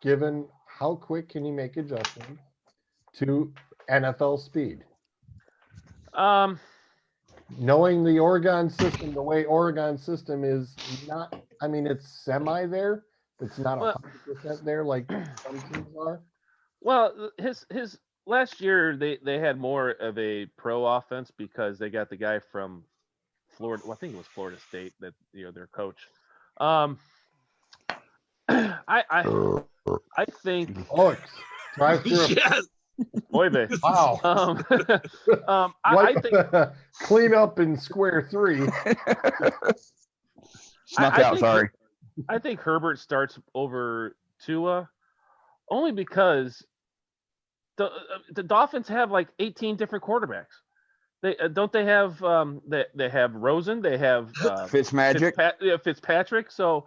S6: given how quick can he make adjustments to NFL speed? Knowing the Oregon system, the way Oregon system is not, I mean, it's semi there. It's not 100% there like some teams are.
S2: Well, his last year they had more of a pro offense because they got the guy from Florida. Well, I think it was Florida State that their coach. I think.
S6: Oh, drive through.
S11: Yes.
S2: Boy,
S6: wow.
S2: I think
S6: clean up in square 3.
S3: Snuck out. Sorry.
S2: I think Herbert starts over Tua, only because the Dolphins have like 18 different quarterbacks. They have they have Rosen, they have Fitzpatrick. So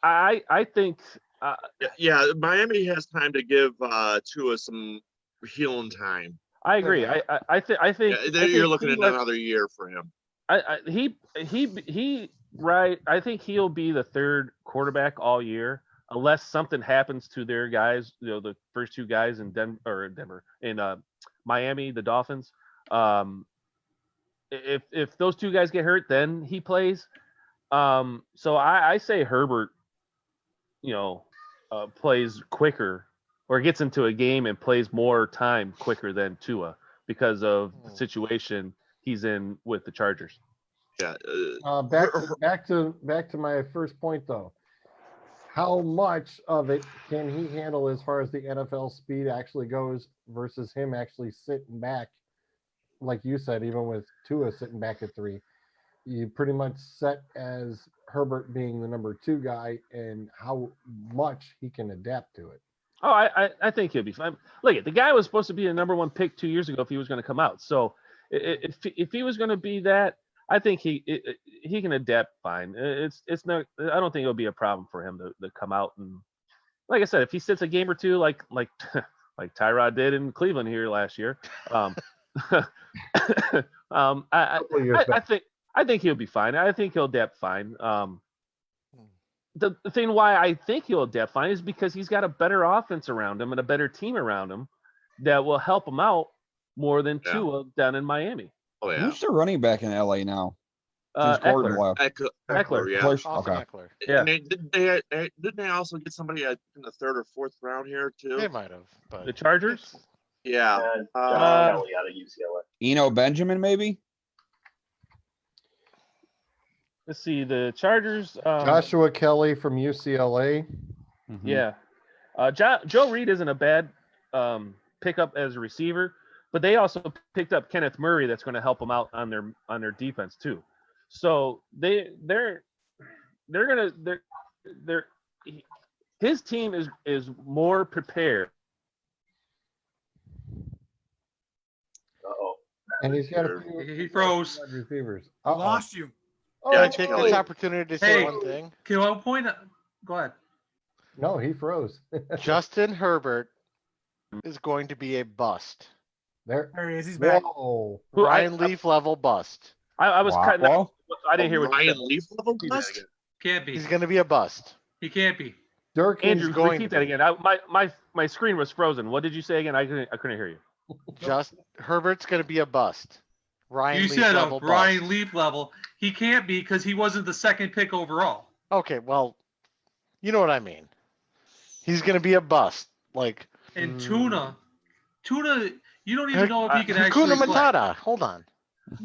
S2: I think
S11: Miami has time to give Tua some healing time.
S2: I agree. I think
S11: you're looking at another year for him. I think he'll be the third quarterback all year unless something happens to their guys. The first 2 guys in Miami, the Dolphins. If those 2 guys get hurt, then he plays. So I say Herbert, plays quicker or gets into a game and plays more time quicker than Tua because of the situation he's in with the Chargers. Yeah.
S6: Back to my first point though. How much of it can he handle as far as the NFL speed actually goes versus him actually sitting back? Like you said, even with Tua sitting back at 3, you pretty much set as Herbert being the number 2 guy and how much he can adapt to it.
S2: Oh, I think he'll be fine. Look, the guy was supposed to be a number 1 pick 2 years ago if he was going to come out. So if he was going to be that, I think he can adapt fine. It's not. I don't think it'll be a problem for him to come out and, like I said, if he sits a game or 2 like Tyrod did in Cleveland here last year. I think he'll be fine. I think he'll adapt fine. The thing why I think he'll adapt fine is because he's got a better offense around him and a better team around him that will help him out more than Tua down in Miami.
S3: Oh yeah. Who's the running back in LA now?
S2: Eckler.
S11: Yeah.
S3: Okay.
S2: Yeah.
S11: Didn't they also get somebody in the 3rd or 4th round here too?
S4: They might have. But
S2: the Chargers.
S11: Yeah.
S9: Kelly out of UCLA.
S3: Eno Benjamin, maybe.
S2: Let's see the Chargers.
S6: Joshua Kelly from UCLA.
S2: Yeah. Joe Reed isn't a bad pickup as a receiver, but they also picked up Kenneth Murray that's going to help them out on their defense too. So his team is more prepared.
S9: Uh-oh.
S6: And he's got a few
S1: He froze.
S6: wide receivers.
S10: I lost you.
S4: Can I take this opportunity to say
S1: Hey.
S4: one thing?
S1: Can I point? Go ahead.
S6: No, he froze.
S4: Justin Herbert is going to be a bust.
S6: There
S10: he is. He's back.
S6: Whoa.
S4: Ryan Leaf level bust.
S2: I was cutting. I didn't hear what you
S11: Ryan
S2: said.
S11: Leaf level bust.
S1: Can't be.
S4: He's going to be a bust.
S1: He can't be.
S6: Dirk
S2: Andrew,
S6: is
S4: going
S2: repeat
S4: to
S2: that
S4: be.
S2: again. My screen was frozen. What did you say again? I couldn't hear you.
S4: Just Herbert's going to be a bust. Ryan
S1: You
S4: Leaf
S1: said a
S4: level
S1: Ryan
S4: bust.
S1: Leaf level. He can't be because he wasn't the second pick overall.
S4: Okay, well, you know what I mean. He's going to be a bust. Like
S1: And Tuna, you don't even know if he can
S4: Hakuna
S1: actually play.
S4: Matata. Hold on.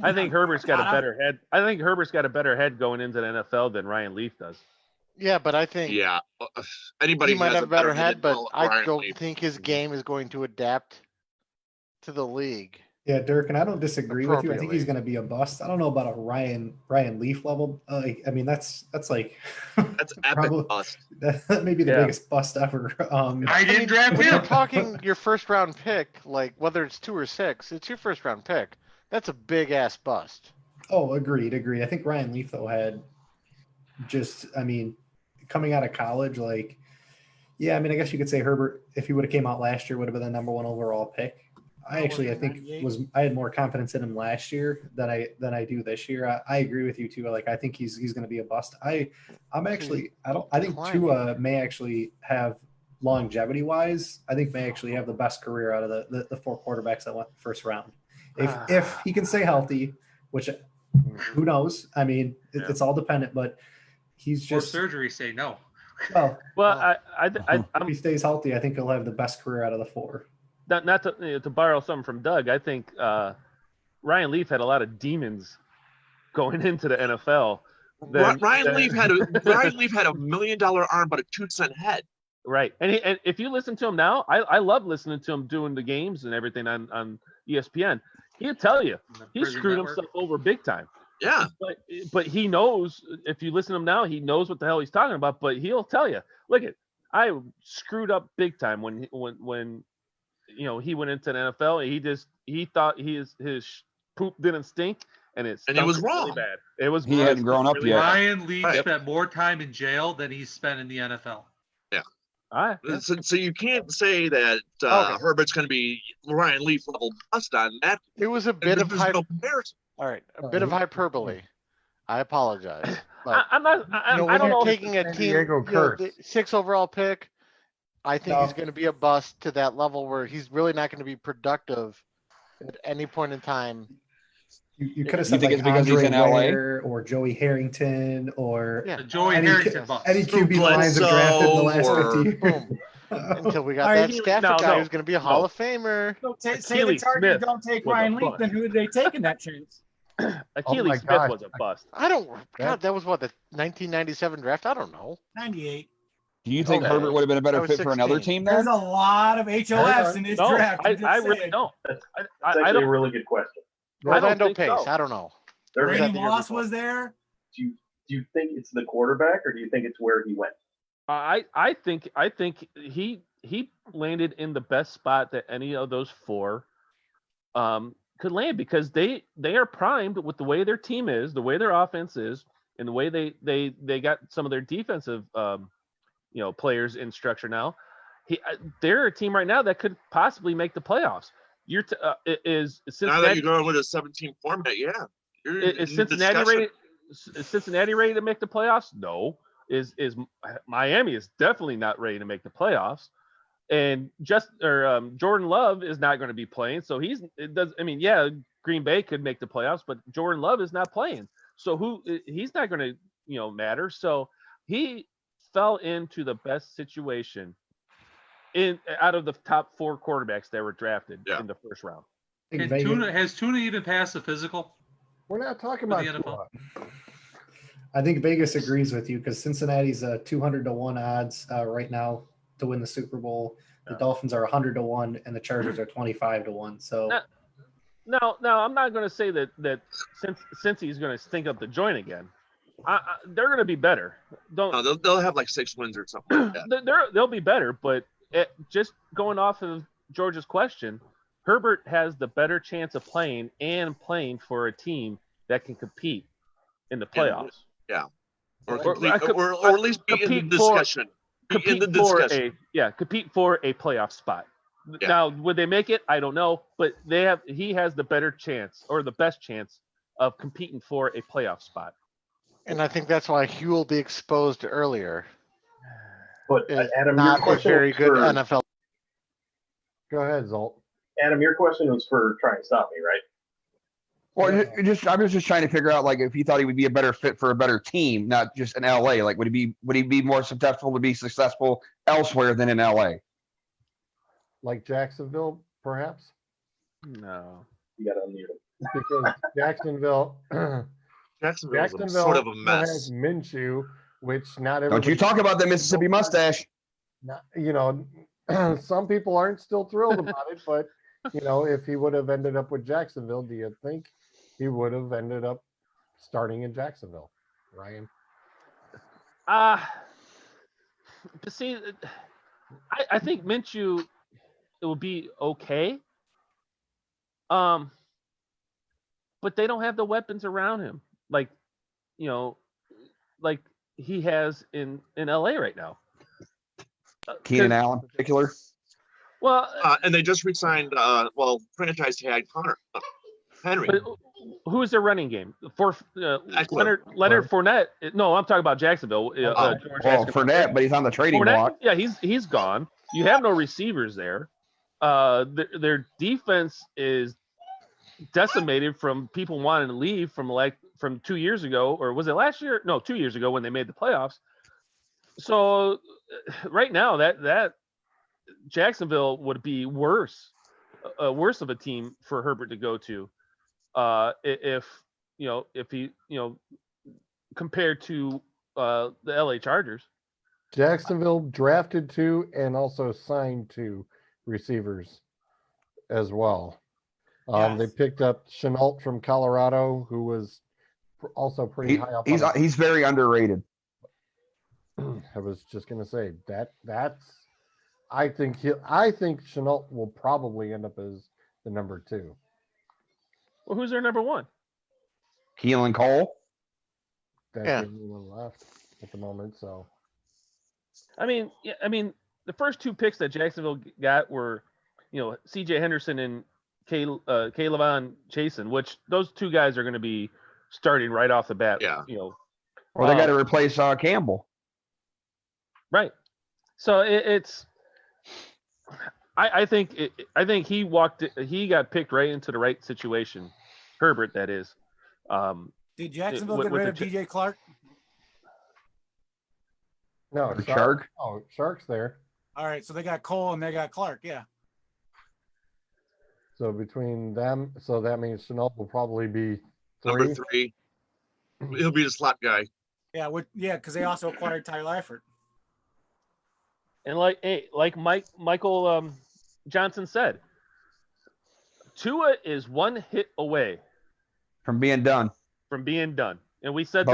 S2: I think Herbert's got a better head. I think Herbert's got a better head going into the NFL than Ryan Leaf does.
S4: Yeah, but I think
S11: Yeah, anybody
S4: he might
S11: has
S4: have a better head,
S11: than
S4: but I
S11: Ryan
S4: don't
S11: Leaf.
S4: think his game is going to adapt to the league.
S8: Yeah, Dirk, and I don't disagree with you. I think he's
S4: Appropriately.
S8: going to be a bust. I don't know about a Ryan Leaf level. I mean, that's like
S11: That's epic
S8: probably
S11: bust.
S8: that may be the
S2: Yeah.
S8: biggest bust ever.
S1: I didn't draft
S4: When you're
S1: him.
S4: talking your first round pick, like whether it's 2 or 6, it's your first round pick. That's a big ass bust.
S8: Oh, agreed. I think Ryan Leaf though had just, I mean, coming out of college, like, yeah, I mean, I guess you could say Herbert, if he would have came out last year, would have been the number 1 overall pick. I think I had more confidence in him last year than I do this year. I agree with you too. Like I think he's going to be a bust. I think Tua may actually have longevity wise. I think may actually have the best career out of the 4 quarterbacks that went first round. If he can stay healthy, which who knows? I mean, it's all dependent, but he's
S1: Or
S8: just
S1: surgery say no.
S8: well.
S2: If
S8: he stays healthy, I think he'll have the best career out of the 4.
S2: Not to borrow something from Doug, I think Ryan Leaf had a lot of demons going into the NFL.
S11: Ryan Leaf had a $1 million arm, but a 2-cent head.
S2: Right, and if you listen to him now, I love listening to him doing the games and everything on ESPN. He'll tell you he screwed himself over big time.
S11: Yeah,
S2: but he knows. If you listen to him now, he knows what the hell he's talking about. But he'll tell you, look I screwed up big time when he went into the NFL. He thought his poop didn't stink, and it
S11: was wrong.
S2: really bad. It was
S3: He hadn't grown up
S2: really
S3: yet.
S2: bad.
S1: Ryan Leaf spent more time in jail than he's spent in the NFL.
S11: Yeah.
S2: All right.
S11: So you can't say that Herbert's going to be Ryan Leaf level bust on that.
S4: It was a bit of
S11: no comparison.
S4: All right, a bit of hyperbole. I apologize. But,
S2: I'm not. I
S4: when
S2: don't
S4: you're
S2: know.
S4: taking a team, the 6 overall pick, I think he's going to be a bust to that level where he's really not going to be productive at any point in time.
S8: You could have said
S3: think
S8: like
S3: it's because he's
S8: Andre
S3: in LA?
S8: Ware or Joey Harrington or
S1: Joey Harrington bust.
S8: any QB lines have drafted in the last 50 years.
S4: Boom. Until we got
S10: All right,
S4: that Stafford guy who's going to be a Hall of Famer.
S10: So say the
S2: Achilles
S10: Chargers
S2: Smith
S10: don't take
S2: was a
S10: Ryan Leaf,
S2: bust.
S10: then who did they take in that chance?
S2: Achilles Smith was a bust.
S4: I don't. God, that was what, the 1997 draft? I don't know.
S10: 98.
S3: Do you think
S4: Okay.
S3: Herbert would have been a
S4: I
S3: better
S4: was
S3: fit for another
S4: 16.
S3: team
S10: There's
S3: then?
S10: a lot of HOFs in this
S2: No,
S10: draft. I'm just
S2: I really
S10: saying.
S2: don't.
S9: That's
S2: I
S9: actually
S2: don't.
S9: a really good question.
S2: I don't
S4: Orlando
S2: think
S4: Pace.
S2: so.
S4: I don't know.
S9: There is-
S10: Randy Moss was there.
S9: Do you think it's the quarterback, or do you think it's where he went?
S2: I think he landed in the best spot that any of those 4 could land, because they are primed with the way their team is, the way their offense is, and the way they got some of their defensive players in structure now. They're a team right now that could possibly make the playoffs. Is
S11: Now that
S2: Cincinnati,
S11: you're going with a 17 format, yeah.
S2: is Cincinnati ready to make the playoffs? No. Is Miami is definitely not ready to make the playoffs, and Jordan Love is not going to be playing. So Green Bay could make the playoffs, but Jordan Love is not playing. So he's not going to matter. So he fell into the best situation out of the top 4 quarterbacks that were drafted in the first round.
S1: Has Tuna even passed the physical?
S6: We're not talking
S1: For
S6: about
S1: the NFL?
S8: I think Vegas agrees with you because Cincinnati's a 200-1 odds right now to win the Super Bowl. The Dolphins are 100-1, and the Chargers are 25-1. So
S2: now I'm not going to say that since he's going to stink up the joint again, they're going to be better.
S11: They'll have like 6 wins or something like that.
S2: They'll be better, but just going off of George's question, Herbert has the better chance of playing for a team that can compete in the playoffs.
S11: Or at least be in the discussion.
S2: Compete for a playoff spot.
S11: Yeah.
S2: Now, would they make it? I don't know, but he has the better chance or the best chance of competing for a playoff spot.
S4: And I think that's why Hugh will be exposed earlier.
S9: But Adam,
S4: not
S9: your question
S4: a very
S9: was
S4: good
S9: for,
S4: NFL.
S6: Go ahead, Zolt.
S9: Adam, your question was for trying to stop me, right?
S3: Well, I was just trying to figure out, like, if he thought he would be a better fit for a better team, not just in LA. Like, would he be more susceptible to be successful elsewhere than in LA?
S6: Like Jacksonville, perhaps?
S2: No.
S9: You got to unmute him.
S6: Because Jacksonville
S11: sort of a mess.
S6: has Minshew, which not everybody.
S3: Don't you talk about the Mississippi mustache?
S6: Not, some people aren't still thrilled about it, but if he would have ended up with Jacksonville, do you think he would have ended up starting in Jacksonville, Ryan?
S2: See, I think Minshew, it would be okay. But they don't have the weapons around him, like he has in LA right now.
S3: Keenan Allen in particular.
S2: Well,
S11: and they just re-signed, franchise tag Connor Henry.
S2: Who's their running game? Leonard Fournette. No, I'm talking about Jacksonville.
S3: Fournette, but he's on the trading block.
S2: Yeah, he's gone. You have no receivers there. Their defense is decimated from people wanting to leave from 2 years ago, or was it last year? No, 2 years ago when they made the playoffs. So right now that Jacksonville would be worse of a team for Herbert to go to, if he compared to the LA Chargers.
S6: Jacksonville drafted 2 and also signed 2 receivers as well.
S10: Yes.
S6: They picked up Chenault from Colorado, who was also pretty high up.
S3: He's very underrated.
S6: I was just gonna say that's. I think Chenault will probably end up as the number 2.
S2: Well, who's their number 1?
S3: Keelan Cole.
S6: That's anyone left at the moment. So,
S2: I mean, the first 2 picks that Jacksonville got were, C.J. Henderson and Kayvon Chasen, which those 2 guys are going to be starting right off the bat.
S11: Yeah.
S3: Or they got to replace Campbell.
S2: Right. So it's. I think he got picked right into the right situation. Herbert, that is.
S10: Did Jacksonville get rid of DJ Clark?
S6: No,
S3: Shark.
S6: Oh, Shark's there.
S10: All right, so they got Cole and they got Clark. Yeah.
S6: So between them, so that means Chenault will probably be 3.
S11: Number 3. He'll be the slot guy.
S10: Yeah, because they also acquired Tyler Eifert.
S2: And like Michael Johnson said, Tua is 1 hit away
S3: from being done.
S2: And we said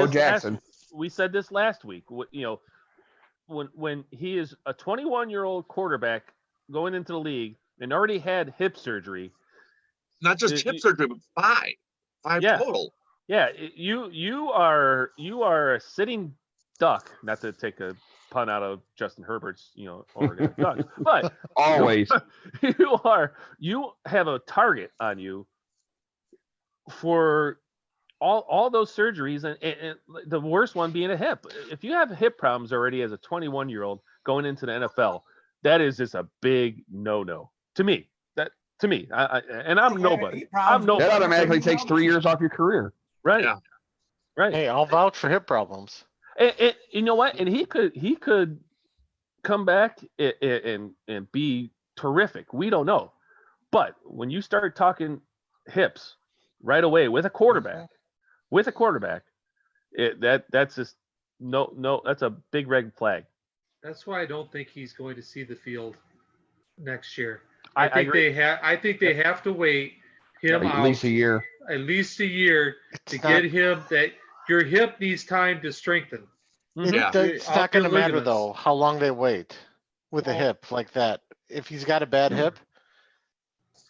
S2: this last week. When he is a 21-year-old quarterback going into the league and already had hip surgery.
S11: Not just hip surgery, but 5 total.
S2: Yeah, you are a sitting duck. Not to take a pun out of Justin Herbert's, Oregon Ducks, but
S3: always
S2: you have a target on you for all those surgeries, and the worst one being a hip. If you have hip problems already as a 21-year-old going into the NFL, that is just a big no-no to me. I'm nobody.
S3: That automatically takes 3 years off your career.
S2: Right.
S11: Yeah.
S2: Right.
S4: Hey, I'll vouch for hip problems.
S2: And you know what? And he could come back and be terrific. We don't know. But when you start talking hips right away with a quarterback, that's just no, that's a big red flag.
S1: That's why I don't think he's going to see the field next year.
S2: I
S1: think
S2: agree.
S1: I think they have to wait him
S3: At
S1: out
S3: least a year.
S1: at least a year to
S4: It's not-
S1: get him that your hip needs time to strengthen.
S4: It's not going to matter though how long they wait with a hip like that. If he's got a bad hip,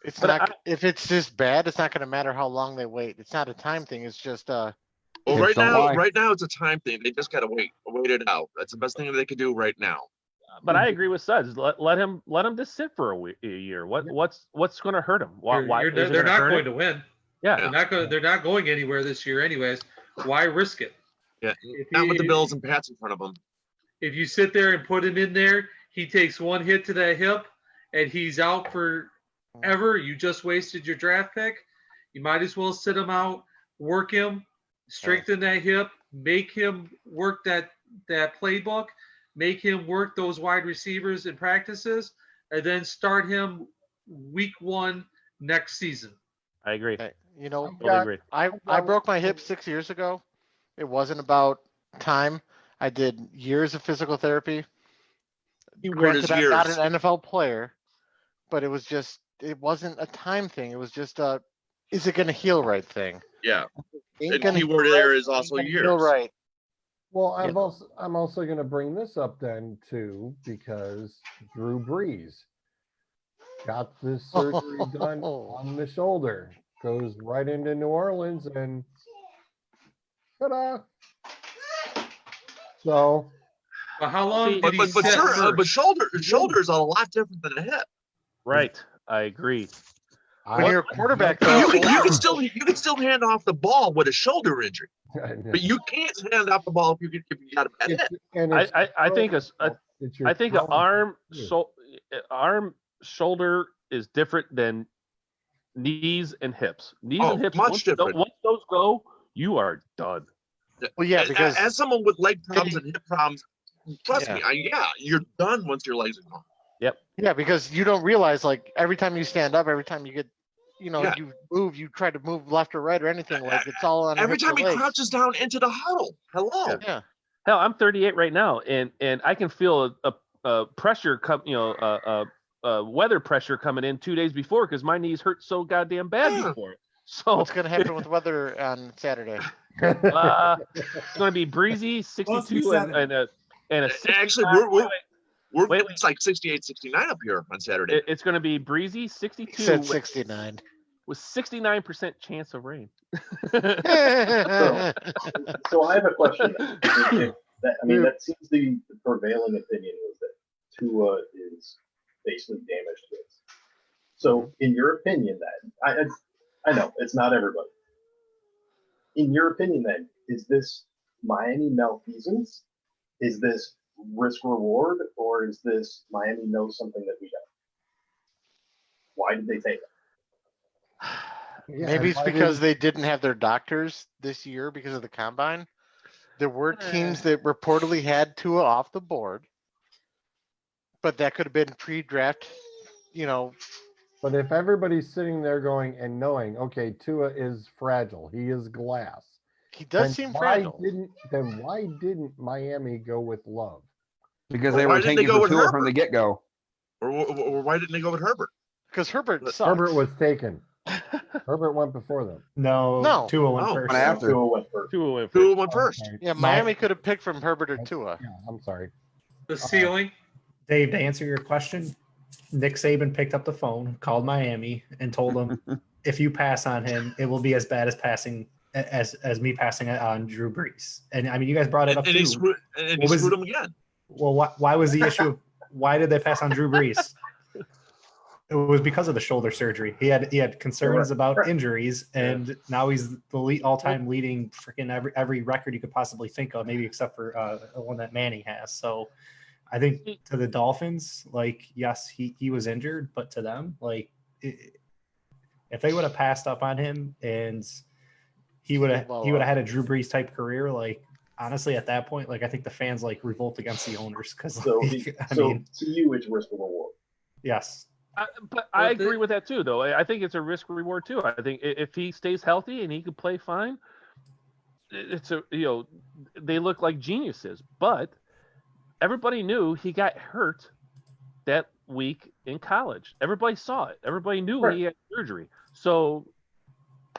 S4: it's not. If it's just bad, it's not going to matter how long they wait. It's not a time thing. It's just
S11: Well,
S3: Hips don't lie.
S11: right now it's a time thing. They just gotta wait it out. That's the best thing that they could do right now.
S2: But I agree with Suds. Let him just sit for a year. What's going to hurt him? Why
S1: They're not going to win.
S2: Yeah,
S1: They're not going anywhere this year, anyways. Why risk it?
S11: Yeah, not with the Bills and Pats in front of them.
S1: If you sit there and put him in there, he takes one hit to that hip, and he's out forever. You just wasted your draft pick. You might as well sit him out, work him, strengthen that hip, make him work that playbook, make him work those wide receivers in practices, and then start him week 1 next season.
S2: I agree.
S4: You know,
S2: Totally agree.
S4: I broke my hip 6 years ago. It wasn't about time. I did years of physical therapy. Granted, I'm not an NFL player, but it wasn't a time thing. It was just is it going to heal right thing?
S11: Yeah.
S4: Ain't
S11: And
S4: gonna
S11: keyword
S4: heal
S11: there
S4: right,
S11: is also
S4: ain't gonna
S11: years.
S4: heal right.
S6: Well, I'm also going to bring this up then too, because Drew Brees got this surgery done on the shoulder, goes right into New Orleans, and ta-da! So,
S1: But how long did he
S11: But
S1: sit
S11: sure, but
S1: first?
S11: shoulder is a lot different than a hip.
S2: Right. I agree.
S4: When you're a quarterback,
S11: You
S4: though,
S11: can still hand off the ball with a shoulder injury, but you can't hand off the ball if you got a bad hip.
S2: I think an arm shoulder is different than knees and hips. Knees and hips,
S11: much different.
S2: Once those go, you are done.
S4: Well, yeah, because
S11: as someone with leg problems and hip problems, trust me, you're done once your legs are gone.
S2: Yep.
S4: Yeah, because you don't realize, like, every time you stand up, every time you get, you move, you try to move left or right or anything, like it's all on
S11: Every time he
S4: legs.
S11: crouches down into the huddle. Hello.
S4: Yeah.
S2: Hell, I'm 38 right now, and I can feel a pressure weather pressure coming in 2 days before because my knees hurt so goddamn bad before. So
S4: what's gonna happen with weather on Saturday?
S2: It's gonna be breezy, 62 and a 65.
S11: Actually, it's like 68, 69 up here on Saturday.
S2: It's going to be breezy, 62.
S4: He said 69.
S2: With 69% chance of rain.
S9: So I have a question. That seems the prevailing opinion was that Tua is basically damaged goods. So in your opinion then, I know it's not everybody. In your opinion then, is this Miami malfeasance? Is this risk reward, or is this Miami knows something that we don't? Why did they take it?
S4: Maybe it's because they didn't have their doctors this year because of the combine. There were teams that reportedly had Tua off the board, but that could have been pre-draft,
S6: But if everybody's sitting there going and knowing, okay, Tua is fragile, he is glass.
S4: He does seem fragile.
S6: Then why didn't Miami go with Love?
S3: Because they were tanking for Tua from the get-go.
S11: Or why didn't they go with Herbert?
S4: Because Herbert sucks.
S6: Herbert was taken. Herbert went before them.
S8: No. Tua went first.
S3: After.
S2: Tua
S11: went first.
S6: Okay.
S4: Yeah, Miami could have picked from Herbert or Tua.
S6: Yeah, I'm sorry.
S1: The ceiling.
S8: Dave, to answer your question, Nick Saban picked up the phone, called Miami, and told them, if you pass on him, it will be as bad as passing as me passing it on Drew Brees. And I mean, you guys brought it up
S11: and
S8: too.
S11: he screwed him again.
S8: Well, why was the issue? Why did they pass on Drew Brees? It was because of the shoulder surgery. He had concerns about injuries, and now he's the all-time leading freaking every record you could possibly think of, maybe except for the one that Manning has. So, I think to the Dolphins, like, yes, he was injured, but to them, like, if they would have passed up on him and he would have had a Drew Brees type career, like, honestly, at that point, like, I think the fans like revolt against the owners because
S9: to you it's risk reward.
S8: Yes.
S2: But I agree with that too, though. I think it's a risk reward too. I think if he stays healthy and he could play fine, they look like geniuses. But everybody knew he got hurt that week in college. Everybody saw it. Everybody knew he had surgery. So,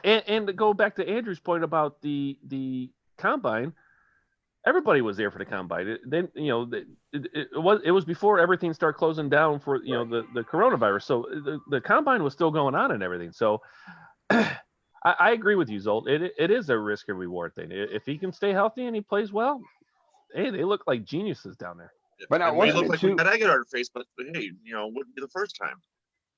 S2: and to go back to Andrew's point about the combine, everybody was there for the combine. Then it was before everything started closing down for the coronavirus. So the combine was still going on and everything. So I agree with you, Zolt. It is a risk and reward thing. If he can stay healthy and he plays well, hey, they look like geniuses down there.
S3: But now,
S11: we look like we got egg on our face, but hey, wouldn't be the first time.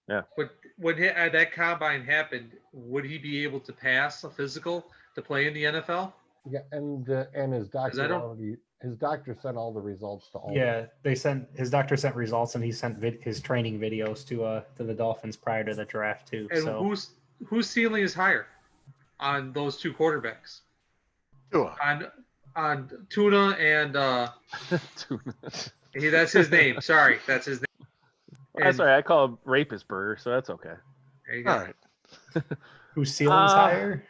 S2: Yeah.
S1: But when that combine happened, would he be able to pass a physical to play in the NFL?
S6: Yeah, and his doctor sent all the results to all.
S8: Yeah, his doctor sent results, and he sent his training videos to the Dolphins prior to the draft too.
S1: And
S8: so
S1: whose ceiling is higher on those two quarterbacks?
S4: Tua.
S1: On Tuna and
S2: Tuna.
S1: That's his name. Sorry, that's his name.
S2: That's right. I call him Rapist Burger, so that's okay.
S1: There you go.
S4: All right.
S8: Whose ceiling's higher?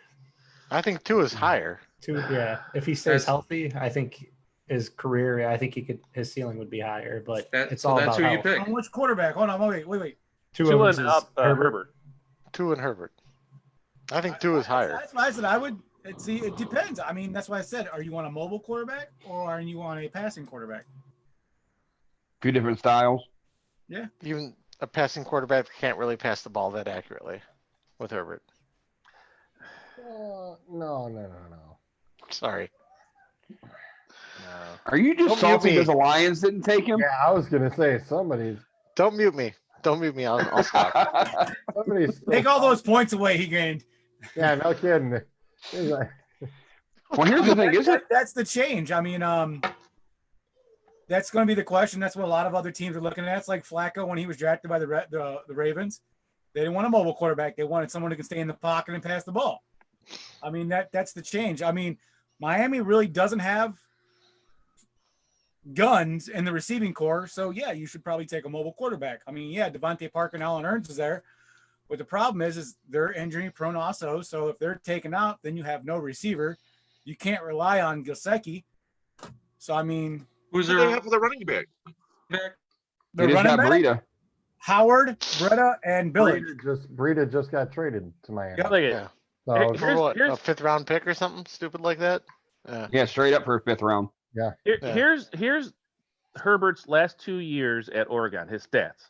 S4: I think Tua's higher.
S8: Yeah. If he stays healthy, I think his career. I think his ceiling would be higher. But it's all about health.
S1: You pick.
S10: On which quarterback? Hold on, wait.
S2: Tua and Herbert.
S4: Tua and Herbert. I think Tua's higher.
S10: That's why I said I would. See, it depends. I mean, that's why I said, are you on a mobile quarterback or are you on a passing quarterback?
S3: Few different styles.
S10: Yeah.
S4: Even a passing quarterback can't really pass the ball that accurately with Herbert.
S6: No.
S4: Sorry.
S2: No.
S3: Are you just salty because the Lions didn't take him?
S6: Yeah, I was gonna say somebody's.
S4: Don't mute me. I'll stop.
S10: Take all those points away he gained.
S6: Yeah, no kidding.
S3: Well, here's the thing,
S10: that's the change. I mean, that's going to be the question. That's what a lot of other teams are looking at. It's like Flacco when he was drafted by the Ravens. They didn't want a mobile quarterback. They wanted someone who can stay in the pocket and pass the ball. I mean, that's the change. I mean, Miami really doesn't have guns in the receiving core. So, yeah, you should probably take a mobile quarterback. I mean, yeah, Devontae Parker and Allen Hurns is there. But the problem is they're injury prone also. So if they're taken out, then you have no receiver. You can't rely on Gesicki. So I mean,
S11: who's their half of the running back?
S10: The running back, Breida. Howard, Breida, and Billy.
S6: Breida just got traded to Miami.
S4: Yeah. So here's a 5th round pick or something stupid like that.
S3: Yeah, straight up for a 5th round.
S6: Yeah.
S2: Here's Herbert's last 2 years at Oregon. His stats.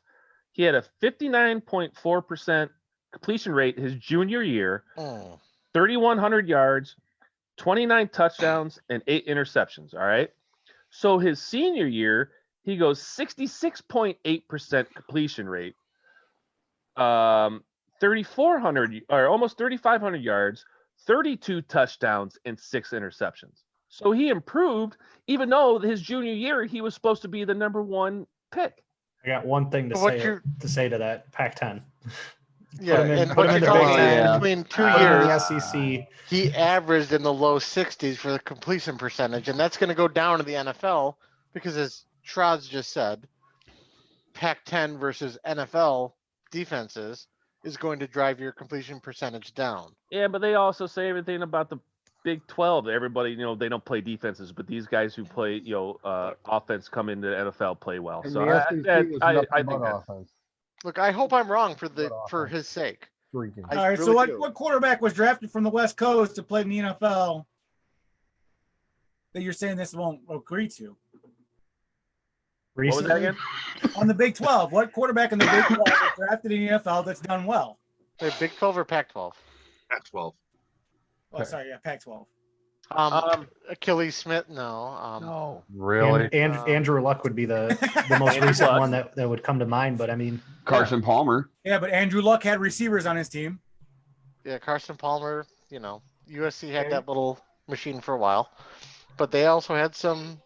S2: He had a 59.4% completion rate his junior year, 3,100 yards, 29 touchdowns, and 8 interceptions. All right. So his senior year, he goes 66.8% completion rate, 3,400 or almost 3,500 yards, 32 touchdowns, and 6 interceptions. So he improved, even though his junior year he was supposed to be the number 1 pick.
S8: I got one thing to say to that. Pac-10.
S4: Yeah,
S8: and put him in the Big Ten.
S4: Between 2 years,
S8: the SEC.
S4: He averaged in the low 60s for the completion percentage, and that's going to go down to the NFL because, as Trods just said, Pac-10 versus NFL defenses is going to drive your completion percentage down.
S2: Yeah, but they also say everything about the Big 12. Everybody, they don't play defenses, but these guys who play, offense come into the NFL play well.
S6: And
S2: so
S6: the
S2: I think
S6: offense.
S4: Look, I hope I'm wrong for his sake.
S10: All right, so what quarterback was drafted from the West Coast to play in the NFL that you're saying this won't agree to?
S8: Recently?
S2: What was that again?
S10: On the Big 12, what quarterback in the Big 12 was drafted in the NFL that's done well?
S4: The Big 12 or Pac-12?
S11: Pac-12.
S10: Oh, sorry, yeah, Pac-12.
S4: Achilles Smith, no.
S6: No, really.
S8: And Andrew Luck would be the most recent one that would come to mind. But I mean,
S3: Carson Palmer.
S10: Yeah, but Andrew Luck had receivers on his team.
S4: Yeah, Carson Palmer. USC had that little machine for a while, but they also had some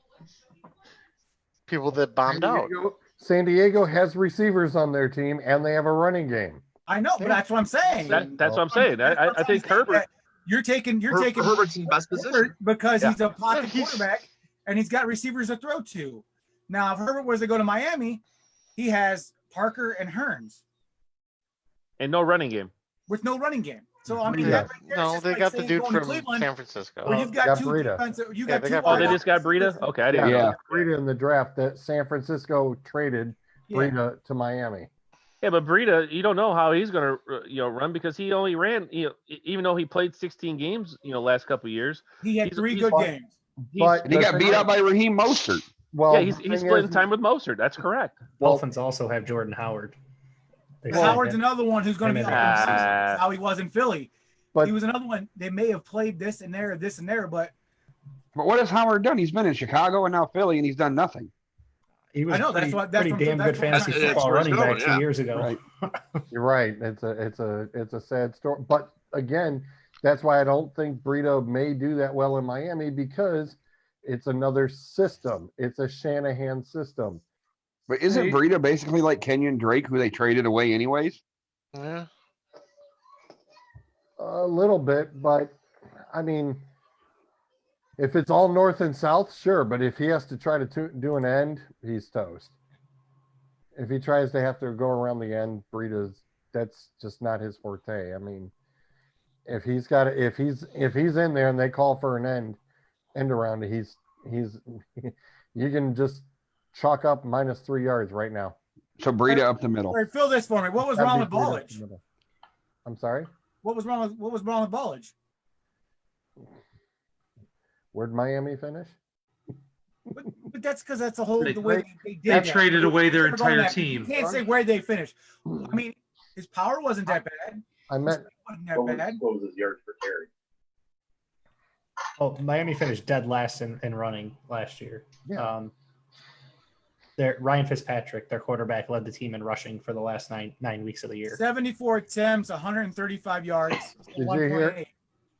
S4: people that bombed out.
S6: San Diego has receivers on their team, and they have a running game.
S10: I know, but that's what I'm saying.
S2: That's what I'm saying. I think Herbert.
S10: You're taking
S11: Herbert's in the best position
S10: because he's a pocket quarterback and he's got receivers to throw to. Now, if Herbert was to go to Miami, he has Parker and Hurns
S2: and no running game.
S10: With no running game.
S6: So I mean,
S4: Yeah.
S6: that right there is
S4: No,
S6: just
S4: they
S6: like
S4: got the
S6: saying
S4: dude
S6: going to
S4: from
S6: Cleveland,
S4: San Francisco.
S6: where you've
S3: Got
S6: got two
S3: Breida.
S6: defensive. You
S4: Yeah,
S6: got
S4: they
S6: two.
S4: got
S2: Oh, they
S4: Breida.
S2: just got Breida? Okay, I didn't
S3: Yeah.
S2: know.
S3: Yeah.
S2: that.
S6: Breida
S3: in the draft that San Francisco traded Breida to Miami.
S2: Yeah, but Breida, you don't know how he's going to run because he only ran, even though he played 16 games, last couple of years.
S6: He had three good games.
S3: But he got beat out by Raheem Mostert.
S2: Well, yeah, he's splitting time with Mostert. That's correct.
S8: Dolphins also have Jordan Howard.
S6: Howard's another one who's going to be up in season. That's how he was in Philly.
S3: But
S6: he was another one. They may have played this and there, but
S3: what has Howard done? He's been in Chicago and now Philly, and he's done nothing.
S8: He was
S6: I know,
S8: pretty,
S6: that's
S8: pretty damn good fantasy football running back 2 years ago.
S3: Right. You're right. It's a sad story. But again, that's why I don't think Breida may do that well in Miami, because it's another system. It's a Shanahan system. But isn't Breida basically like Kenyon Drake, who they traded away anyways?
S4: Yeah.
S3: A little bit, but I mean, if it's all north and south, sure. But if he has to try to do an end, he's toast. If he tries to have to go around the end, that's just not his forte. I mean, if he's in there and they call for an end around, he's you can just chalk up -3 yards right now. So Breida up the middle.
S6: All right, fill this for me. What was wrong with Ballage?
S3: I'm sorry.
S6: What was wrong with Ballage?
S3: Where'd Miami finish?
S6: But that's because that's the whole the way they did.
S1: They traded away their entire team.
S6: You can't say where they finished. I mean, his power wasn't that bad.
S3: I meant
S6: wasn't that bad.
S9: What was his yards per carry?
S8: Well, Miami finished dead last in running last year.
S3: Yeah.
S8: Ryan Fitzpatrick, their quarterback, led the team in rushing for the last nine weeks of the year.
S6: 74 attempts, 135 yards.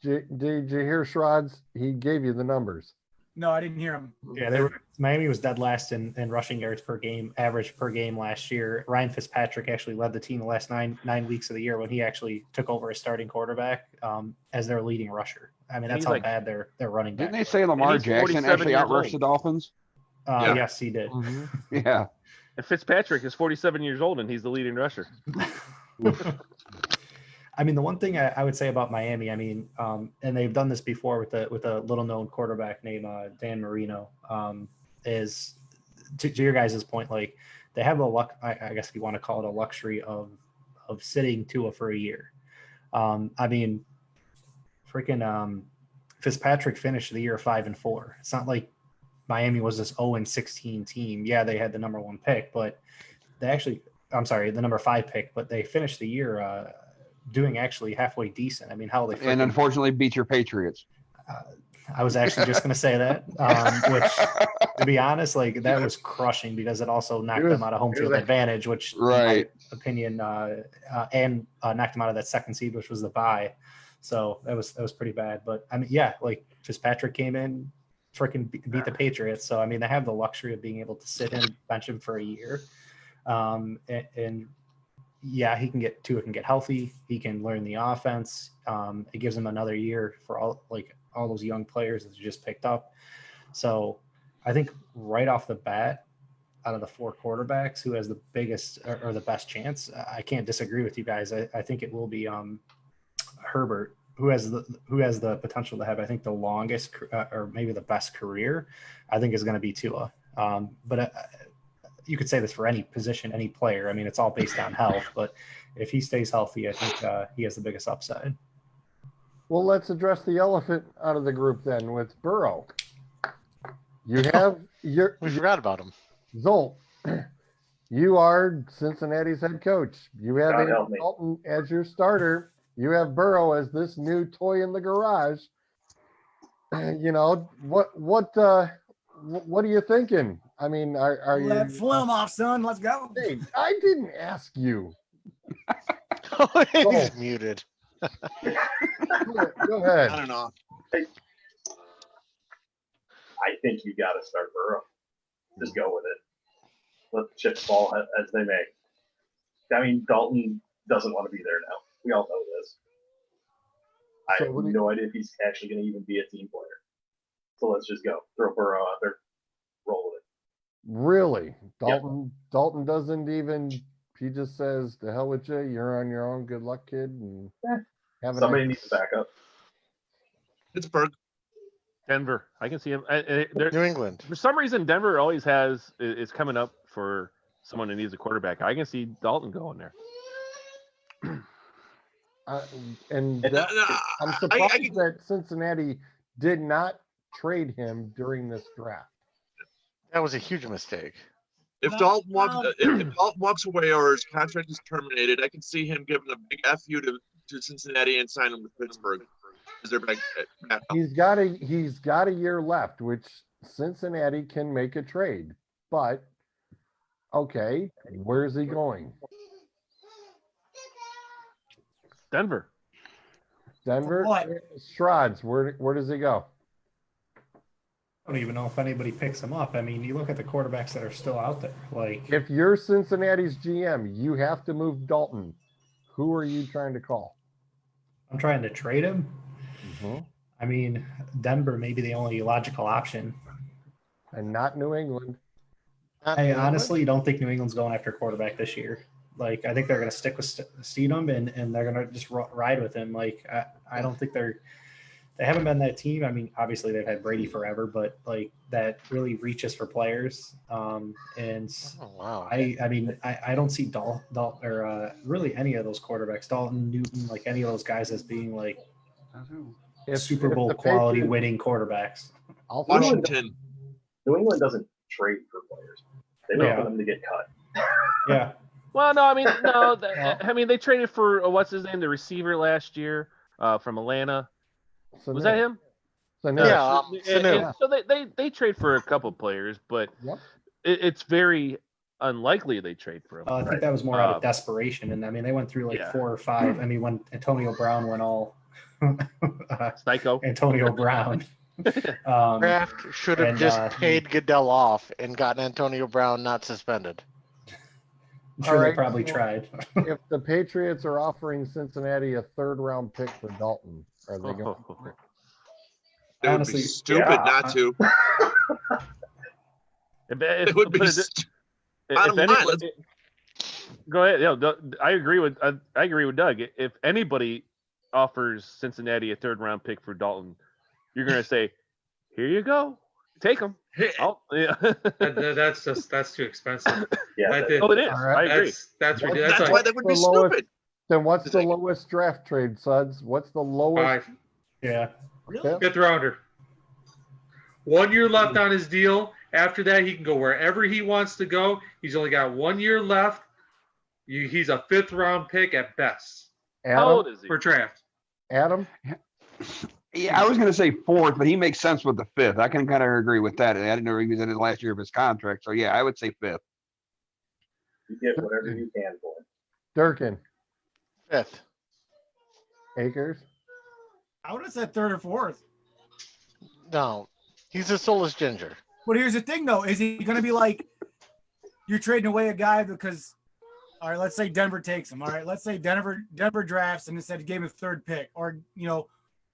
S3: Did you hear Schrod's? He gave you the numbers.
S6: No, I didn't hear him.
S8: Yeah, Miami was dead last in rushing yards per game, average per game last year. Ryan Fitzpatrick actually led the team the last nine weeks of the year when he actually took over as starting quarterback as their leading rusher. I mean, that's how bad they're running back.
S3: Didn't they say Lamar Jackson actually outrushed the Dolphins?
S8: Yes, he did.
S3: Mm-hmm. Yeah.
S2: And Fitzpatrick is 47 years old and he's the leading rusher.
S8: I mean, the one thing I would say about Miami, I mean, and they've done this before with a little known quarterback named Dan Marino, is to your guys' point, like they have I guess if you want to call it a luxury of sitting Tua for a year. I mean, freaking Fitzpatrick finished the year 5-4. It's not like Miami was this 0-16 team. Yeah, they had the number 1 pick, but the number 5 pick, but they finished the year doing actually halfway decent. I mean, how they
S3: and unfortunately beat your Patriots.
S8: I was actually just going to say that, which, to be honest, like that was crushing because it also knocked them out of home field advantage, which, in my opinion, and knocked them out of that 2nd seed, which was the bye. So that was pretty bad. But I mean, yeah, like Fitzpatrick came in, freaking beat the Patriots. So I mean, they have the luxury of being able to sit and bench him for a year, and yeah, Tua can get healthy. He can learn the offense. It gives him another year for all those young players that you just picked up. So I think right off the bat, out of the 4 quarterbacks, who has the biggest or the best chance, I can't disagree with you guys. I think it will be Herbert, who has the potential to have, I think, the longest or maybe the best career. I think is going to be Tua. But you could say this for any position, any player. I mean, it's all based on health, but if he stays healthy, I think he has the biggest upside.
S3: Well, let's address the elephant out of the group then with Burrow. We
S4: forgot about him.
S3: Zolt, you are Cincinnati's head coach. You have Andy Dalton as your starter. You have Burrow as this new toy in the garage. You know, what are you thinking? I mean, are you
S6: let Flim off, son? Let's go.
S3: Hey, I didn't ask you.
S4: He's muted.
S3: Go ahead.
S9: I don't know. I think you got to start Burrow. Just go with it. Let the chips fall as they may. I mean, Dalton doesn't want to be there now. We all know this. I have no idea if he's actually going to even be a team player. So let's just go. Throw Burrow out there. Roll with it.
S3: Really? Dalton doesn't even, he just says, the hell with you. You're on your own. Good luck, kid. And
S9: Somebody needs to back up.
S11: Pittsburgh.
S2: Denver. I can see him.
S4: New England.
S2: For some reason, Denver always is coming up for someone who needs a quarterback. I can see Dalton going there.
S6: I'm surprised that Cincinnati did not trade him during this draft.
S4: That was a huge mistake.
S11: If Dalton walks away or his contract is terminated, I can see him giving a big FU to Cincinnati and sign him with Pittsburgh as their backup.
S6: He's got a year left, which Cincinnati can make a trade. But okay, where's he going?
S2: Denver.
S6: Shrods, where does he go?
S8: I don't even know if anybody picks him up. I mean, you look at the quarterbacks that are still out there. Like,
S6: if you're Cincinnati's GM, you have to move Dalton. Who are you trying to call?
S8: I'm trying to trade him.
S6: Mm-hmm.
S8: I mean, Denver may be the only logical option.
S6: And not New England.
S8: I honestly don't think New England's going after quarterback this year. Like, I think they're going to stick with Steedham and they're going to just ride with him. Like, I don't think they haven't been that team. I mean, obviously they've had Brady forever, but like that really reaches for players. I mean, I don't see Dalton or really any of those quarterbacks, Dalton, Newton, like any of those guys as being like Super Bowl quality winning quarterbacks.
S11: Washington.
S9: New England doesn't trade for players. They wait for them to get cut.
S8: Yeah.
S2: Well, no, I mean, no. I mean, they traded for what's his name, the receiver last year from Atlanta. Was that him?
S4: Yeah.
S2: So they trade for a couple players, but it's very unlikely they trade for him.
S8: I think that was more out of desperation, and I mean they went through like 4 or 5. I mean when Antonio Brown went all
S2: psycho.
S8: Antonio Brown.
S4: Kraft should have just paid Goodell off and gotten Antonio Brown not suspended.
S8: I'm sure they probably tried.
S6: If the Patriots are offering Cincinnati a 3rd-round pick for Dalton, are they going to?
S11: It would be stupid not to. It would be
S2: go ahead. Yeah, I agree with Doug. If anybody offers Cincinnati a 3rd-round pick for Dalton, you're going to say, "Here you go, take him."
S1: That's too expensive.
S2: Yeah, it is. I agree.
S1: That's ridiculous.
S11: That's why that would be stupid.
S6: Then what's the lowest draft trade, Suds? What's the lowest?
S1: 5.
S8: Yeah.
S1: Really? 5th rounder. 1 year left on his deal. After that, he can go wherever he wants to go. He's only got 1 year left. He's a 5th-round pick at best.
S2: How old is he?
S1: For draft.
S6: Adam?
S3: Yeah, I was going to say 4th, but he makes sense with the 5th. I can kind of agree with that. I didn't know he was in the last year of his contract. So, yeah, I would say 5th.
S9: You get whatever you can for him.
S6: Durkin.
S4: 5th.
S6: Akers?
S10: I would have said 3rd or 4th.
S4: No, he's a soulless ginger.
S10: But here's the thing, though. Is he going to be like, you're trading away a guy because, all right, let's say Denver takes him. All right, let's say Denver drafts and instead gave him a 3rd pick. Or,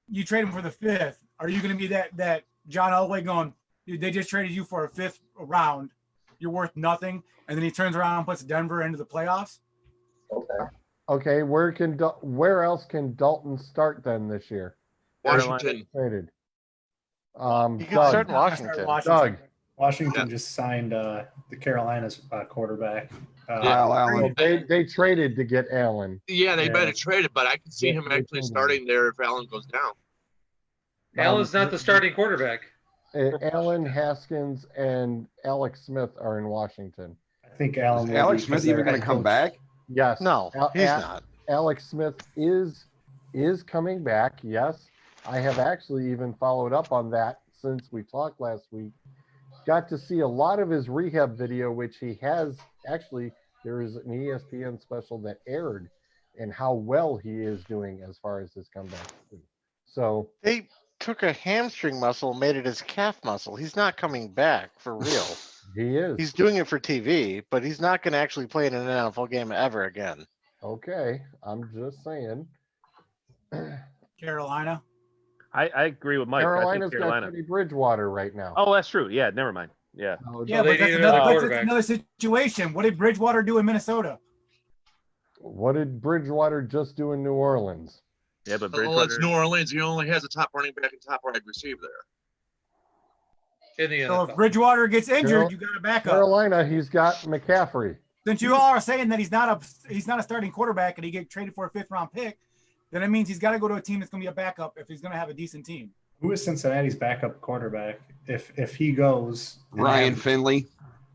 S10: you trade him for the 5th. Are you going to be that John Elway going, dude, they just traded you for a 5th round. You're worth nothing. And then he turns around and puts Denver into the playoffs?
S6: Okay, where else can Dalton start then this year?
S11: Washington.
S6: Traded.
S4: You can start in Washington.
S6: Doug.
S8: Washington just signed the Carolinas quarterback.
S6: Allen. They traded to get Allen.
S11: Yeah, they better trade it, but I can see him actually starting there if Allen goes down.
S1: Allen's not the starting quarterback.
S6: Allen, Haskins, and Alex Smith are in Washington.
S8: I think Allen.
S3: Is Alex Smith even going to come back?
S6: Yes.
S4: No, he's not.
S6: Alex Smith is coming back. Yes. I have actually even followed up on that since we talked last week. Got to see a lot of his rehab video, which he has actually. There is an ESPN special that aired, and how well he is doing as far as his comeback. So
S4: they took a hamstring muscle and made it his calf muscle. He's not coming back for real.
S6: He is.
S4: He's doing it for TV, but he's not going to actually play in an NFL game ever again.
S6: Okay, I'm just saying.
S10: Carolina.
S2: I agree with Mike.
S6: Carolina's got Teddy Bridgewater right now.
S2: Oh, that's true. Yeah, never mind. Yeah.
S10: Yeah, but that's another situation. What did Bridgewater do in Minnesota?
S6: What did Bridgewater just do in New Orleans?
S2: Yeah, but
S11: Well, it's New Orleans. He only has a top running back and top wide receiver there.
S1: In the
S10: So
S1: NFL.
S10: if Bridgewater gets injured, you got to back up.
S6: Carolina, he's got McCaffrey.
S10: Since you all are saying that he's not a starting quarterback and he get traded for a 5th round pick, then it means he's got to go to a team that's going to be a backup if he's going to have a decent team.
S8: Who is Cincinnati's backup quarterback? If he goes,
S3: Ryan Finley.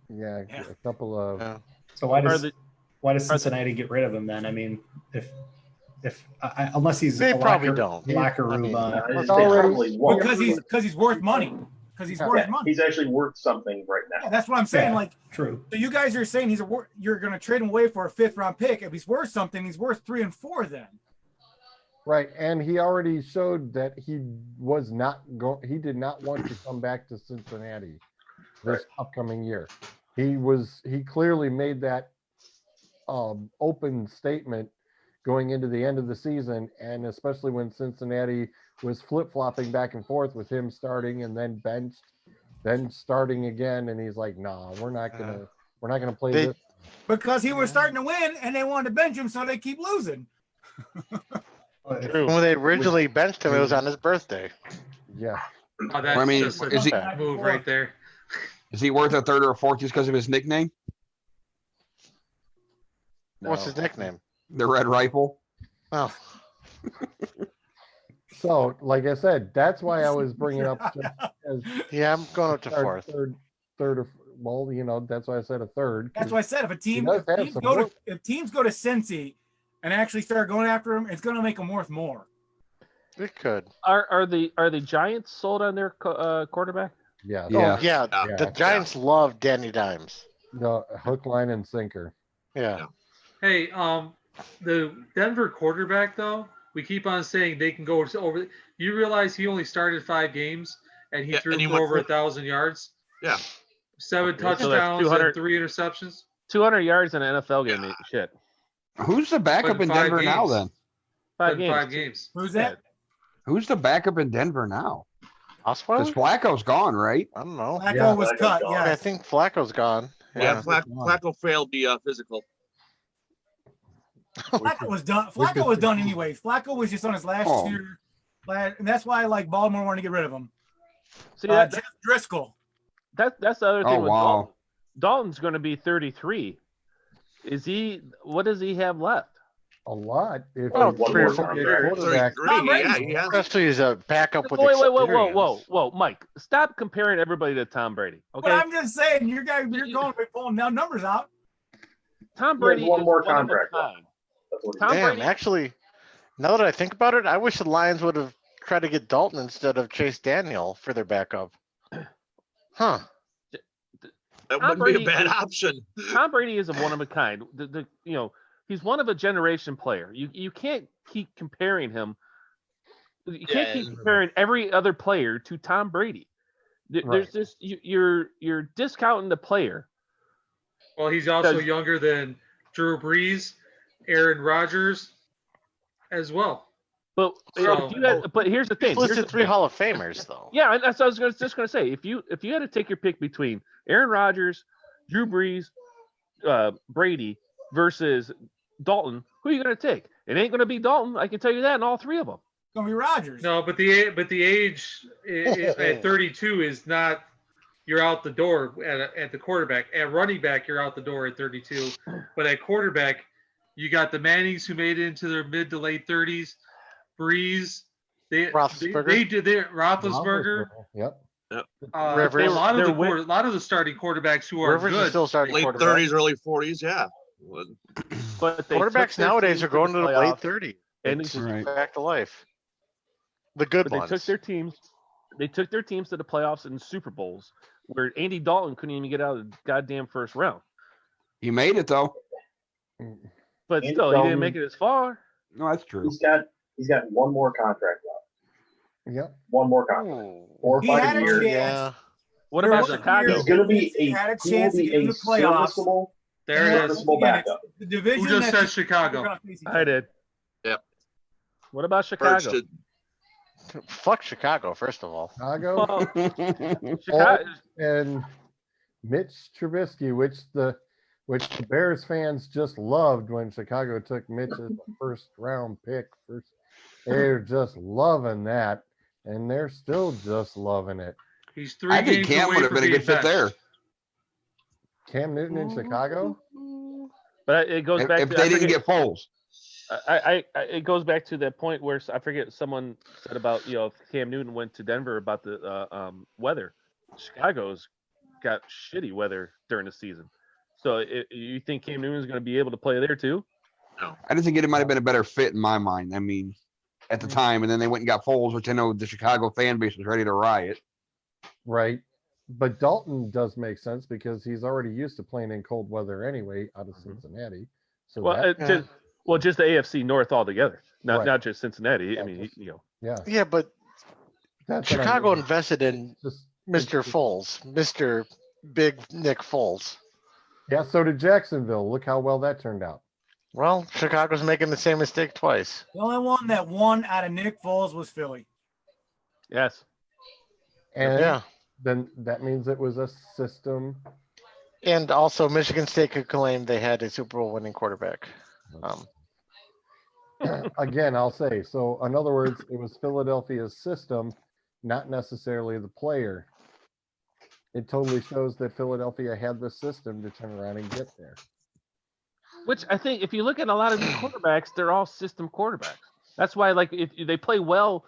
S6: Yeah, a couple of.
S8: So why does Cincinnati get rid of him then? I mean, unless he's
S4: They
S8: a
S4: probably
S8: locker,
S4: don't.
S8: locker room.
S6: Because
S10: he's worth money. Because he's worth money.
S9: He's actually worth something right now.
S10: Yeah, that's what I'm saying.
S8: Yeah,
S10: like,
S8: true.
S10: So you guys are saying you're going to trade him away for a 5th round pick. If he's worth something, he's worth 3 and 4 then.
S6: Right, and he already showed that he was not he did not want to come back to Cincinnati this upcoming year. He clearly made that open statement going into the end of the season, and especially when Cincinnati was flip-flopping back and forth with him starting and then benched, then starting again, and he's like, "Nah, we're not gonna play this."
S10: Because he was starting to win, and they wanted to bench him, so they keep losing.
S4: When they originally benched him, it was on his birthday.
S6: Yeah.
S1: Oh, that's
S3: I mean,
S1: just a
S3: is he
S1: move right there.
S3: Is he worth a 3rd or a 4th just because of his nickname?
S4: What's his nickname?
S3: The Red Rifle.
S4: Oh.
S6: So, like I said, that's why I was bringing up.
S4: Yeah, I'm going up to 4th.
S6: Third, or well, that's why I said a 3rd.
S10: That's why I said if teams go to Cincy and actually start going after him, it's going to make them worth more.
S4: It could.
S2: Are the Giants sold on their quarterback?
S6: Yeah.
S4: Oh, yeah. The Giants love Danny Dimes.
S6: The hook, line, and sinker.
S4: Yeah.
S1: Hey, the Denver quarterback though, we keep on saying they can go over. You realize he only started 5 games and he threw for over 1,000 yards.
S11: Yeah.
S1: 7 touchdowns and 3 interceptions.
S2: 200 yards in an NFL game. Yeah. Shit.
S3: Who's the backup in Denver
S1: games.
S3: now then?
S2: 5 games.
S1: 5 games.
S10: Who's that?
S3: Who's the backup in Denver now?
S4: Osweiler?
S3: Because Flacco's gone, right?
S4: I don't know.
S10: Flacco was cut. Yeah,
S4: I think Flacco's gone.
S11: Yeah, Flacco failed the physical.
S10: Flacco was done. Flacco was done anyways. Flacco was just on his last year, and that's why Baltimore wanted to get rid of him.
S2: See,
S10: Jeff Driscoll.
S2: That's the other thing.
S3: Oh,
S2: with
S3: wow.
S2: Dalton's going to be 33. What does he have left?
S6: A lot. If
S4: Especially as a backup with
S2: Whoa, Mike! Stop comparing everybody to Tom Brady. Okay,
S10: but I'm just saying you're going pulling down numbers out.
S2: Tom Brady
S9: one more contract.
S4: Actually, now that I think about it, I wish the Lions would have tried to get Dalton instead of Chase Daniel for their backup. Huh.
S11: That wouldn't be a bad option.
S2: Tom Brady is a one of a kind. He's one of a generation player. You can't keep comparing him. You can't keep comparing every other player to Tom Brady. There's this you're discounting the player.
S1: Well, he's also younger than Drew Brees, Aaron Rodgers, as well.
S2: But but here's the thing.
S4: He's listed 3 Hall of Famers though.
S2: Yeah, that's what I was just going to say. If you had to take your pick between Aaron Rodgers, Drew Brees, Brady versus Dalton, who are you going to take? It ain't going to be Dalton. I can tell you that in all 3 of them.
S10: It's going to be Rodgers.
S1: No, but the age at 32 is not. You're out the door at the quarterback. At running back, you're out the door at 32. But at quarterback, you got the Mannings who made it into their mid to late 30s. Breeze, Roethlisberger.
S6: Yep.
S1: A lot of the starting quarterbacks who are
S4: Rivers
S1: good.
S4: Is still starting
S11: late 30s, early 40s, yeah.
S2: But
S4: quarterbacks nowadays are going to the late 30s
S2: and
S4: it's back to life. The good ones.
S2: They took their teams to the playoffs and Super Bowls, where Andy Dalton couldn't even get out of the goddamn first round.
S3: He made it though.
S2: But still, he didn't make it as far.
S3: No, that's true.
S9: He's got one more contract left.
S6: Yep.
S9: One more contract. 4 or 5 years.
S4: Yeah.
S2: What about Chicago?
S9: He's going to be
S10: a serviceable.
S1: There it is.
S9: Backup.
S10: The division.
S1: Who just said Chicago?
S2: I did.
S11: Yep.
S2: What about Chicago?
S4: Fuck Chicago, first of all.
S6: Chicago.
S2: Chicago.
S6: And Mitch Trubisky, which the Bears fans just loved when Chicago took Mitch as the first round pick. They're just loving that, and they're still just loving it.
S1: He's 3
S3: I think
S1: games
S3: Cam
S1: away
S3: would have
S1: from
S3: been a
S1: being
S3: good fit
S1: benched.
S3: there.
S6: Cam Newton in Chicago?
S2: But it goes back
S3: If
S2: to
S3: they didn't get Foles.
S2: It goes back to that point where I forget someone said about if Cam Newton went to Denver about the weather. Chicago's got shitty weather during the season, so you think Cam Newton's going to be able to play there too?
S11: No.
S3: I just think it might have been a better fit in my mind. I mean, at the time, and then they went and got Foles, which I know the Chicago fan base was ready to riot.
S6: Right. But Dalton does make sense because he's already used to playing in cold weather anyway out of Cincinnati. So
S2: Just the AFC North altogether,
S6: Right.
S2: not just Cincinnati. I
S6: Yeah,
S2: mean,
S6: Yeah.
S4: Yeah, but
S6: That's what I
S4: Chicago
S6: mean.
S4: invested in
S6: Just-
S4: Mr. Foles, Mr. Big Nick Foles.
S6: Yeah, so did Jacksonville. Look how well that turned out.
S4: Well, Chicago's making the same mistake twice.
S10: The only one that won out of Nick Foles was Philly.
S2: yes.
S6: And then that means it was a system.
S4: And also, Michigan State could claim they had a Super Bowl winning quarterback.
S6: Again, I'll say, so in other words, it was Philadelphia's system, not necessarily the player. It totally shows that Philadelphia had the system to turn around and get there.
S2: Which I think, if you look at a lot of these quarterbacks, they're all system quarterbacks. That's why, like, if they play well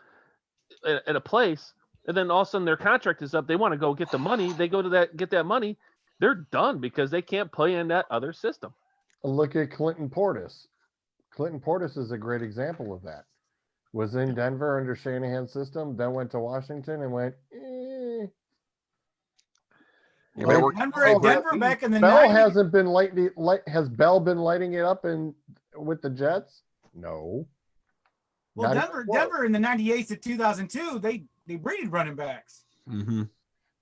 S2: at a place, and then all of a sudden their contract is up, they want to go get the money. They go to get that money. They're done because they can't play in that other system.
S6: Look at Clinton Portis. Clinton Portis is a great example of that. Was in Denver under Shanahan's system, then went to Washington and went,
S10: Well, Denver back in the
S6: Bell
S10: 90s.
S6: hasn't been has Bell been lighting it up with the Jets? No.
S10: Well,
S6: Not even close.
S10: Denver in the 98 to 2002, they breeded running backs.
S3: Mm-hmm.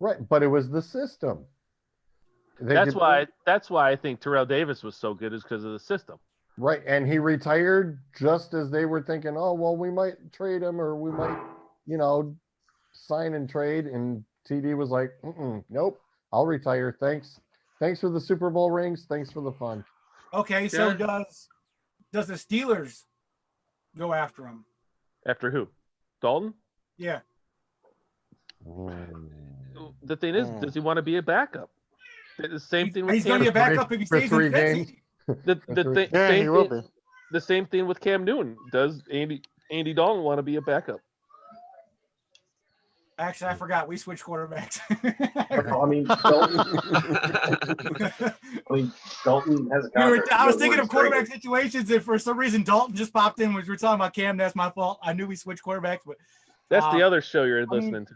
S6: Right, but it was the system.
S2: That's why I think Terrell Davis was so good, is because of the system.
S6: Right, and he retired just as they were thinking, oh, well, we might trade him or we might, sign and trade. And TD was like, nope, I'll retire. Thanks for the Super Bowl rings. Thanks for the fun.
S10: Okay, so does the Steelers go after him?
S2: After who? Dalton?
S10: Yeah.
S2: The thing is, does he want to be a backup? The same thing with
S10: He's going to be a backup if he stays in Jets.
S2: He will be. The same thing with Cam Newton. Does Andy Dalton want to be a backup?
S10: Actually, I forgot. We switched quarterbacks.
S9: Dalton has a contract.
S10: I was thinking of quarterback situations, and for some reason, Dalton just popped in. When we were talking about Cam, that's my fault. I knew we switched quarterbacks, but
S2: that's the other show you're listening to.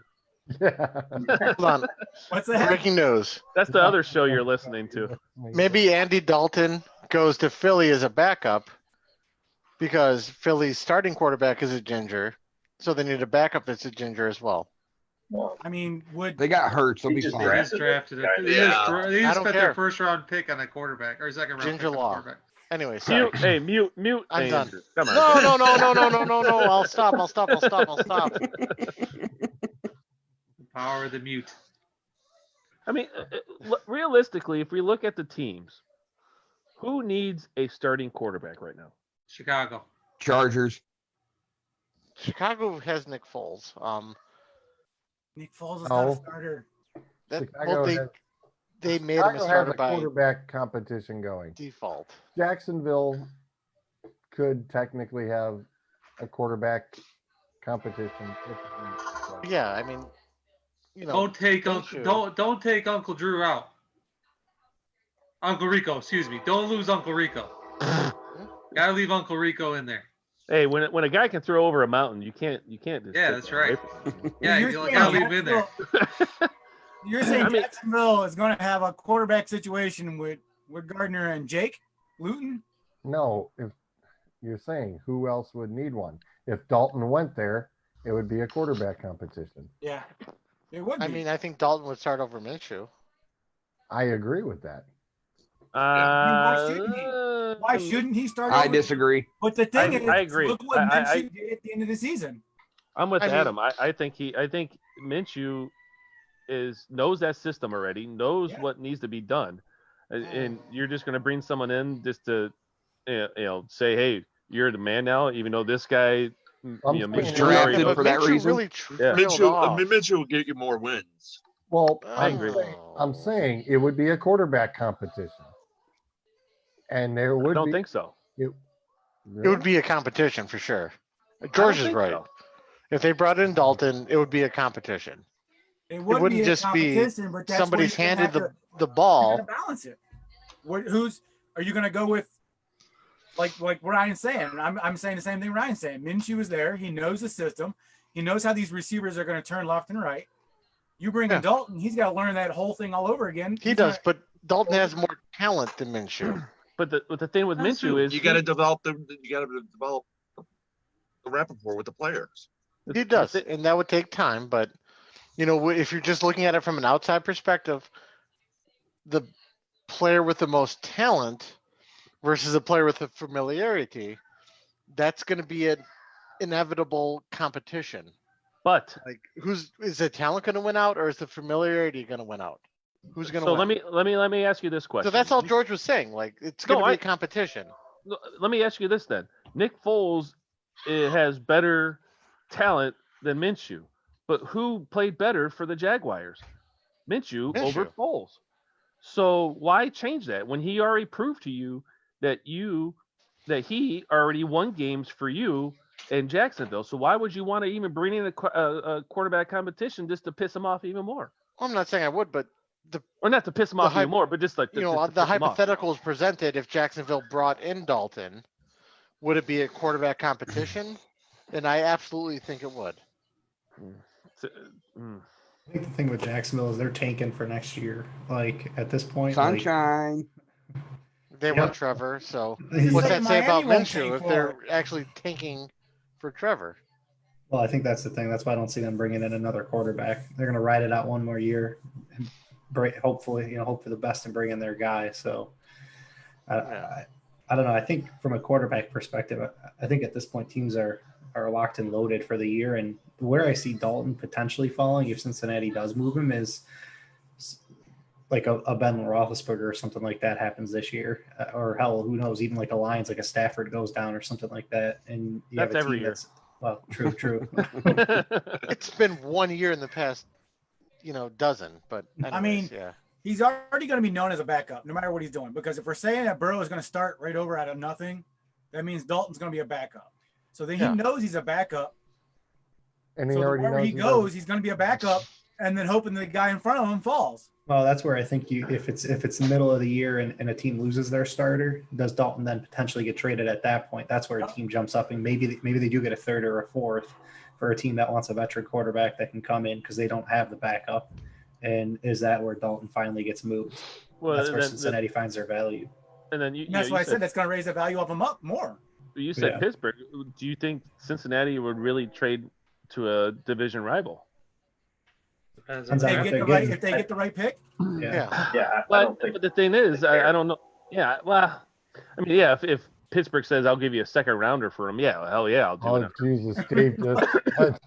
S4: Hold on.
S10: What's that?
S4: Breaking news.
S2: That's the other show you're listening to.
S4: Maybe Andy Dalton goes to Philly as a backup because Philly's starting quarterback is a ginger, so they need a backup that's a ginger as well.
S10: I mean,
S3: they got hurt? So
S1: They
S3: be
S1: just
S3: fine.
S1: drafted it. They just spent their first round pick on a quarterback or second round
S4: Ginger
S1: pick on a
S4: law.
S1: quarterback.
S4: Anyway, sorry.
S2: Mute.
S4: I'm done.
S2: Come on.
S4: No. I'll stop.
S1: Power of the mute.
S2: I mean, realistically, if we look at the teams, who needs a starting quarterback right now?
S1: Chicago.
S3: Chargers.
S4: Chicago has Nick Foles.
S10: Nick Foles is not a starter.
S4: They made him a starter by
S6: quarterback competition going.
S4: Default.
S6: Jacksonville could technically have a quarterback competition.
S4: Yeah, I mean,
S1: don't take Uncle Drew out. Uncle Rico, excuse me. Don't lose Uncle Rico. Gotta leave Uncle Rico in there.
S2: Hey, when a guy can throw over a mountain, you can't just
S1: yeah, that's right. Yeah,
S10: you
S1: gotta leave him in there.
S10: You're saying Jacksonville is going to have a quarterback situation with Gardner and Jake Luton?
S6: No, if you're saying who else would need one? If Dalton went there, it would be a quarterback competition.
S10: Yeah, it would be.
S4: I mean, I think Dalton would start over Minshew.
S6: I agree with that.
S10: Why shouldn't he start?
S3: I disagree.
S10: But the thing is,
S2: I agree.
S10: Look what Minshew did at the end of the season.
S2: I'm with Adam. I think Minshew knows that system already, knows what needs to be done, and you're just going to bring someone in just to say, hey, you're the man now, even though this guy
S3: was drafted for that reason.
S4: Really
S11: Minshew will get you more wins.
S6: Well,
S2: I agree.
S6: I'm saying it would be a quarterback competition, and there would.
S2: I don't think so.
S4: It would be a competition for sure. George is right.
S2: So.
S4: If they brought in Dalton, it would be a competition.
S10: It
S4: wouldn't
S10: be
S4: just be
S10: but that's
S4: somebody's
S10: where you're
S4: handed
S10: gonna
S4: the ball.
S10: Balance it. Who's are you going to go with? Like Ryan's saying, I'm saying the same thing Ryan's saying. Minshew is there. He knows the system. He knows how these receivers are going to turn left and right. You bring in Dalton, he's got to learn that whole thing all over again.
S4: He does, but Dalton has more talent than Minshew.
S2: But the thing with Minshew is
S11: you got to develop the rapport with the players.
S4: He does, and that would take time. But if you're just looking at it from an outside perspective, the player with the most talent versus a player with a familiarity, that's going to be an inevitable competition.
S2: But
S4: is the talent going to win out, or is the familiarity going to win out? Who's going to win?
S2: So let me ask you this question.
S4: So that's all George was saying. It's going to be a competition.
S2: Let me ask you this then. Nick Foles has better talent than Minshew, but who played better for the Jaguars? Minshew over Foles. So why change that when he already proved to you that he already won games for you in Jacksonville? So why would you want to even bring in a quarterback competition just to piss him off even more?
S4: Well, I'm not saying I would, but
S2: or not to piss him off even more, but just like
S4: the hypothetical is presented. If Jacksonville brought in Dalton, would it be a quarterback competition? And I absolutely think it would.
S8: I think the thing with Jacksonville is they're tanking for next year. At this point,
S3: sunshine.
S4: They want Trevor, so what's that say about Minshew if they're actually tanking for Trevor?
S8: Well, I think that's the thing. That's why I don't see them bringing in another quarterback. They're going to ride it out one more year, and hopefully, hope for the best and bring in their guy. So, I don't know. I think from a quarterback perspective, I think at this point teams are locked and loaded for the year. And where I see Dalton potentially falling, if Cincinnati does move him, is like a Ben Roethlisberger or something like that happens this year, or hell, who knows? Even like a Lions, like a Stafford goes down or something like that, and you
S2: that's
S8: have a
S2: every
S8: team
S2: year.
S8: that's true.
S4: It's been 1 year in the past, dozen. But anyways,
S10: he's already going to be known as a backup, no matter what he's doing. Because if we're saying that Burrow is going to start right over out of nothing, that means Dalton's going to be a backup. So then he knows he's a backup.
S6: And
S10: so wherever he goes, he's going to be a backup, and then hoping the guy in front of him falls.
S8: Well, that's where I think if it's the middle of the year and a team loses their starter, does Dalton then potentially get traded at that point? That's where a team jumps up, and maybe they do get a third or a fourth for a team that wants a veteran quarterback that can come in because they don't have the backup. And is that where Dalton finally gets moved?
S2: Well,
S8: that's where Cincinnati finds their value.
S2: And then
S10: that's why I said that's going to raise the value of them up more.
S2: You said Pittsburgh. Do you think Cincinnati would really trade to a division rival?
S10: Depends if they get the right pick.
S9: Yeah.
S2: But the thing is, I don't know. Yeah, well, I mean, if Pittsburgh says I'll give you a second rounder for him, hell yeah, I'll do it.
S6: Jesus, Dave,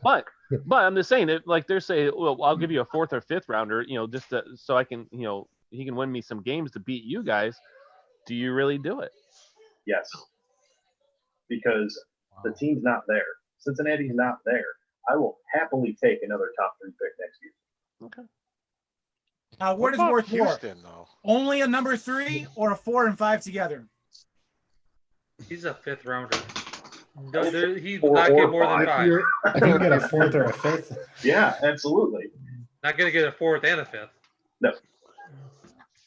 S2: but I'm just saying, they're saying, well, I'll give you a fourth or fifth rounder, just so I can, he can win me some games to beat you guys. Do you really do it?
S9: Yes, because the team's not there. Cincinnati's not there. I will happily take another top 3 pick next year.
S2: Okay.
S10: Now, what is worth
S4: Houston,
S10: more? Only a number 3 or a 4 and 5 together?
S1: He's a 5th rounder. He's not getting more than 5.
S8: You can get a 4th or a 5th.
S9: Yeah, absolutely.
S1: Not going to get a 4th and a 5th.
S9: No.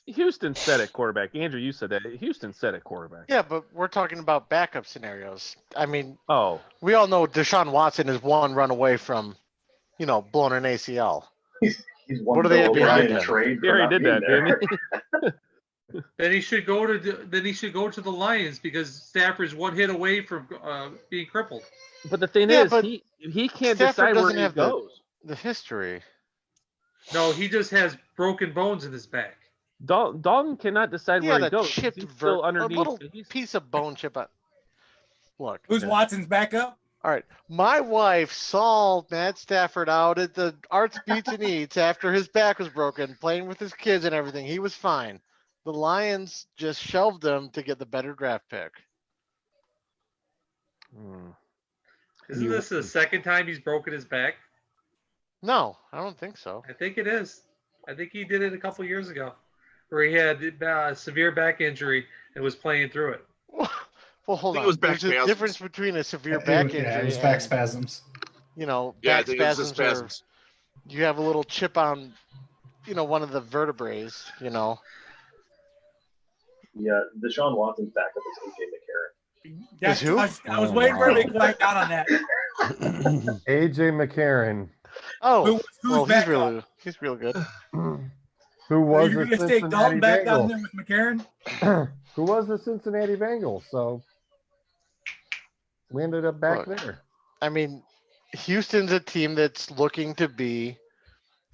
S2: Houston said at quarterback. Andrew, you said that. Houston said at quarterback.
S4: Yeah, but we're talking about backup scenarios. I mean,
S2: we
S4: all know Deshaun Watson is one run away from, blowing an ACL.
S9: He's one.
S4: What do they have behind him?
S2: He already did that, didn't he?
S1: Then he should go to the Lions because Stafford's one hit away from being crippled.
S2: But the thing is, he can't decide where he goes.
S4: The history.
S1: No, he just has broken bones in his back.
S2: Dalton cannot decide where he goes.
S4: Chipped
S2: He's still underneath.
S4: A little piece of bone chip. Look.
S10: Who's Watson's backup?
S4: All right. My wife saw Matt Stafford out at the Arts Beats and Eats after his back was broken, playing with his kids and everything. He was fine. The Lions just shelved him to get the better draft pick.
S1: Isn't this the second time he's broken his back?
S4: No, I don't think so.
S1: I think it is. I think he did it a couple years ago, where he had a severe back injury and was playing through it.
S4: Well, hold
S11: I think
S4: on.
S11: it was back
S4: There's a
S11: spasms.
S4: difference between a severe back injury
S8: it was back
S4: and,
S8: spasms.
S4: you know,
S11: Yeah, I
S4: back
S11: think it was the
S4: spasms, or
S11: spasms.
S4: you have a little chip on, you know, one of the vertebrae, you know.
S9: Yeah, Deshaun Watson's backup is AJ McCarron.
S6: That's
S4: who?
S6: I was waiting for him to quiet down on that.
S13: AJ McCarron,
S4: Oh,
S6: Who's
S4: well,
S6: back
S4: he's real good.
S13: who was
S6: You're
S13: the
S6: going to take
S13: Cincinnati
S6: Dalton back down
S13: Bengal,
S6: there with McCarron?
S13: who was the Cincinnati Bengals. So we ended up back
S4: Look,
S13: there.
S4: I mean, Houston's a team that's looking to be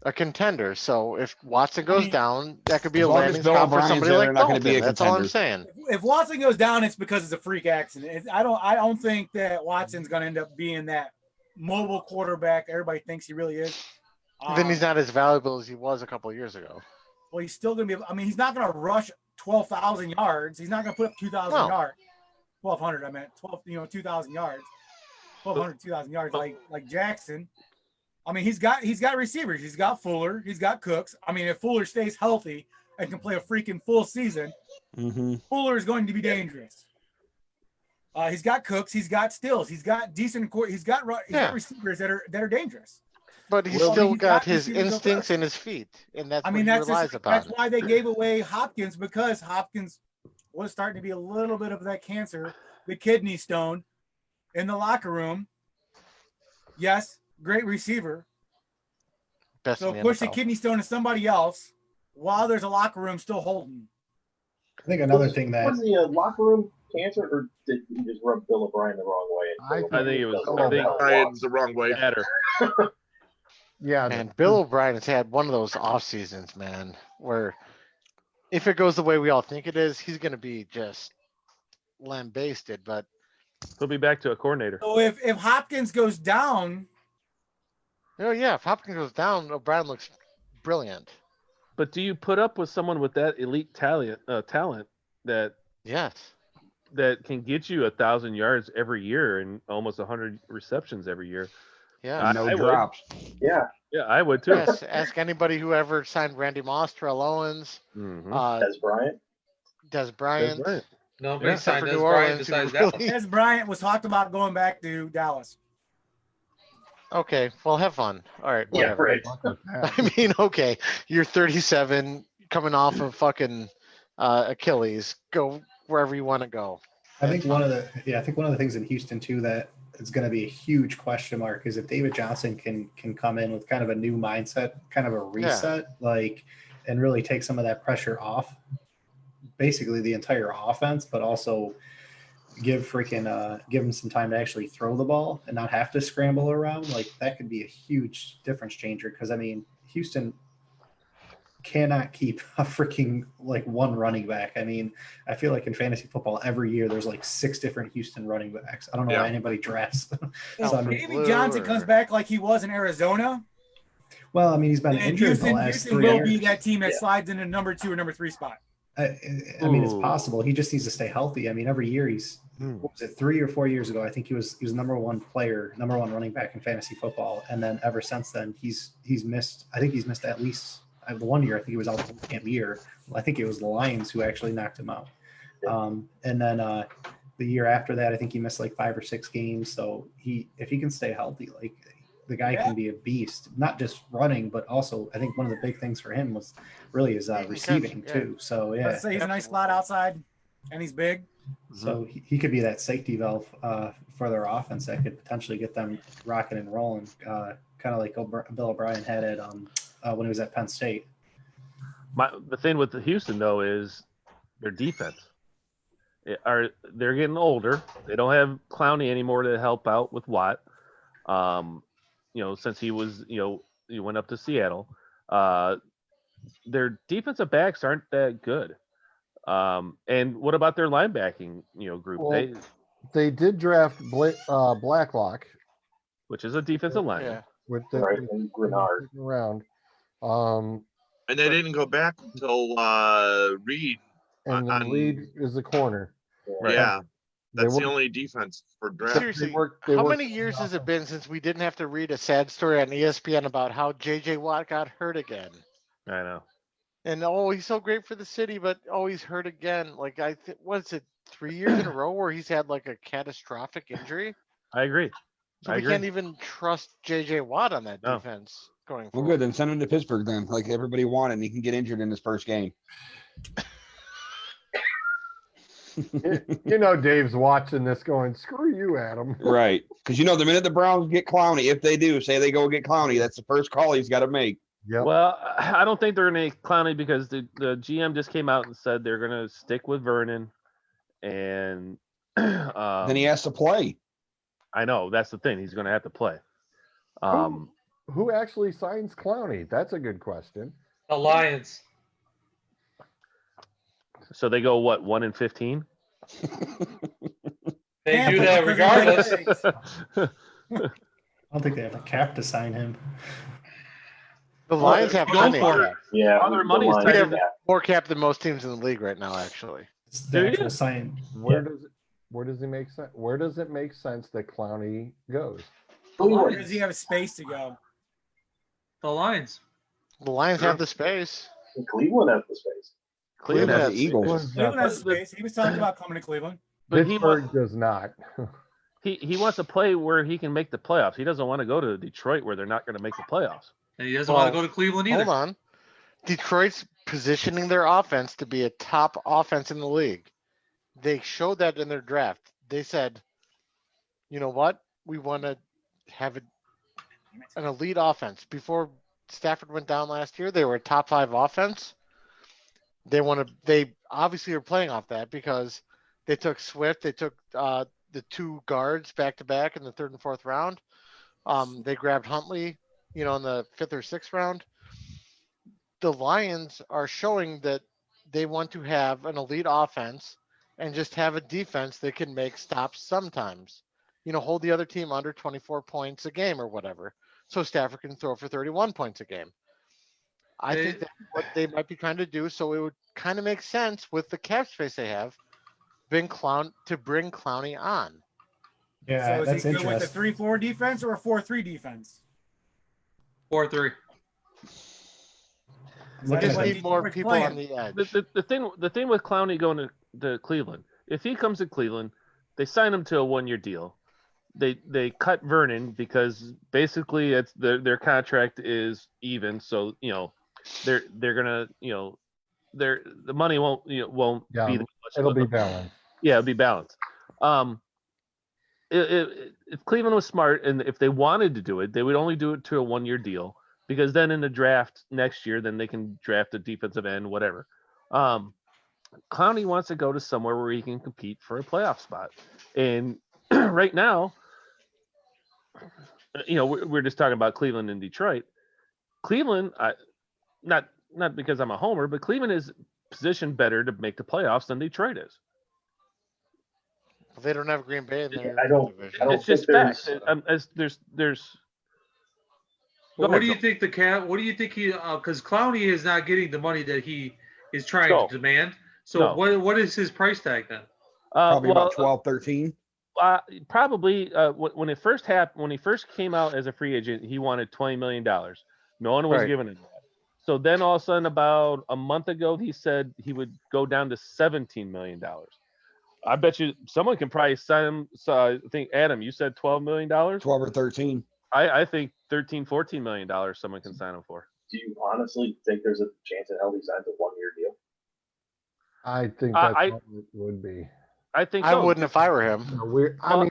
S4: a contender. So if Watson goes down, that could be
S3: As
S4: a
S3: long as
S4: landing
S3: Bill
S4: spot for
S3: O'Brien's
S4: somebody
S3: there,
S4: like
S3: they're not gonna
S4: Dalton.
S3: be a
S4: That's all I'm
S3: contender.
S4: saying.
S6: If Watson goes down, it's because it's a freak accident. I don't think that Watson's going to end up being that mobile quarterback everybody thinks he really is.
S4: Then he's not as valuable as he was a couple of years ago.
S6: Well, he's still going to be. I mean, he's not going to rush 12,000 yards. He's not going to put up 2,000
S4: No.
S6: yards. 1,200. I meant 2,000 yards. 1,200, 2,000 yards like Jackson. I mean, he's got receivers. He's got Fuller. He's got Cooks. I mean, if Fuller stays healthy and can play a freaking full season, Fuller is going to be dangerous. He's got Cooks. He's got Stills. He's got decent. He's got receivers that are dangerous.
S4: But he's
S6: Well,
S4: still
S6: he's
S4: got
S6: got
S4: his
S6: receivers
S4: instincts
S6: over.
S4: and his feet, and that's
S6: I
S4: what
S6: mean,
S4: he
S6: that's
S4: relies upon.
S6: why they gave away Hopkins, because Hopkins was starting to be a little bit of that cancer, the kidney stone, in the locker room. Yes, great receiver.
S4: Best
S6: So
S4: in the
S6: push the
S4: NFL.
S6: kidney stone to somebody else while there's a locker room still holding.
S8: I think another thing that
S9: Was he a locker room cancer, or did he just rub Bill O'Brien the wrong way?
S2: I think it was.
S9: Bill
S2: I think
S11: Brian's the wrong way.
S2: better.
S13: Yeah,
S4: And Bill O'Brien has had one of those off seasons, man, where if it goes the way we all think it is, he's going to be just lambasted. But
S2: He'll be back to a coordinator.
S6: So if Hopkins goes down,
S4: oh yeah, if Hopkins goes down, O'Brien looks brilliant.
S2: But do you put up with someone with that elite talent that
S4: Yes.
S2: that can get you 1,000 yards every year and almost 100 receptions every year?
S4: Yeah.
S3: No
S2: I would.
S3: drops.
S9: Yeah.
S2: Yeah, I would too.
S4: Yes. Ask anybody who ever signed Randy Moss, Terrell Owens,
S2: Mhm.
S9: Des Bryant.
S4: Des Bryant.
S2: That's right.
S1: Nobody
S2: Yeah.
S1: signed
S4: For
S1: Des
S4: New
S1: Bryant
S4: Orleans,
S1: besides
S4: who
S1: that.
S4: really-
S6: Des Bryant was talked about going back to Dallas.
S4: Okay, well, have fun. All right,
S9: Yeah,
S4: whatever.
S9: right.
S4: I mean, okay, you're 37, coming off of fucking Achilles. Go wherever you want to go.
S8: I think one of the things in Houston too that is going to be a huge question mark is if David Johnson can come in with kind of a new mindset, kind of a reset, and really take some of that pressure off, basically the entire offense, but also give him some time to actually throw the ball and not have to scramble around. Like that could be a huge difference changer, because I mean Houston cannot keep a freaking one running back. I mean, I feel like in fantasy football every year there's 6 different Houston running backs. I don't know why anybody drafts.
S6: If
S8: So, I mean,
S6: David Johnson comes back like he was in Arizona,
S8: well, I mean, he's been
S6: then
S8: injured the
S6: Houston,
S8: last
S6: Houston
S8: 3
S6: will
S8: years.
S6: be that team that slides into number 2 or number 3 spot.
S8: I mean, it's
S2: Ooh.
S8: possible. He just needs to stay healthy. I mean, every year what was it, 3 or 4 years ago? I think he was number one running back in fantasy football, and then ever since then he's missed. I think he's missed at least the 1 year. I think he was out the camp year. I think it was the Lions who actually knocked him out. And then the year after that, I think he missed 5 or 6 games. So if he can stay healthy, the guy can be a beast, not just running, but also I think one of the big things for him was really his receiving too. So yeah,
S6: Let's say he's a nice slot outside, and he's big.
S8: So he could be that safety valve for their offense that could potentially get them rocking and rolling, kind of like Bill O'Brien had it when he was at Penn State.
S2: The thing with the Houston though is their defense. They're getting older. They don't have Clowney anymore to help out with Watt. Since he was, he went up to Seattle. Their defensive backs aren't that good. And what about their linebacking, group?
S13: Well, they did draft Blacklock,
S2: which is a defensive lineman.
S13: with
S9: and Grenard
S13: round.
S11: And they didn't go back until Reed.
S13: And then Reed is the corner.
S11: Yeah. That's the only defense for draft.
S4: Seriously, how many years has it been since we didn't have to read a sad story on ESPN about how J.J. Watt got hurt again?
S2: I know.
S4: And he's so great for the city, but he's hurt again. Like what's it, 3 years in a row where he's had like a catastrophic injury?
S2: I agree.
S4: So we can't even trust J.J. Watt on that defense going
S3: Well,
S4: forward.
S3: good. Then send him to Pittsburgh then, like everybody wanted, and he can get injured in his first game.
S6: Dave's watching this going, screw you, Adam.
S3: Right. Because the minute the Browns get Clowney, if they do, say they go get Clowney, that's the first call he's got to make.
S6: Yep.
S2: Well, I don't think they're going to Clowney because the GM just came out and said they're going to stick with Vernon. And
S3: then he has to play.
S2: I know. That's the thing. He's going to have to play.
S6: Who actually signs Clowney? That's a good question.
S1: The Lions.
S2: So they go, what, 1-15?
S1: They do that regardless.
S8: I don't think they have the cap to sign him.
S4: The Lions have money.
S9: Yeah,
S2: other money.
S4: We have more cap than most teams in the league right now, actually.
S8: It's the actual sign.
S6: Where does it make sense? Where does it make sense that Clowney goes?
S10: Where does he have space to go?
S1: The Lions.
S4: The Lions have the space.
S9: And Cleveland has the space.
S2: Cleveland has
S3: the Eagles.
S10: Cleveland has space. He was talking about coming to Cleveland.
S2: But
S6: Pittsburgh does not.
S2: He wants to play where he can make the playoffs. He doesn't want to go to Detroit where they're not going to make the playoffs.
S1: And he doesn't want to go to Cleveland either.
S4: Hold on. Detroit's positioning their offense to be a top offense in the league. They showed that in their draft. They said, you know what? We want to have an elite offense. Before Stafford went down last year, they were a top 5 offense. They obviously are playing off that because they took Swift. They took the 2 guards back to back in the 3rd and 4th round. They grabbed Huntley, in the 5th or 6th round. The Lions are showing that they want to have an elite offense and just have a defense that can make stops sometimes. Hold the other team under 24 points a game or whatever, so Stafford can throw for 31 points a game. I think that's what they might be trying to do. So it would kind of make sense with the cap space they have, to bring Clowney on.
S8: Yeah,
S10: so
S8: that's
S10: is he good with
S8: interesting.
S10: a 3-4 defense or a 4-3 defense?
S1: 4-3.
S4: We just need more people on the edge.
S2: The thing with Clowney going to Cleveland, if he comes to Cleveland, they sign him to a 1-year deal. They cut Vernon because basically it's their contract is even, so they're gonna the money won't be that much.
S6: It'll be balanced.
S2: Yeah, it'll be balanced. If Cleveland was smart and if they wanted to do it, they would only do it to a 1-year deal because then in the draft next year, then they can draft a defensive end, whatever. Clowney wants to go to somewhere where he can compete for a playoff spot, and right now, we're just talking about Cleveland and Detroit. Cleveland, not because I'm a homer, but Cleveland is positioned better to make the playoffs than Detroit is.
S4: They don't have Green Bay in their
S9: division.
S2: It's just facts. There's.
S1: What do you think the cap? What do you think he? Because Clowney is not getting the money that he is trying to demand. So what is his price tag then?
S3: Probably about 12, 13.
S2: Probably when it first happened, when he first came out as a free agent, he wanted $20 million. No one was giving him that. So then all of a sudden, about a month ago, he said he would go down to $17 million. I bet you someone can probably sign him. So I think, Adam, you said $12 million?
S3: 12 or 13.
S2: I think $13-14 million someone can sign him for.
S9: Do you honestly think there's a chance in hell he signs a 1-year deal?
S6: I think that's what it would be.
S2: I think
S4: I wouldn't if I were him.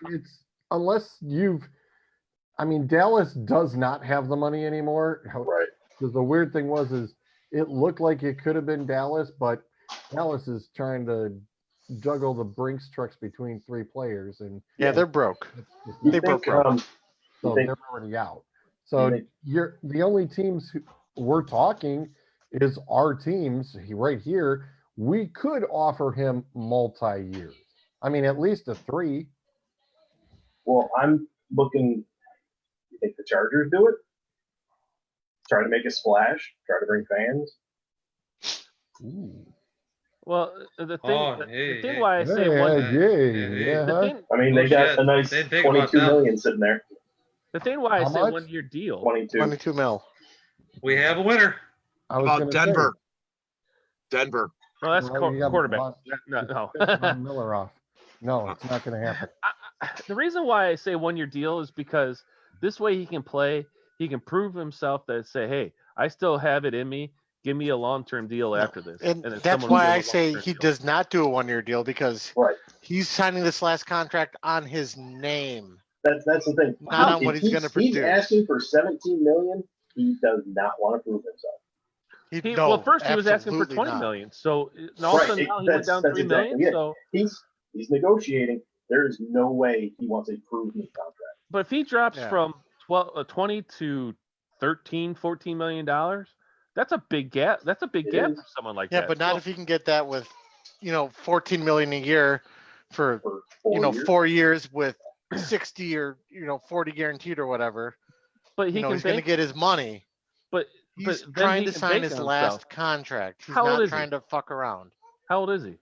S6: It's unless Dallas does not have the money anymore.
S9: Right.
S6: Because the weird thing is it looked like it could have been Dallas, but Dallas is trying to juggle the Brinks trucks between 3 players, and
S4: they're broke. They broke.
S6: So they're already out. So the only teams we're talking is our teams right here. We could offer him multi-years. At least a 3.
S9: Well, I'm looking. You think the Chargers do it? Try to make a splash. Try to bring fans.
S6: Ooh.
S2: Well, the thing, the thing
S1: hey.
S2: why I say
S6: Hey,
S2: one,
S6: yeah.
S2: the thing,
S9: I mean, they got a nice
S1: Didn't think about
S9: 22
S1: that.
S9: million sitting there.
S2: the thing why I
S6: How
S2: say
S6: much?
S2: 1 year deal.
S4: 22 mil.
S1: We have a winner.
S6: I was
S11: About
S6: going to
S11: Denver.
S6: say.
S11: Denver.
S2: No, that's
S6: Well, you got
S2: quarterback.
S6: Von-
S2: No.
S6: Von Miller off. No, it's not going to happen.
S2: The reason why I say 1 year deal is because this way he can play, he can prove himself that say, hey, I still have it in me. Give me a long-term deal after this.
S4: And
S2: then
S4: that's
S2: someone will
S4: why
S2: give
S4: I
S2: a
S4: say
S2: long-term
S4: he
S2: deal.
S4: does not do a 1 year deal because
S9: Right.
S4: he's signing this last contract on his name,
S9: That's the thing.
S4: not on
S9: If
S4: what he's going to produce.
S9: He's asking for 17 million. He does not want to prove himself.
S2: Well, first he was asking for
S4: absolutely
S2: 20
S4: not.
S2: million. So all of a sudden now he went down 3 million.
S9: Yeah.
S2: So
S9: He's negotiating. There is no way he wants a proven contract.
S2: but if he drops from 20 to 13, 14 million dollars, that's a big gap. That's a big gap for someone like that.
S4: Yeah, but not if he can get that with, 14 million a year for 4 years with 60 or 40 guaranteed or whatever.
S2: But he's
S4: going to get his money.
S2: But
S4: he's
S2: then
S4: trying
S2: he
S4: to
S2: can
S4: sign
S2: bank
S4: his
S2: on
S4: last
S2: himself.
S4: contract. He's
S2: How old
S4: not
S2: is he?
S4: trying to fuck around.
S2: How old is he?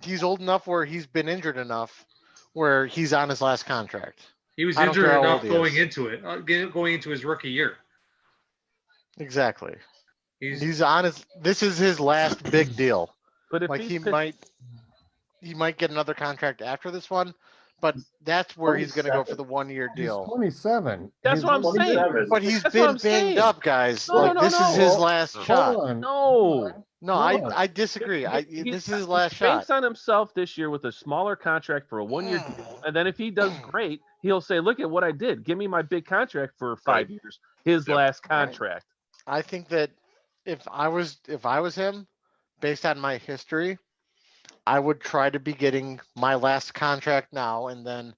S4: He's old enough where he's been injured enough where he's on his last contract.
S1: He was
S4: I don't
S1: injured
S4: care how
S1: enough
S4: old he
S1: going
S4: is.
S1: into it, going into his rookie year.
S4: Exactly.
S1: He's
S4: on his. This is his last big deal.
S2: But if
S4: he might get another contract after this one, but that's where he's going to go for the 1 year deal.
S6: He's 27.
S2: That's what I'm saying.
S4: But he's
S2: That's what
S4: been
S2: I'm saying.
S4: banged up, guys.
S2: No,
S4: this is his last
S6: Hold
S4: shot.
S6: on.
S2: No.
S4: No, I disagree. This is his last
S2: He banks
S4: shot.
S2: on himself this year with a smaller contract for a 1 year deal, and then if he does great, he'll say, "Look at what I did. Give me my big contract for 5 years." His last contract.
S4: I think that if I was him, based on my history, I would try to be getting my last contract now, and then,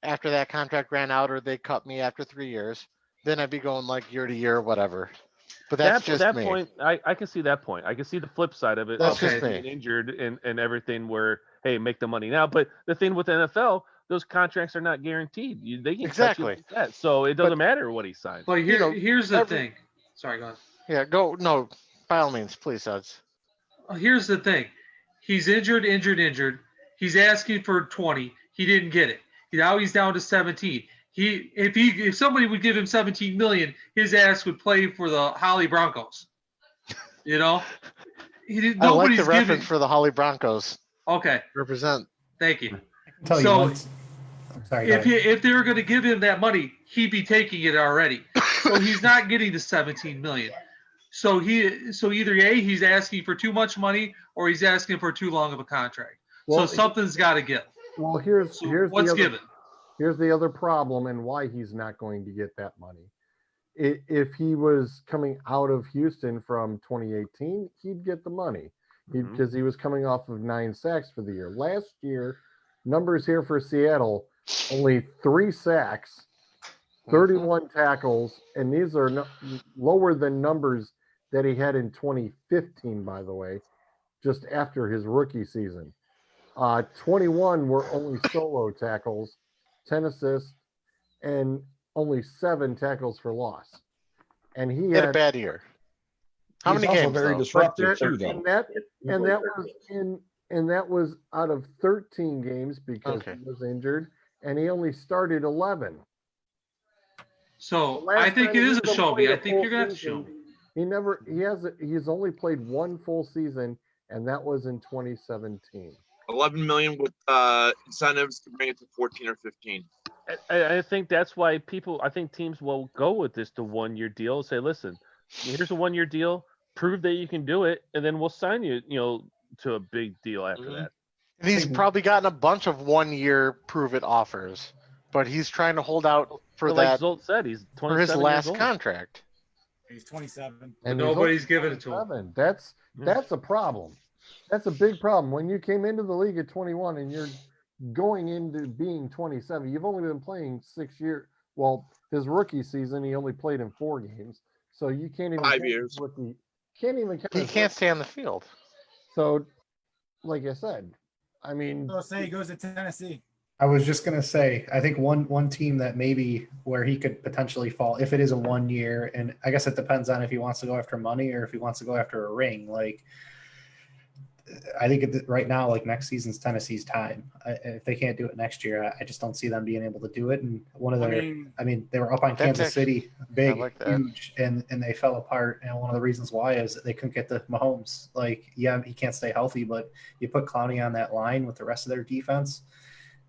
S4: after that contract ran out or they cut me after 3 years, then I'd be going like year to year or whatever. But that's just
S2: that
S4: me.
S2: point. I can see that point. I can see the flip side of it.
S4: That's
S2: of
S4: just me.
S2: being injured and everything. Where hey, make the money now. But the thing with the NFL, those contracts are not guaranteed. They can cut you like that, so it doesn't matter what he signs.
S1: But here's the thing. Sorry, go ahead.
S4: Yeah, go. No, by all means, please, Suds.
S1: Here's the thing. He's injured. He's asking for 20. He didn't get it. Now he's down to 17. If somebody would give him 17 million, his ass would play for the Holly Broncos.
S4: I like
S1: Nobody's
S4: the reference
S1: giving.
S4: for the Holly Broncos.
S1: Okay.
S4: Represent.
S1: Thank you.
S8: Tell you once. I'm sorry.
S1: If they were going to give him that money, he'd be taking it already. So he's not getting the 17 million. So either A, he's asking for too much money, or he's asking for too long of a contract.
S6: Well,
S1: so something's got to give.
S6: Well, here's
S1: what's
S6: the other,
S1: given.
S6: Here's the other problem and why he's not going to get that money. If he was coming out of Houston from 2018, he'd get the money because he was coming off of 9 sacks for the year. Last year, numbers here for Seattle, only 3 sacks, 31 tackles, and these are lower than numbers that he had in 2015, by the way, just after his rookie season. 21 were only solo tackles, 10 assists, and only 7 tackles for loss. And he had
S4: a bad year. How many games?
S3: Very
S4: though?
S3: disruptive too, though.
S6: And that was out of 13 games because he was injured, and he only started 11.
S1: So I think it is a show me. I think you're gonna have to show me.
S6: He's only played 1 full season, and that was in 2017.
S11: 11 million with incentives to bring it to 14 or 15.
S2: I think that's why teams will go with this to 1 year deal. Say, listen, here's a 1 year deal. Prove that you can do it, and then we'll sign you, to a big deal after that.
S4: And he's probably gotten a bunch of 1 year prove it offers, but he's trying to hold out for
S2: Like Zolt said, he's 27
S4: for his last
S2: years old.
S4: contract.
S10: He's 27.
S6: And
S1: nobody's giving it to him.
S6: That's a problem. That's a big problem. When you came into the league at 21 and you're going into being 27, you've only been playing 6 years. Well, his rookie season, he only played in 4 games. So you can't even
S11: 5 years.
S4: He can't stay on the field.
S6: So, like I said, I mean,
S10: So say he goes to Tennessee.
S8: I was just gonna say, I think one team that maybe where he could potentially fall if it is a 1 year, and I guess it depends on if he wants to go after money or if he wants to go after a ring. Like I think right now, like next season's Tennessee's time. If they can't do it next year, I just don't see them being able to do it. And one of their, they were up on Kansas City, big, huge, and they fell apart. And one of the reasons why is that they couldn't get the Mahomes. Like, yeah, he can't stay healthy, but you put Clowney on that line with the rest of their defense,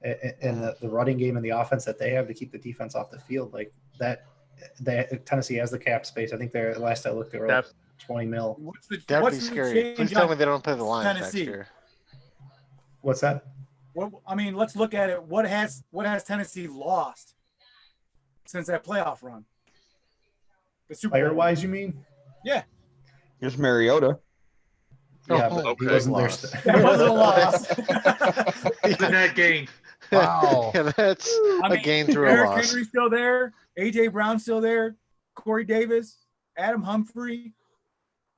S8: and the running game and the offense that they have to keep the defense off the field, like that. Tennessee has the cap space. I think they're last I looked, they were like 20 mil.
S4: That would be scary. Please tell me they don't play the Lions next year.
S8: What's that?
S10: Well, I mean, let's look at it. What has Tennessee lost since that playoff run? The Super Bowl.
S8: Player-wise, you mean?
S10: Yeah.
S3: Here's Mariota.
S8: Yeah, but he wasn't there.
S10: That wasn't a loss.
S1: In that game.
S8: Wow.
S4: Yeah, that's a gain through a
S10: Eric
S4: loss.
S10: Henry's still there. A.J. Brown's still there. Corey Davis, Adam Humphrey.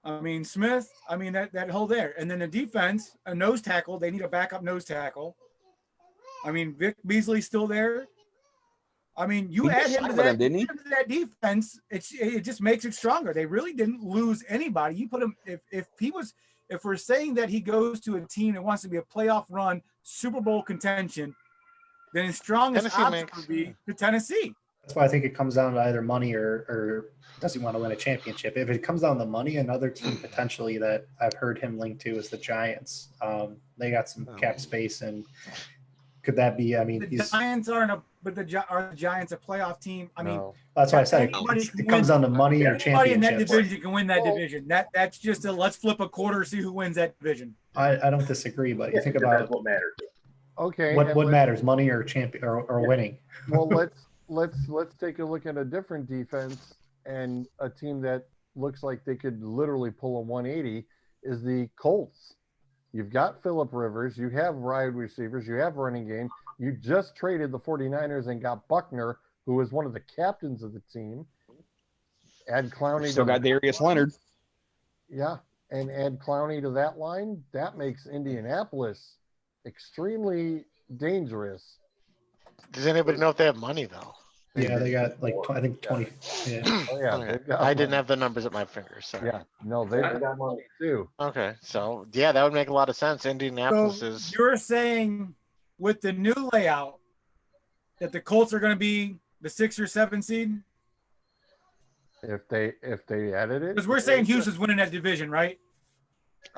S10: I mean, Smith. I mean, that whole there. And then the defense, a nose tackle. They need a backup nose tackle. I mean, Vic Beasley's still there. I mean, you add him to that defense, it just makes it stronger. They really didn't lose anybody. You put him if we're saying that he goes to a team that wants to be a playoff run, Super Bowl contention, then his strongest option would be to Tennessee.
S8: That's why I think it comes down to either money or does he want to win a championship. If it comes down to money, another team potentially that I've heard him linked to is the Giants. They got some cap space, and could that be? I mean,
S10: the Giants aren't are the Giants a playoff team? I mean,
S8: that's why I said it comes down to money or championships.
S10: Anybody in that division can win that division. That's just let's flip a quarter, see who wins that division.
S8: I don't disagree, but you think about
S9: what matters.
S6: Okay.
S8: What matters, money or champion or winning?
S6: Well, let's take a look at a different defense and a team that looks like they could literally pull a 180 is the Colts. You've got Phillip Rivers, you have wide receivers, you have running game. You just traded the 49ers and got Buckner, who is one of the captains of the team. Add Clowney.
S3: Still got Darius Leonard.
S6: Yeah, and add Clowney to that line. That makes Indianapolis extremely dangerous.
S4: Does anybody know if they have money though?
S8: Yeah, they got like I think 20. Yeah.
S6: Oh, yeah.
S4: Okay. I didn't have the numbers at my fingers. Sorry.
S6: Yeah, no, they got money too.
S4: Okay, so yeah, that would make a lot of sense. Indianapolis is.
S10: You're saying with the new layout that the Colts are going to be the 6 or 7 seed?
S6: If they added it,
S10: because we're saying Houston's winning that division, right?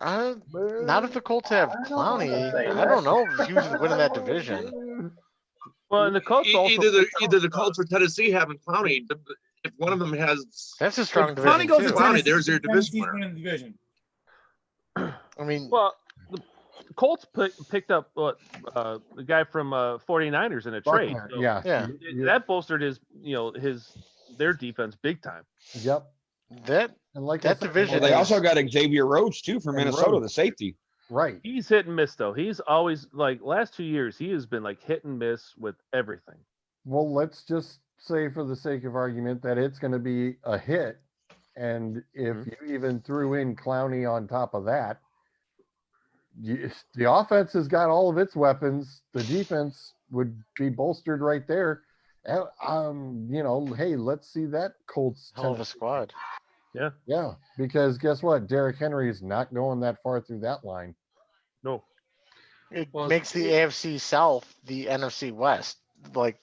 S4: Not if the Colts have Clowney. I don't know if Houston's winning that division.
S2: Well, and the Colts also
S11: either the Colts or Tennessee having Clowney. If one of them has,
S4: that's a strong division.
S10: Clowney goes
S4: too.
S10: to
S11: Clowney, there's their
S10: Tennessee's
S11: division
S10: winning the division.
S4: I mean,
S2: well, the Colts picked up the guy from 49ers in a trade. So
S6: yeah.
S2: That bolstered their defense big time.
S6: Yep.
S4: That division.
S3: Well, they also got Xavier Rhodes too from Minnesota, the safety.
S6: Right.
S2: He's hit and miss though. He's always last 2 years he has been hit and miss with everything.
S6: Well, let's just say for the sake of argument that it's going to be a hit, and if you even threw in Clowney on top of that, the offense has got all of its weapons. The defense would be bolstered right there. Hey, let's see that Colts
S4: hell of a squad.
S6: Yeah, because guess what? Derrick Henry is not going that far through that line.
S2: No.
S4: It makes the AFC South the NFC West.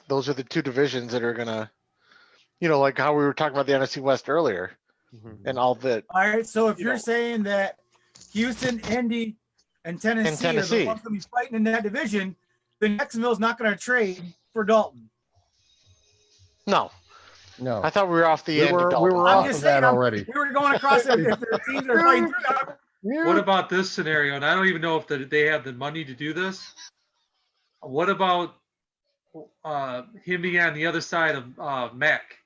S4: Those are the two divisions that are gonna, like how we were talking about the NFC West earlier, and all that.
S10: All right, so if you're saying that Houston, Indy, and Tennessee are the ones going to be fighting in that division, then Jacksonville's not going to trade for Dalton.
S4: No.
S6: I
S4: thought we were off the end.
S6: We were off of that already.
S10: We were going across if the teams are fighting through that.
S1: What about this scenario? And I don't even know if they have the money to do this. What about him being on the other side of Mac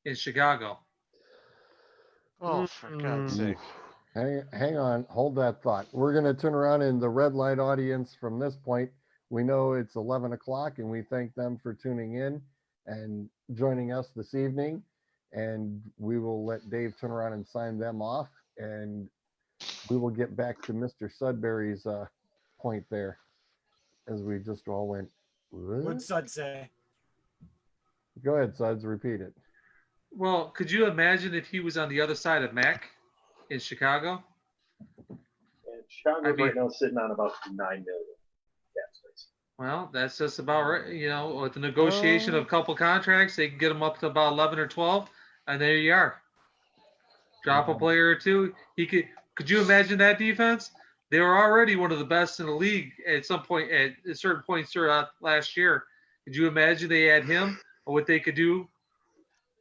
S1: in Chicago?
S4: Oh, for God's sake.
S6: Hang on. Hold that thought. We're going to turn around in the red light audience from this point. We know it's 11 o'clock, and we thank them for tuning in and joining us this evening. And we will let Dave turn around and sign them off. And we will get back to Mr. Sudbury's point there as we just all went.
S10: What'd Sud say?
S6: Go ahead, Suds. Repeat it.
S1: Well, could you imagine if he was on the other side of Mac in Chicago?
S9: Chicago's right now sitting on about 9 million cap space.
S1: Well, that's just about right. You know, with the negotiation of a couple contracts, they can get them up to about 11 or 12, and there you are. Drop a player or two. Could you imagine that defense? They were already one of the best in the league at some point, at certain points throughout last year. Could you imagine they had him or what they could do?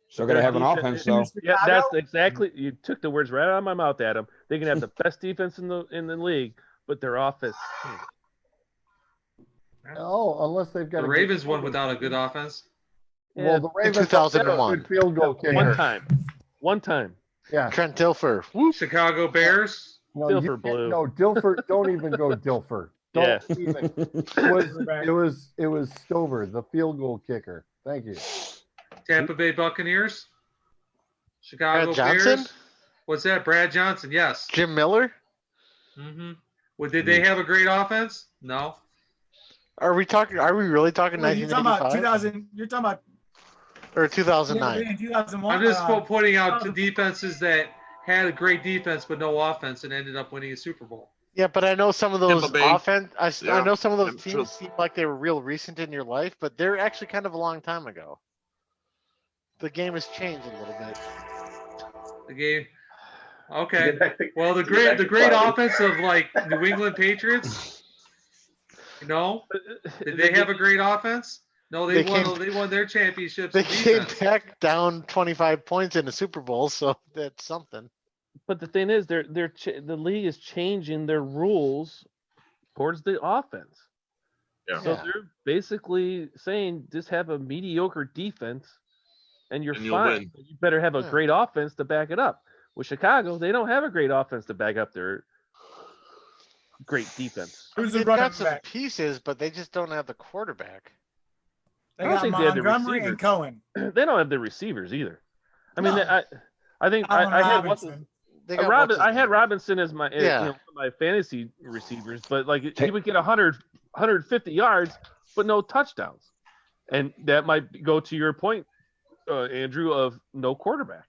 S3: Still got to have an offense, though.
S2: Yeah, that's exactly. You took the words right out of my mouth, Adam. They can have the best defense in the league, but their offense.
S6: Oh, unless they've got
S1: the Ravens won without a good offense.
S6: Well, the Ravens
S4: in 2001
S6: good field goal kicker.
S2: One time.
S6: Yeah.
S4: Trent Dilfer.
S1: Chicago Bears.
S6: No,
S2: Dilfer blue.
S6: No, Dilfer. Don't even go Dilfer. Don't even. It was Stover, the field goal kicker. Thank you.
S1: Tampa Bay Buccaneers. Chicago
S4: Brad Johnson?
S1: Bears. What's that? Brad Johnson. Yes.
S4: Jim Miller.
S1: Mm-hmm. Well, did they have a great offense? No.
S4: Are we really talking 1985?
S10: You're talking about
S4: or 2009?
S10: In 2001.
S1: I'm just putting out the defenses that had a great defense but no offense and ended up winning a Super Bowl.
S4: Yeah, but I know some of those offense. I
S11: Yeah,
S4: know some of those
S11: true.
S4: teams seem like they were real recent in your life, but they're actually kind of a long time ago. The game has changed a little bit.
S1: The game. Okay. Well, the great offense of like New England Patriots. You know, did they have a great offense? No, they won their championships.
S4: They came back down 25 points in the Super Bowl, so that's something.
S2: But the thing is, the league is changing their rules towards the offense.
S11: Yeah.
S2: So they're basically saying just have a mediocre defense, and you're
S11: you'll
S2: fine.
S11: win.
S2: You better have a great offense to back it up. With Chicago, they don't have a great offense to back up their great defense.
S4: They've got some pieces, but they just don't have the quarterback.
S10: They got Montgomery and Cohen.
S2: They don't have the receivers either. I mean,
S10: No.
S2: I think I had Robinson. I had Robinson as my my fantasy receivers, but like he would get 150 yards, but no touchdowns, and that might go to your point, Andrew, of no quarterback.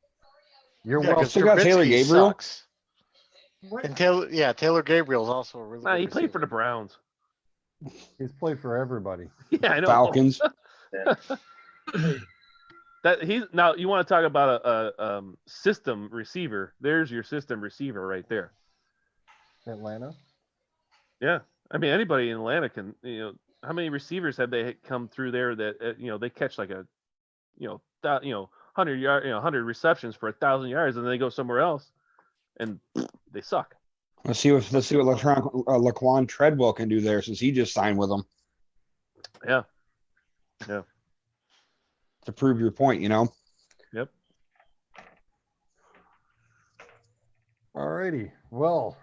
S3: Still got Taylor Gabriel.
S4: Sucks. And Taylor Gabriel's also a really.
S2: He played for the Browns.
S6: He's played for everybody.
S2: Yeah, I know.
S3: Falcons.
S2: Now you want to talk about a system receiver? There's your system receiver right there.
S6: Atlanta.
S2: Yeah, I mean anybody in Atlanta can. How many receivers have they come through there that they catch like a 100 receptions for 1,000 yards, and then they go somewhere else, and they suck.
S3: Let's see what Laquan Treadwell can do there since he just signed with them.
S2: Yeah.
S3: To prove your point,
S2: Yep.
S6: All righty. Well,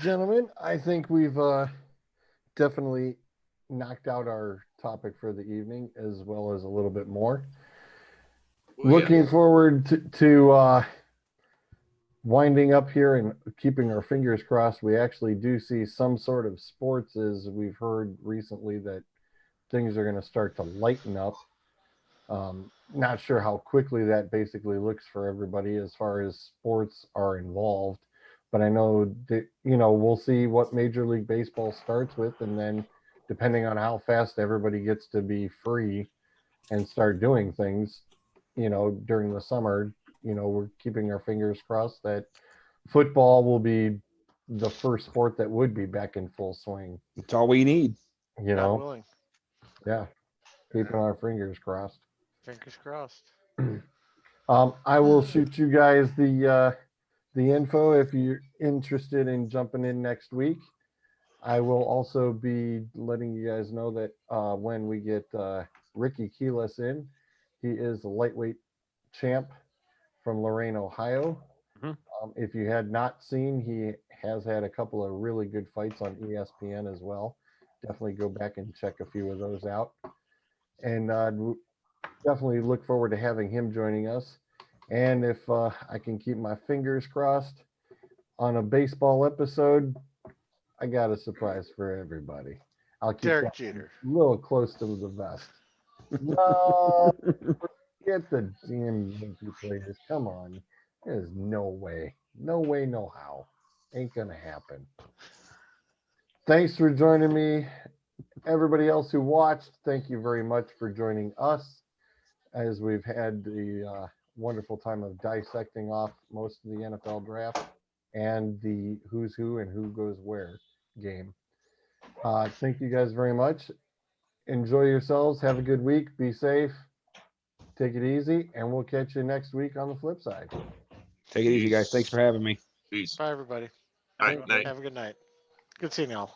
S6: gentlemen, I think we've definitely knocked out our topic for the evening as well as a little bit more. Looking forward to winding up here and keeping our fingers crossed. We actually do see some sort of sports, as we've heard recently that things are going to start to lighten up. Not sure how quickly that basically looks for everybody as far as sports are involved, but I know that, we'll see what Major League Baseball starts with, and then depending on how fast everybody gets to be free and start doing things, during the summer, we're keeping our fingers crossed that football will be the first sport that would be back in full swing.
S3: It's all we need.
S6: Yeah. Keeping our fingers crossed.
S4: Fingers crossed.
S6: I will shoot you guys the info if you're interested in jumping in next week. I will also be letting you guys know that when we get Ricky Keelis in, he is the lightweight champ from Lorain, Ohio. If you had not seen, he has had a couple of really good fights on ESPN as well. Definitely go back and check a few of those out. And definitely look forward to having him joining us. And if I can keep my fingers crossed on a baseball episode, I got a surprise for everybody. I'll keep
S4: Derek
S6: that
S4: Jeter.
S6: a little close to the vest. No, get the damn Yankee players. Come on. There's no way. No way, no how. Ain't gonna happen. Thanks for joining me. Everybody else who watched, thank you very much for joining us as we've had the wonderful time of dissecting off most of the NFL draft and the who's who and who goes where game. Thank you guys very much. Enjoy yourselves. Have a good week. Be safe. Take it easy, and we'll catch you next week on the flip side.
S3: Take it easy, guys. Thanks for having me.
S11: Peace.
S4: Bye, everybody.
S11: All right, night.
S4: Have a good night. Good seeing y'all.